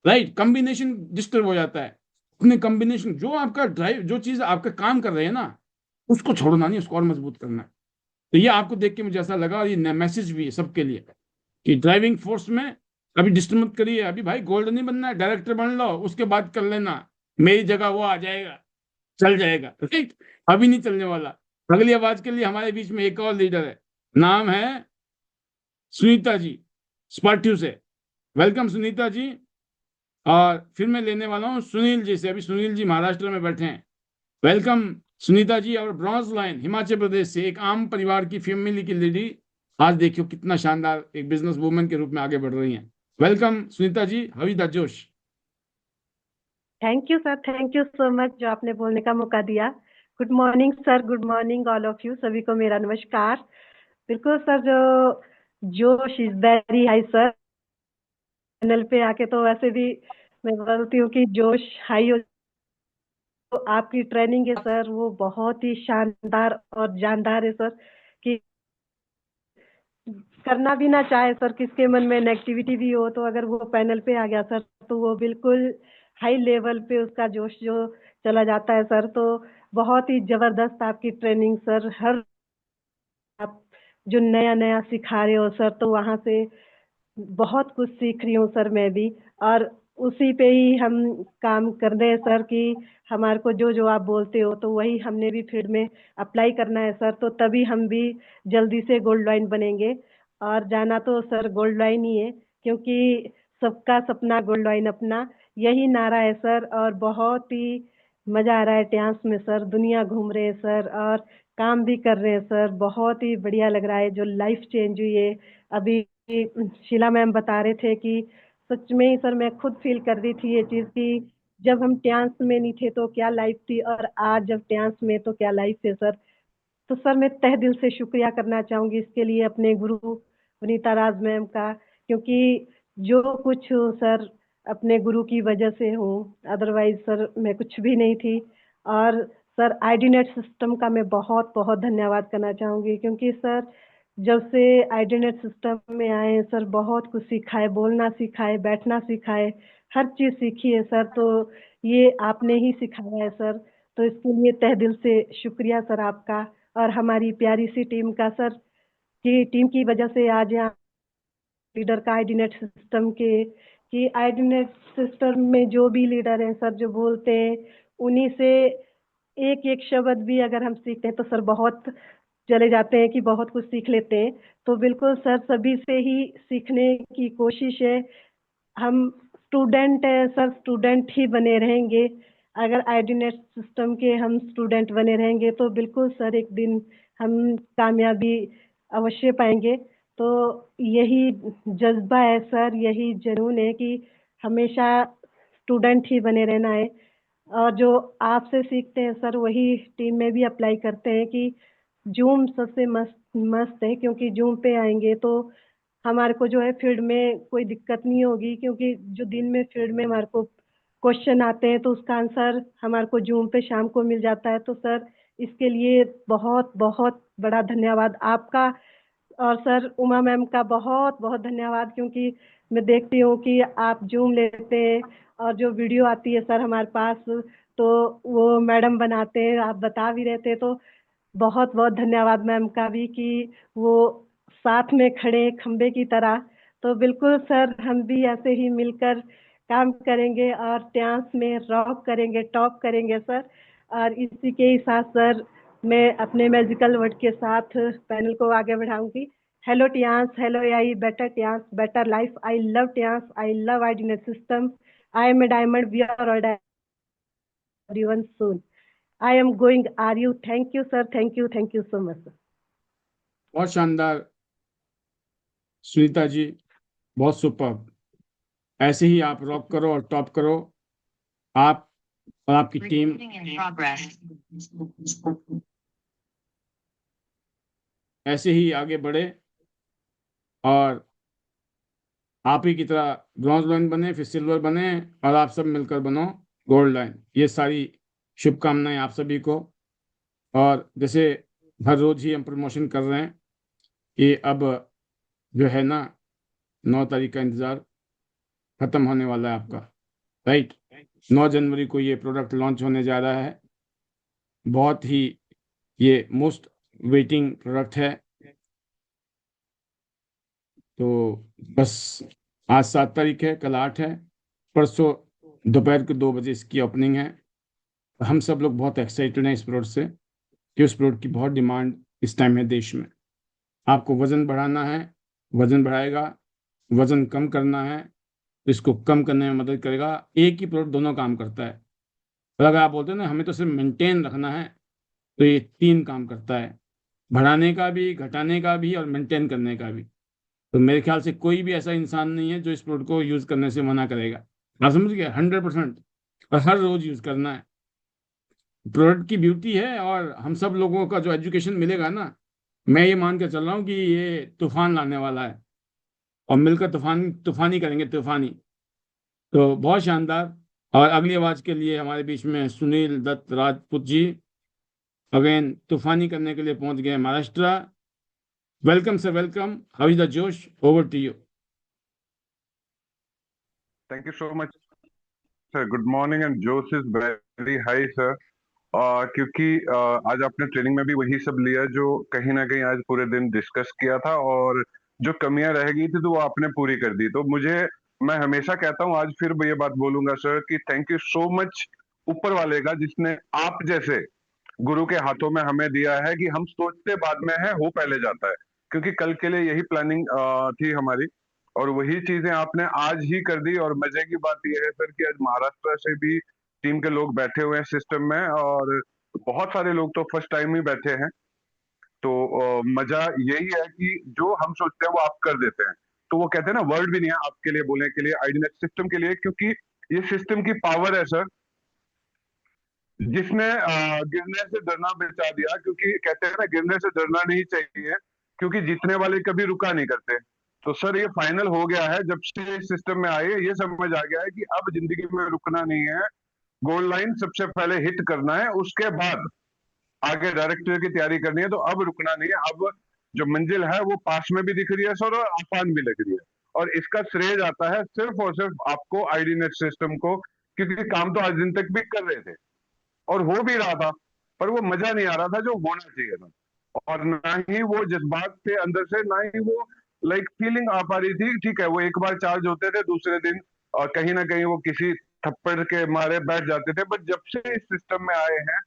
राइट, कॉम्बिनेशन डिस्टर्ब हो जाता है। अपने कॉम्बिनेशन, जो आपका ड्राइव, जो चीज आपका काम कर रहे हैं ना, उसको छोड़ना नहीं, उसको और मजबूत करना है। तो ये आपको देख के मुझे ऐसा लगा, और ये मैसेज भी है सबके लिए कि ड्राइविंग फोर्स में अभी डिस्टर्ब मत करिए। अभी भाई गोल्ड नहीं बनना है, डायरेक्टर बन लो, उसके बाद कर लेना, मेरी जगह वो आ जाएगा, चल जाएगा, राइट। अभी नहीं चलने वाला। अगली आवाज के लिए हमारे बीच में एक और लीडर है, नाम है सुनीता जी, स्पार्ट्यू से। वेलकम सुनीता जी, और फिर मैं लेने वाला हूँ सुनील जी से। अभी सुनील जी महाराष्ट्र में बैठे हैं। वेलकम सुनीता जी। और ब्रॉन्ज लाइन हिमाचल प्रदेश से एक आम परिवार की फैमिली की लेडी, आज देखियो कितना शानदार एक बिजनेस वुमन के रूप में आगे बढ़ रही हैं। वेलकम सुनीता जी, हवी the josh. Thank you sir, thank you so much जो आपने बोलने का मौका दिया। Good morning sir, good morning all of you, सभी को मेरा नमस्कार। बिल्कुल सर, जो जोश is very high sir. Channel पे आके तो वैसे भी मैं बोलती हूँ कि जोश हाई हो। तो आपकी ट्रेनिंग है सर, वो बहुत ही शानदार और जानदार है सर, कि करना भी ना चाहे सर, किसके मन में नेगेटिविटी भी हो, तो अगर वो पैनल पे आ गया सर तो वो बिल्कुल हाई लेवल पे उसका जोश जो चला जाता है सर। तो बहुत ही जबरदस्त आपकी ट्रेनिंग सर। हर आप जो नया नया सिखा रहे हो सर, तो वहां से बहुत कुछ सीख रही हूँ सर मैं भी। और उसी पे ही हम काम कर रहे हैं सर, कि हमारे को जो जो आप बोलते हो तो वही हमने भी फील्ड में अप्लाई करना है सर। तो तभी हम भी जल्दी से गोल्ड लाइन बनेंगे। और जाना तो सर गोल्ड लाइन ही है, क्योंकि सबका सपना गोल्ड लाइन अपना, यही नारा है सर। और बहुत ही मजा आ रहा है ट्रांस में सर, दुनिया घूम रहे हैं सर और काम भी कर रहे हैं सर। बहुत ही बढ़िया लग रहा है, जो लाइफ चेंज हुई है। अभी शीला मैम बता रहे थे कि सच में ही सर मैं खुद फील कर रही थी ये चीज, कि जब हम ट्रांस में नहीं थे तो क्या लाइफ थी, और आज जब ट्रांस में तो क्या लाइफ है सर। तो सर मैं तहे दिल से शुक्रिया करना चाहूंगी इसके लिए अपने गुरु वनीता राज मैम का, क्योंकि जो कुछ हूँ सर अपने गुरु की वजह से हूँ, अदरवाइज सर मैं कुछ भी नहीं थी। और सर आईडीनेट सिस्टम का मैं बहुत बहुत धन्यवाद करना चाहूंगी, क्योंकि सर जब से आईडीनेट सिस्टम में आए हैं सर, बहुत कुछ सीखा है, बोलना सीखा है, बैठना सीखा है, हर चीज सीखी है सर। तो ये आपने ही सिखाया है सर, तो इसके लिए तहे दिल से शुक्रिया सर आपका। और हमारी प्यारी सी टीम का सर, कि टीम की वजह से आज यहाँ लीडर का आईडीनेट सिस्टम के, कि आईडीनेट सिस्टम में जो भी लीडर हैं सर जो बोलते हैं, उन्हीं से एक एक शब्द भी अगर हम सीखते हैं तो सर बहुत चले जाते हैं, कि बहुत कुछ सीख लेते हैं। तो बिल्कुल सर सभी से ही सीखने की कोशिश है। हम स्टूडेंट है सर, स्टूडेंट ही बने रहेंगे। अगर आईडीनेट सिस्टम के हम स्टूडेंट बने रहेंगे तो बिल्कुल सर एक दिन हम कामयाबी अवश्य पाएंगे। तो यही जज्बा है सर, यही जुनून है कि हमेशा स्टूडेंट ही बने रहना है। और जो आपसे सीखते हैं सर वही टीम में भी अप्लाई करते हैं, कि जूम सबसे मस्त मस्त है, क्योंकि जूम पे आएंगे तो हमारे को जो है फील्ड में कोई दिक्कत नहीं होगी, क्योंकि जो दिन में फील्ड में हमारे को क्वेश्चन आते हैं तो उसका आंसर हमारे को जूम पे शाम को मिल जाता है। तो सर इसके लिए बहुत बहुत बड़ा धन्यवाद आपका। और सर उमा मैम का बहुत बहुत धन्यवाद, क्योंकि मैं देखती हूँ कि आप जूम लेते हैं और जो वीडियो आती है सर हमारे पास, तो वो मैडम बनाते हैं, आप बता भी रहे थे। तो बहुत बहुत धन्यवाद मैम का भी, कि वो साथ में खड़े खंबे की तरह। तो बिल्कुल सर हम भी ऐसे ही मिलकर काम करेंगे और ट्रांस में रॉक करेंगे, टॉप करेंगे सर। और इसी के ही साथ सर मैं अपने मैजिकल वर्ड के साथ पैनल को आगे बढ़ाऊंगी। Hello Tiens, hello AI, better Tiens, better life. I love Tiens, I love IDNet system. I am a diamond, we are all everyone soon. I am going. Are you? Thank you, sir. Thank you so much, sir. बहुत शानदार सुनीता जी, बहुत super. ऐसे ही आप rock करो और top करो, आप और आपकी टीम। ऐसे ही आगे बढ़े और आप ही की तरह ब्रॉन्ज लाइन बने, फिर सिल्वर बने, और आप सब मिलकर बनो गोल्ड लाइन। ये सारी शुभकामनाएं आप सभी को। और जैसे हर रोज ही हम प्रमोशन कर रहे हैं कि अब जो है ना 9 तारीख का इंतजार खत्म होने वाला है आपका, राइट। 9 जनवरी को ये प्रोडक्ट लॉन्च होने जा रहा है। बहुत ही ये मोस्ट वेटिंग प्रोडक्ट है। तो बस आज 7 तारीख है, कल 8 है, परसों दोपहर को 2 बजे इसकी ओपनिंग है। हम सब लोग बहुत एक्साइटेड हैं इस प्रोडक्ट से, कि उस प्रोडक्ट की बहुत डिमांड इस टाइम है देश में। आपको वजन बढ़ाना है, वजन बढ़ाएगा, वजन कम करना है, तो इसको कम करने में मदद करेगा। एक ही प्रोडक्ट दोनों काम करता है। और अगर आप बोलते हैं ना हमें तो सिर्फ मेंटेन रखना है, तो ये 3 काम करता है, बढ़ाने का भी, घटाने का भी और मेंटेन करने का भी। तो मेरे ख्याल से कोई भी ऐसा इंसान नहीं है जो इस प्रोडक्ट को यूज करने से मना करेगा। आप समझ गए? 100%। और हर रोज यूज करना है। प्रोडक्ट की ब्यूटी है, और हम सब लोगों का जो एजुकेशन मिलेगा ना, मैं ये मान के चल रहा हूँ कि ये तूफान लाने वाला है, और मिलकर तूफानी करेंगे, तूफानी। तो बहुत शानदार। और अगली आवाज के लिए हमारे बीच में सुनील दत्त राजपूत जी अगेन तूफानी करने के लिए पहुंच गए Maharashtra. Welcome sir, welcome. How is the josh? Over to you. Thank you so much, sir. Good morning and Josh is very high, sir. क्योंकि आज आपने ट्रेनिंग में भी वही सब लिया जो कहीं ना कहीं आज पूरे दिन डिस्कस किया था, और जो कमियां रह गई थी तो वो आपने पूरी कर दी। तो मैं हमेशा कहता हूँ, आज फिर ये बात बोलूंगा सर, कि थैंक यू सो मच ऊपर वाले का, जिसने आप जैसे गुरु के हाथों में हमें दिया है कि हम सोचते बाद में है, हो पहले जाता है। क्योंकि कल के लिए यही प्लानिंग थी हमारी, और वही चीजें आपने आज ही कर दी। और मजे की बात यह है सर कि आज महाराष्ट्र से भी टीम के लोग बैठे हुए हैं सिस्टम में, और बहुत सारे लोग तो फर्स्ट टाइम ही बैठे हैं। तो मजा यही है कि जो हम सोचते हैं वो आप कर देते हैं। तो वो कहते हैं ना, वर्ड भी नहीं है आपके लिए बोलने के लिए, आईडीनेट सिस्टम के लिए, क्योंकि ये सिस्टम की पावर है सर, जिसने गिरने से डरना बचा दिया। क्योंकि कहते हैं ना, गिरने से डरना नहीं चाहिए, क्योंकि जीतने वाले कभी रुका नहीं करते। तो सर ये फाइनल हो गया है, जब से सिस्टम में आए ये समझ आ गया है कि अब जिंदगी में रुकना नहीं है, गोल लाइन सबसे पहले हिट करना है, उसके बाद आगे डायरेक्टर की तैयारी करनी है। तो अब रुकना नहीं है, अब जो मंजिल है वो पास में भी दिख रही है सर, और आसान भी लग रही है। और इसका श्रेय जाता है सिर्फ और सिर्फ आपको, आईडीनेट सिस्टम को, क्योंकि काम तो आज दिन तक भी कर रहे थे और हो भी रहा था, पर वो मजा नहीं आ रहा था जो होना चाहिए था। और ना ही वो जज्बात थे अंदर से, ना ही वो फीलिंग आ पा रही थी। ठीक है, वो एक बार चार्ज होते थे, दूसरे दिन और कहीं ना कहीं वो किसी थप्पड़ के मारे बैठ जाते थे। बट जब से इस सिस्टम में आए हैं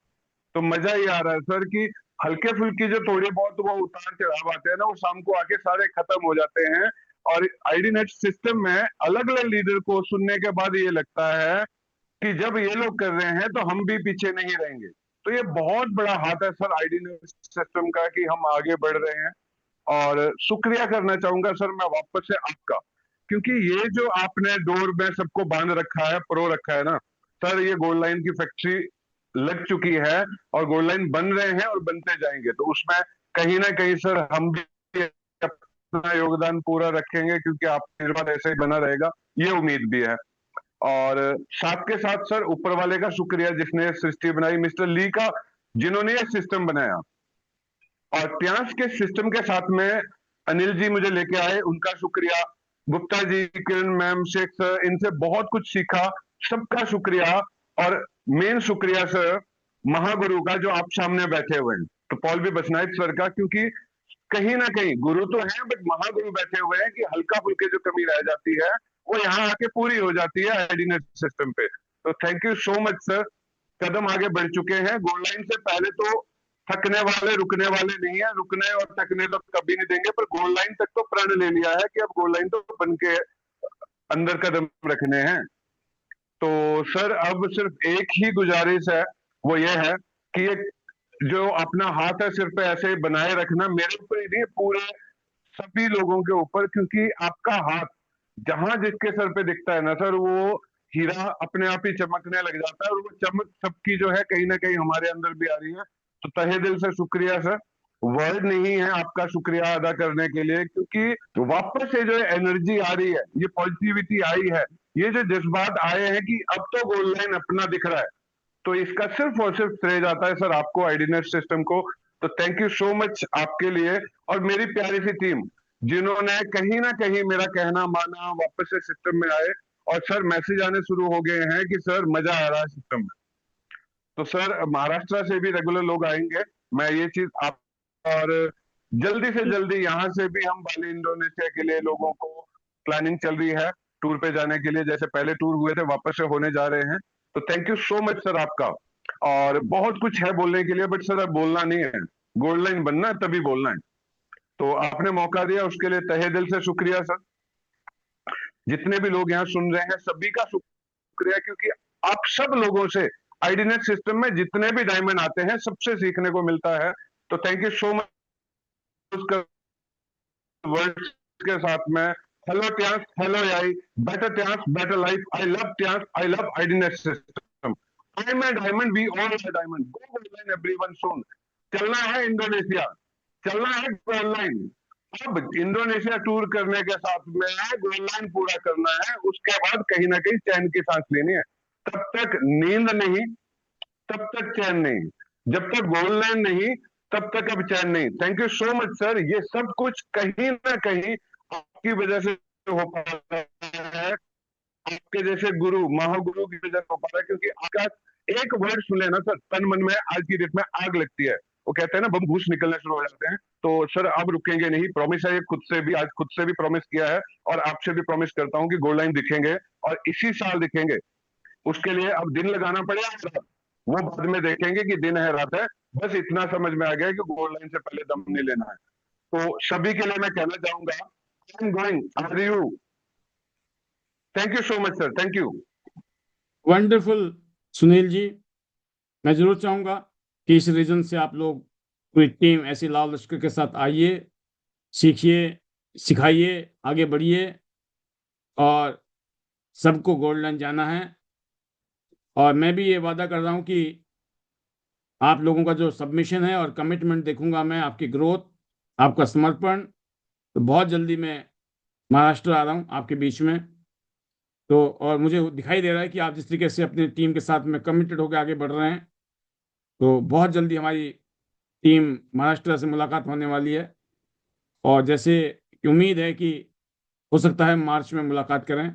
तो मजा ही आ रहा है सर, कि हल्के फुल्की जो थोड़ी बहुत वो उतार चढ़ाव आते हैं ना, वो शाम को आके सारे खत्म हो जाते हैं। और आईडीनेट सिस्टम में अलग अलग लीडर को सुनने के बाद ये लगता है कि जब ये लोग कर रहे हैं तो हम भी पीछे नहीं रहेंगे। तो ये बहुत बड़ा हाथ है सर आईडीनेट सिस्टम का, कि हम आगे बढ़ रहे हैं। और शुक्रिया करना चाहूंगा सर मैं वापस से आपका, क्योंकि ये जो आपने डोर में सबको बांध रखा है, प्रो रखा है ना सर, ये गोल लाइन की फैक्ट्री लग चुकी है और गोल लाइन बन रहे हैं और बनते जाएंगे। तो उसमें कहीं ना कहीं सर हम भी अपना योगदान पूरा रखेंगे, क्योंकि आपका आशीर्वाद ऐसे ही बना रहेगा, ये उम्मीद भी है। और साथ के साथ सर ऊपर वाले का शुक्रिया, जिसने सृष्टि बनाई, मिस्टर ली का, जिन्होंने ये सिस्टम बनाया। और ट्यांस के सिस्टम के साथ में अनिल जी मुझे लेके आए, उनका शुक्रिया। गुप्ता जी, किरण मैम, शेख सर, इनसे बहुत कुछ सीखा, सबका शुक्रिया। और मेन शुक्रिया सर महागुरु का, जो आप सामने बैठे हुए हैं, तो पॉल भी बसनाइक सर का, क्योंकि कहीं ना कहीं गुरु तो है बट महागुरु बैठे हुए हैं, कि हल्का फुल्के जो कमी रह जाती है वो यहाँ आके पूरी हो जाती है आईडीनेट सिस्टम पे। तो thank you so much sir, कदम आगे बढ़ चुके हैं। गोल लाइन से पहले तो थकने वाले रुकने वाले नहीं है, रुकने और थकने तो कभी नहीं देंगे, पर गोल लाइन तक तो प्रण ले लिया है कि अब गोल लाइन तो बन के अंदर कदम रखने हैं। तो सर अब सिर्फ एक ही गुजारिश है, वो ये है कि ये जो अपना हाथ है सिर पे ऐसे बनाए रखना, मेरे ऊपर ही नहीं, पूरे सभी लोगों के ऊपर, क्योंकि आपका हाथ जहां जिसके सर पे दिखता है ना सर, वो हीरा अपने आप ही चमकने लग जाता है। और वो चमक सबकी जो है कहीं ना कहीं हमारे अंदर भी आ रही है। तो तहे दिल से शुक्रिया सर, वर्ड नहीं है आपका शुक्रिया अदा करने के लिए, क्योंकि वापस से जो एनर्जी आ रही है, ये पॉजिटिविटी आई है, ये जो जज्बात आए हैं कि अब तो गोल लाइन अपना दिख रहा है, तो इसका सिर्फ और सिर्फ श्रेय जाता है सर आपको, आईडीनेट सिस्टम को। तो थैंक यू सो मच आपके लिए, और मेरी प्यारी सी टीम, जिन्होंने कहीं ना कहीं मेरा कहना माना, वापस से सिस्टम में आए। और सर मैसेज आने शुरू हो गए हैं कि सर मजा आ रहा है सिस्टम में। तो सर महाराष्ट्र से भी रेगुलर लोग आएंगे, मैं ये चीज आप, और जल्दी से जल्दी यहाँ से भी हम बाली इंडोनेशिया के लिए लोगों को प्लानिंग चल रही है टूर पे जाने के लिए, जैसे पहले टूर हुए थे वापस से होने जा रहे हैं। तो thank you so much sir आपका। और बहुत कुछ है बोलने के लिए, बट सर अब बोलना नहीं है, गोल्ड लाइन बनना है तभी बोलना है। तो आपने मौका दिया उसके लिए तहे दिल से शुक्रिया सर। जितने भी लोग यहाँ सुन रहे हैं सभी का शुक्रिया, क्योंकि आप सब लोगों से आईडीनेट सिस्टम में जितने भी डायमंड आते हैं सबसे सीखने को मिलता है। तो thank you so much words के साथ में। Hello Tiens, hello I, better Tiens, better life, I love Tiens, I love IDNet system, I am a diamond, we all are diamond, go online everyone soon. चलना है Indonesia, चलना है gold line. अब Indonesia tour करने के साथ में gold line पूरा करना है, उसके बाद कहीं ना कहीं चैन की सांस लेनी है। तब तक नींद नहीं, तब तक चैन नहीं, जब तक गोल्ड लाइन नहीं तब तक अब चैन नहीं। Thank you so much sir, ये सब कुछ कहीं ना कहीं आपकी वजह से हो पा रहा है, आपके जैसे गुरु महागुरु की वजह से हो पा रहा है, क्योंकि आपका एक वर्ड सुन लेना सर, तन मन में आज की डेट में आग लगती है। वो कहते हैं ना बम घूस निकलने शुरू हो जाते हैं। तो सर अब रुकेंगे नहीं, प्रॉमिस है, ये खुद से भी, आज खुद से भी प्रॉमिस किया है और आपसे भी प्रॉमिस करता हूँ कि गोल्ड लाइन दिखेंगे और इसी साल दिखेंगे। उसके लिए अब दिन लगाना पड़ेगा, वो बाद में देखेंगे कि दिन है रात है। बस इतना समझ में आ गया कि गोल्ड लाइन से पहले दम नहीं लेना है। तो सभी के लिए मैं कहना चाहूंगा, I am going, are you? Thank you so much sir, thank you. Wonderful Sunil ji, मैं जरूर चाहूंगा कि इस रीजन से आप लोग पूरी टीम ऐसी लाल लश्कर के साथ आइए, सीखिए, सिखाइए, आगे बढ़िए और सबको गोल्ड लाइन जाना है। और मैं भी ये वादा कर रहा हूँ कि आप लोगों का जो सबमिशन है और कमिटमेंट देखूंगा मैं, आपकी ग्रोथ, आपका समर्पण। तो बहुत जल्दी मैं महाराष्ट्र आ रहा हूँ आपके बीच में। तो और मुझे दिखाई दे रहा है कि आप जिस तरीके से अपनी टीम के साथ में कमिटेड होकर आगे बढ़ रहे हैं, तो बहुत जल्दी हमारी टीम महाराष्ट्र से मुलाकात होने वाली है। और जैसे उम्मीद है कि हो सकता है मार्च में मुलाकात करें।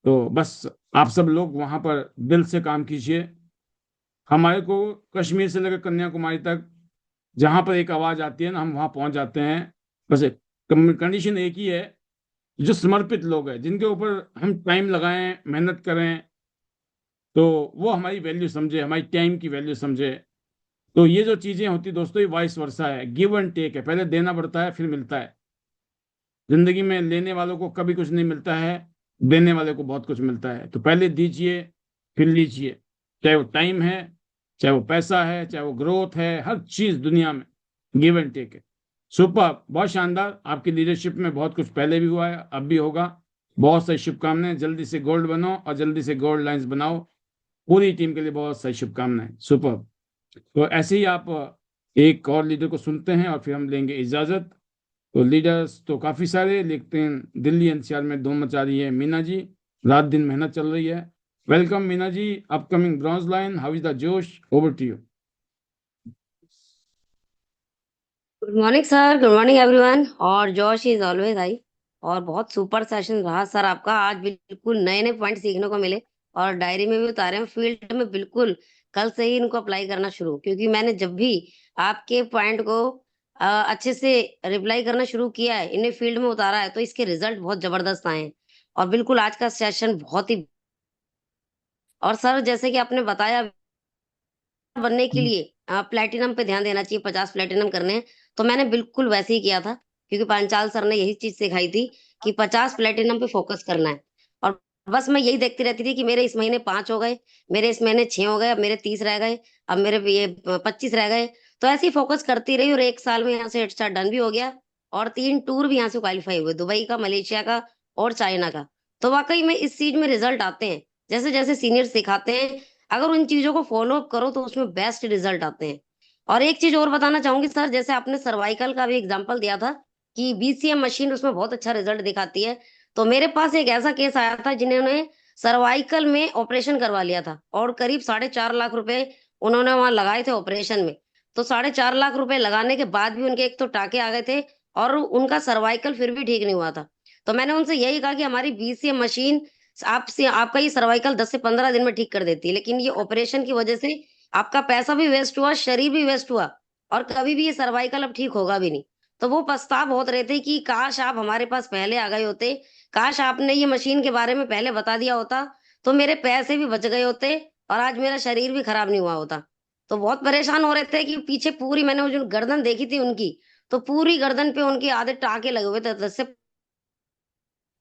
तो बस आप सब लोग वहाँ पर दिल से काम कीजिए। हमारे को कश्मीर से लेकर कन्याकुमारी तक जहाँ पर एक आवाज़ आती है ना, हम वहाँ पहुँच जाते हैं। बस कंडीशन एक ही है, जो समर्पित लोग हैं, जिनके ऊपर हम टाइम लगाएं, मेहनत करें, तो वो हमारी वैल्यू समझे, हमारी टाइम की वैल्यू समझे। तो ये जो चीज़ें होती दोस्तों, ये वाइस वर्सा है, गिव एंड टेक है। पहले देना पड़ता है फिर मिलता है। जिंदगी में लेने वालों को कभी कुछ नहीं मिलता है, देने वाले को बहुत कुछ मिलता है। तो पहले दीजिए फिर लीजिए, चाहे वो टाइम है, चाहे वो पैसा है, चाहे वो ग्रोथ है, हर चीज दुनिया में गिव एंड टेक है। सुपर, बहुत शानदार। आपकी लीडरशिप में बहुत कुछ पहले भी हुआ है, अब भी होगा। बहुत सारी शुभकामनाएं, जल्दी से गोल्ड बनो और जल्दी से गोल्ड लाइंस बनाओ। पूरी टीम के लिए बहुत सारी शुभकामनाएं। सुपर। तो ऐसे ही आप एक और लीडर को सुनते हैं और फिर हम लेंगे इजाजत। तो लीडर्स तो काफी सारे, लेकिन दिल्ली एनसीआर में धूम मचा रही है मीना जी, रात दिन मेहनत चल रही है। Welcome Meena ji, upcoming bronze line, how is the josh, over to you. Good morning sir, good morning everyone. और जोश इज ऑलवेज हाई। और बहुत सुपर सेशन रहा सर आपका। आज बिल्कुल नए नए पॉइंट सीखने को मिले और डायरी में भी उतारे हैं, फील्ड में बिल्कुल कल से ही इनको अप्लाई करना शुरू, क्योंकि मैंने जब भी आपके पॉइंट को अच्छे से रिप्लाई करना शुरू किया है, इन्हें फील्ड में उतारा है, तो इसके रिजल्ट बहुत जबरदस्त आए हैं। और बिल्कुल आज का सेशन बहुत ही, और सर जैसे कि आपने बताया बनने के लिए प्लेटिनम पे ध्यान देना चाहिए, 50 प्लेटिनम करने हैं, तो मैंने बिल्कुल वैसे ही किया था, क्योंकि पांचाल सर ने यही चीज सिखाई थी कि 50 प्लेटिनम पे फोकस करना है। और बस मैं यही देखती रहती थी कि मेरे इस महीने 5 हो गए, मेरे इस महीने 6 हो गए, अब मेरे 30 रह गए, अब मेरे ये 25 रह गए। तो ऐसे ही फोकस करती रही और 1 साल में यहाँ से हेड स्टार्ट डन भी हो गया और 3 टूर भी यहाँ से क्वालिफाई हुए, दुबई का, मलेशिया का और चाइना का। तो वाकई में इस चीज में रिजल्ट आते हैं, जैसे जैसे सीनियर सिखाते हैं, अगर उन चीजों को फॉलो अप करो तो उसमें बेस्ट रिजल्ट आते हैं। और एक चीज और बताना चाहूंगी सर, जैसे आपने सर्वाइकल का भी एग्जांपल दिया था कि बीसीएम मशीन उसमें बहुत अच्छा रिजल्ट दिखाती है, तो मेरे पास एक ऐसा केस आया था जिन्होंने सर्वाइकल में ऑपरेशन करवा लिया था और करीब 4.5 लाख रुपए उन्होंने वहां लगाए थे ऑपरेशन में। तो 4.5 लाख रुपए लगाने के बाद भी उनके एक तो टाके आ गए थे और उनका सर्वाइकल फिर भी ठीक नहीं हुआ था। तो मैंने उनसे यही कहा कि हमारी बीसीएम मशीन आपसे, आपका ये सर्वाइकल 10 से 15 दिन में ठीक कर देती है, लेकिन ये ऑपरेशन की वजह से आपका पैसा भी वेस्ट हुआ, शरीर भी वेस्ट हुआ, और कभी भी ये सर्वाइकल अब ठीक होगा भी नहीं। तो वो पछता बहुत रहे थे कि काश आप हमारे पास पहले आ गए होते, काश आपने ये मशीन के बारे में पहले बता दिया होता, तो मेरे पैसे भी बच गए होते और आज मेरा शरीर भी खराब नहीं हुआ होता। तो बहुत परेशान हो रहे थे कि पीछे पूरी, मैंने वो जो गर्दन देखी थी उनकी, तो पूरी गर्दन पे उनके आधे टाके लगे हुए थे, 10 से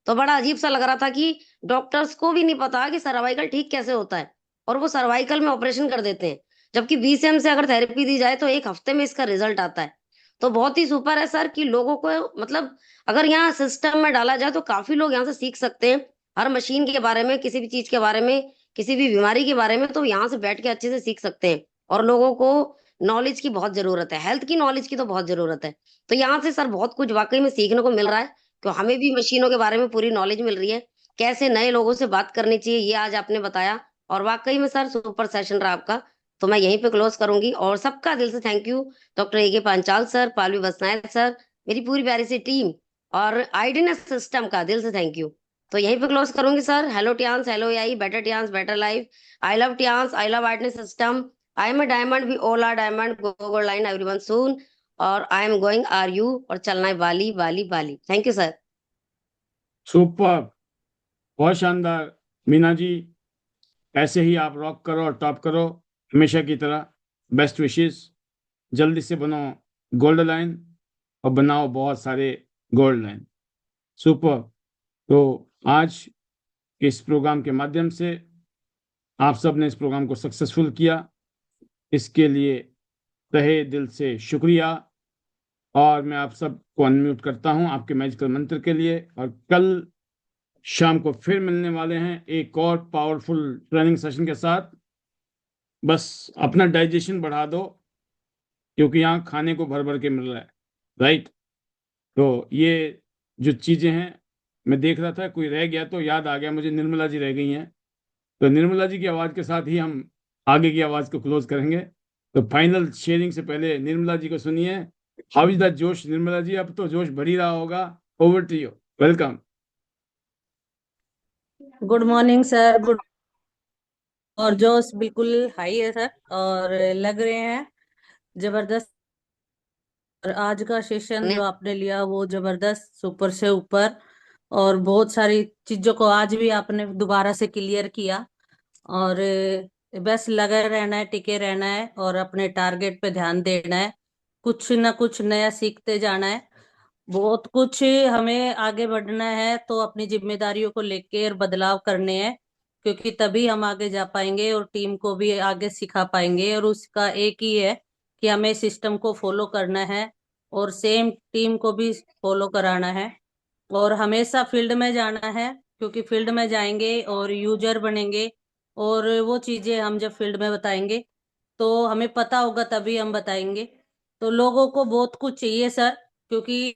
तो बड़ा अजीब सा लग रहा था कि डॉक्टर्स को भी नहीं पता कि सर्वाइकल ठीक कैसे होता है, और वो सर्वाइकल में ऑपरेशन कर देते हैं। जबकि बीसीएम से अगर थेरेपी दी जाए तो 1 हफ्ते में इसका रिजल्ट आता है। तो बहुत ही सुपर है सर कि लोगों को, मतलब अगर यहाँ सिस्टम में डाला जाए तो काफी लोग यहाँ से सीख सकते हैं हर मशीन के बारे में, किसी भी चीज के बारे में, किसी भी बीमारी के बारे में, तो यहाँ से बैठ के अच्छे से सीख सकते हैं। और लोगों को नॉलेज की बहुत जरूरत है, हेल्थ की नॉलेज की तो बहुत जरूरत है। तो यहाँ से सर बहुत कुछ वाकई में सीखने को मिल रहा है, तो हमें भी मशीनों के बारे में पूरी नॉलेज मिल रही है, कैसे नए लोगों से बात करनी चाहिए, ये आज आपने बताया। और वाकई में सर सुपर सेशन रहा आपका। तो मैं यहीं पे क्लोज करूंगी, और सबका दिल से थैंक यू, डॉक्टर ए के पांचाल सर, पालवी बसनायत सर, मेरी पूरी प्यारी सी टीम, और आईडीनेस सिस्टम का दिल से थैंक यू। तो यहीं पे क्लोज करूंगी sir. Hello Tiens, hello AI, better Tiens, better life. I love Tiens, I love Idenis system. I am a diamond, we all are diamond, go go line everyone soon. और I am going, are you, और चलना है Bali Bali Bali. Thank you sir. Super, बहुत शानदार मीना जी, ऐसे ही आप rock करो और टॉप करो हमेशा की तरह। बेस्ट विशेस, जल्दी से बनो गोल्ड लाइन और बनाओ बहुत सारे गोल्ड लाइन। सुपर। तो आज इस प्रोग्राम के माध्यम से आप सब ने इस प्रोग्राम को सक्सेसफुल किया, इसके लिए तहे दिल से शुक्रिया। और मैं आप सबको अनम्यूट करता हूं आपके मैजिकल मंत्र के लिए, और कल शाम को फिर मिलने वाले हैं एक और पावरफुल ट्रेनिंग सेशन के साथ। बस अपना डाइजेशन बढ़ा दो, क्योंकि यहाँ खाने को भर भर के मिल रहा है, राइट। तो ये जो चीजें हैं, मैं देख रहा था कोई रह गया तो याद आ गया मुझे, निर्मला जी रह गई हैं। तो निर्मला जी की आवाज के साथ ही हम आगे की आवाज को क्लोज करेंगे। तो फाइनल शेयरिंग से पहले निर्मला जी को सुनिए। हाउ इज द जोश निर्मला जी? अब तो जोश भर ही रहा होगा। Over to you, welcome. Good morning sir. Good. और जोश बिल्कुल हाई है सर, और लग रहे हैं जबरदस्त। और आज का सेशन जो आपने लिया वो जबरदस्त, सुपर से ऊपर, और बहुत सारी चीजों को आज भी आपने दोबारा से क्लियर किया। और बस लगे रहना है, टिके रहना है, और अपने टारगेट पे ध्यान देना है, कुछ ना कुछ नया सीखते जाना है। बहुत कुछ हमें आगे बढ़ना है, तो अपनी जिम्मेदारियों को लेके और बदलाव करने हैं, क्योंकि तभी हम आगे जा पाएंगे और टीम को भी आगे सिखा पाएंगे। और उसका एक ही है कि हमें सिस्टम को फॉलो करना है और सेम टीम को भी फॉलो कराना है, और हमेशा फील्ड में जाना है, क्योंकि फील्ड में जाएंगे और यूजर बनेंगे, और वो चीजें हम जब फील्ड में बताएंगे तो हमें पता होगा, तभी हम बताएंगे। तो लोगों को बहुत कुछ चाहिए सर, क्योंकि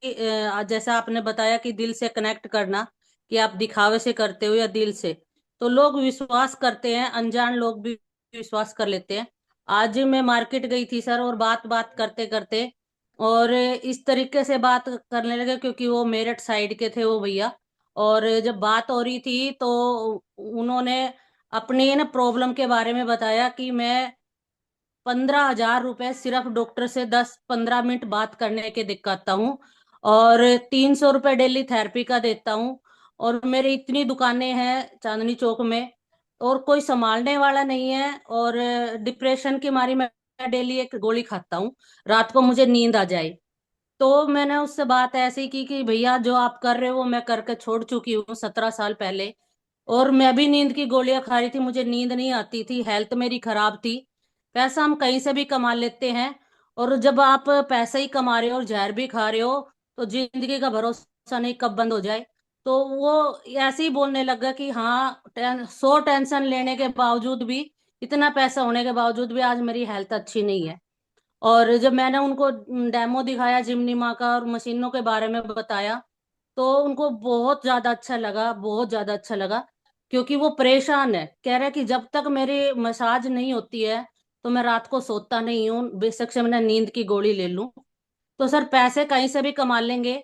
जैसा आपने बताया कि दिल से कनेक्ट करना, कि आप दिखावे से करते हो या दिल से, तो लोग विश्वास करते हैं, अनजान लोग भी विश्वास कर लेते हैं। आज मैं मार्केट गई थी सर, और बात बात करते करते और इस तरीके से बात करने लगे, क्योंकि वो मेरठ साइड के थे वो भैया। और जब बात हो रही थी तो उन्होंने अपनी ना प्रॉब्लम के बारे में बताया कि मैं 15,000 रुपए सिर्फ डॉक्टर से 10-15 मिनट बात करने के दिक्कत हूँ, और 300 रुपए डेली थेरेपी का देता हूँ। और मेरी इतनी दुकानें हैं चांदनी चौक में, और कोई संभालने वाला नहीं है, और डिप्रेशन की मारी मैं डेली एक गोली खाता हूँ, रात को मुझे नींद आ जाए। तो मैंने उससे बात ऐसी की कि भैया जो आप कर रहे हो वो मैं करके छोड़ चुकी हूँ 17 साल पहले, और मैं भी नींद की गोलियां खा रही थी, मुझे नींद नहीं आती थी, हेल्थ मेरी खराब थी। पैसा हम कहीं से भी कमा लेते हैं, और जब आप पैसे ही कमा रहे हो और जहर भी खा रहे हो, तो जिंदगी का भरोसा नहीं कब बंद हो जाए। तो वो ऐसे ही बोलने लगा कि हाँ, 100 टेंशन लेने के बावजूद भी, इतना पैसा होने के बावजूद भी आज मेरी हेल्थ अच्छी नहीं है। और जब मैंने उनको डेमो दिखाया जिमनी माँ का और मशीनों के बारे में बताया, तो उनको बहुत ज्यादा अच्छा लगा, बहुत ज्यादा अच्छा लगा। क्योंकि वो परेशान है, कह रहे कि जब तक मेरी मसाज नहीं होती है तो मैं रात को सोता नहीं हूँ, बेशक से मैंने नींद की गोली ले लूं। तो सर पैसे कहीं से भी कमा लेंगे,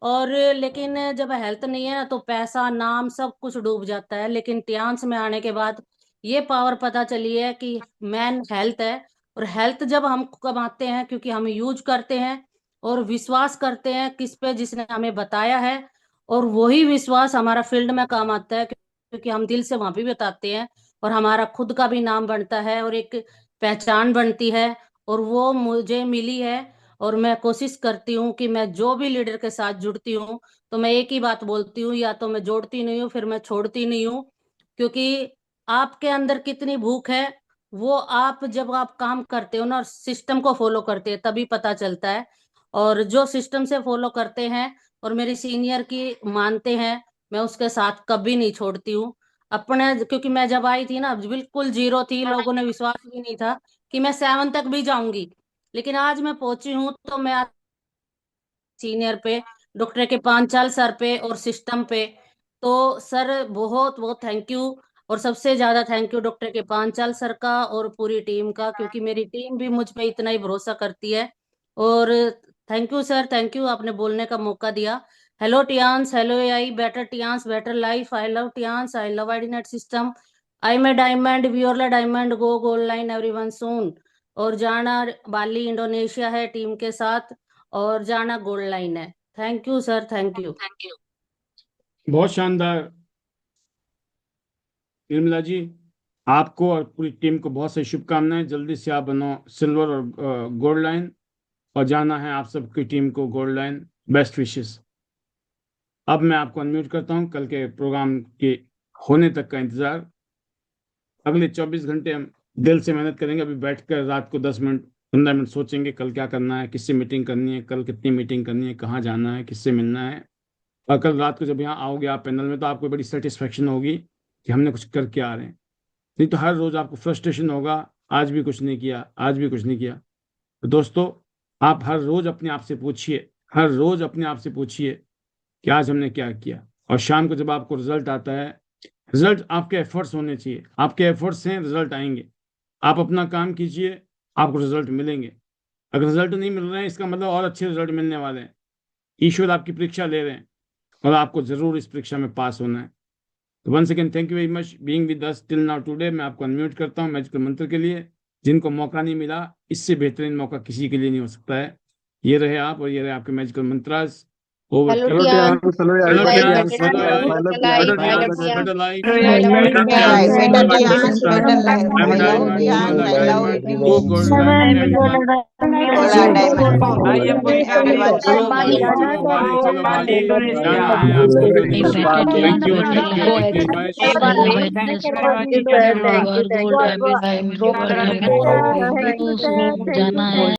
और लेकिन जब हेल्थ नहीं है ना, तो पैसा, नाम, सब कुछ डूब जाता है। लेकिन टियांस में आने के बाद ये पावर पता चली है कि मैन हेल्थ है। और हेल्थ जब हम कमाते हैं, क्योंकि हम यूज करते हैं और विश्वास करते हैं किस पे, जिसने हमें बताया है, और वही विश्वास हमारा फील्ड में काम आता है, क्योंकि हम दिल से वहां भी बताते हैं, और हमारा खुद का भी नाम बनता है और एक पहचान बनती है। और वो मुझे मिली है, और मैं कोशिश करती हूँ कि मैं जो भी लीडर के साथ जुड़ती हूँ तो मैं एक ही बात बोलती हूँ, या तो मैं जोड़ती नहीं हूँ, फिर मैं छोड़ती नहीं हूँ, क्योंकि आपके अंदर कितनी भूख है वो आप जब आप काम करते हो ना और सिस्टम को फॉलो करते हैं तभी पता चलता है। और जो सिस्टम से फॉलो करते हैं और मेरे सीनियर की मानते हैं, मैं उसके साथ कभी नहीं छोड़ती हूँ अपने। क्योंकि मैं जब आई थी ना बिल्कुल जीरो थी, लोगों ने विश्वास भी नहीं था कि मैं 7 तक भी जाऊंगी, लेकिन आज मैं पहुंची हूँ। तो मैं सीनियर पे, डॉक्टर के पांचाल सर पे और सिस्टम पे, तो सर बहुत बहुत थैंक यू। और सबसे ज्यादा थैंक यू डॉक्टर के पांचाल सर का और पूरी टीम का, क्योंकि मेरी टीम भी मुझ पे इतना ही भरोसा करती है। और thank you sir, thank you, आपने बोलने का मौका दिया। Hello Tiens, hello AI, better Tiens better life, I love Tiens, I love IDNet system, I may diamond we all are diamond go gold line everyone soon. और जाना बाली इंडोनेशिया है team के साथ, और जाना गोल्ड लाइन है। Thank you sir, thank you. बहुत शानदार निर्मला जी, आपको और पूरी टीम को बहुत सारी शुभकामनाएं। जल्दी से आप बनो सिल्वर और गोल्ड लाइन, और जाना है आप सबकी टीम को गोल्ड लाइन। Best wishes. अब मैं आपको अनम्यूट करता हूं। कल के प्रोग्राम के होने तक का इंतजार। अगले 24 घंटे हम दिल से मेहनत करेंगे। अभी बैठकर रात को 10 मिनट 15 मिनट सोचेंगे कल क्या करना है, किससे मीटिंग करनी है, कल कितनी मीटिंग करनी है, कहाँ जाना है, किससे मिलना है। और कल रात को जब यहाँ आओगे आप पैनल में, तो आपको बड़ी सेटिस्फेक्शन होगी कि हमने कुछ करके आ रहे हैं। नहीं तो हर रोज आपको फ्रस्ट्रेशन होगा, आज भी कुछ नहीं किया, आज भी कुछ नहीं किया। तो दोस्तों, आप हर रोज अपने आप से पूछिए, हर रोज अपने आप से पूछिए कि आज हमने क्या किया। और शाम को जब आपको रिजल्ट आता है, रिजल्ट आपके एफर्ट्स होने चाहिए। आपके एफर्ट्स हैं, रिजल्ट आएंगे। आप अपना काम कीजिए, आपको रिजल्ट मिलेंगे। अगर रिजल्ट नहीं मिल रहे हैं, इसका मतलब और अच्छे रिजल्ट मिलने वाले हैं। ईश्वर आपकी परीक्षा ले रहे हैं और आपको जरूर इस परीक्षा में पास होना है। तो once again thank you very much being with us till now today. मैं आपको अनम्यूट करता हूँ मैजिकल मंत्र के लिए। जिनको मौका नहीं मिला, इससे बेहतरीन मौका किसी के लिए नहीं हो सकता है। ये रहे आप, और ये रहे आपके मैजिकल मंत्रास। Over hello to Tian, hello hello I Tiens, better hello Tian, I, better life, better I love Tiens, Tian, better life, I love better Tian, Tiens, better better Tian, system, better life, am I love diamond, Tian, we all are I love diamond, go gold line everyone. Golden diamond. I am Purina everyone Go चलो बाली, Gold चलो Bali, चलो Bali बाली। Indonesia. जाना है आपको कल A better को। chance, thank you, better take care, take care, life. Bye. I Everyone, love thank Agnes you very much Purina, each and you everyone. are gold, Thank diamond, you are Radha Radhe. diamond. you, You thank you, soon जाना है।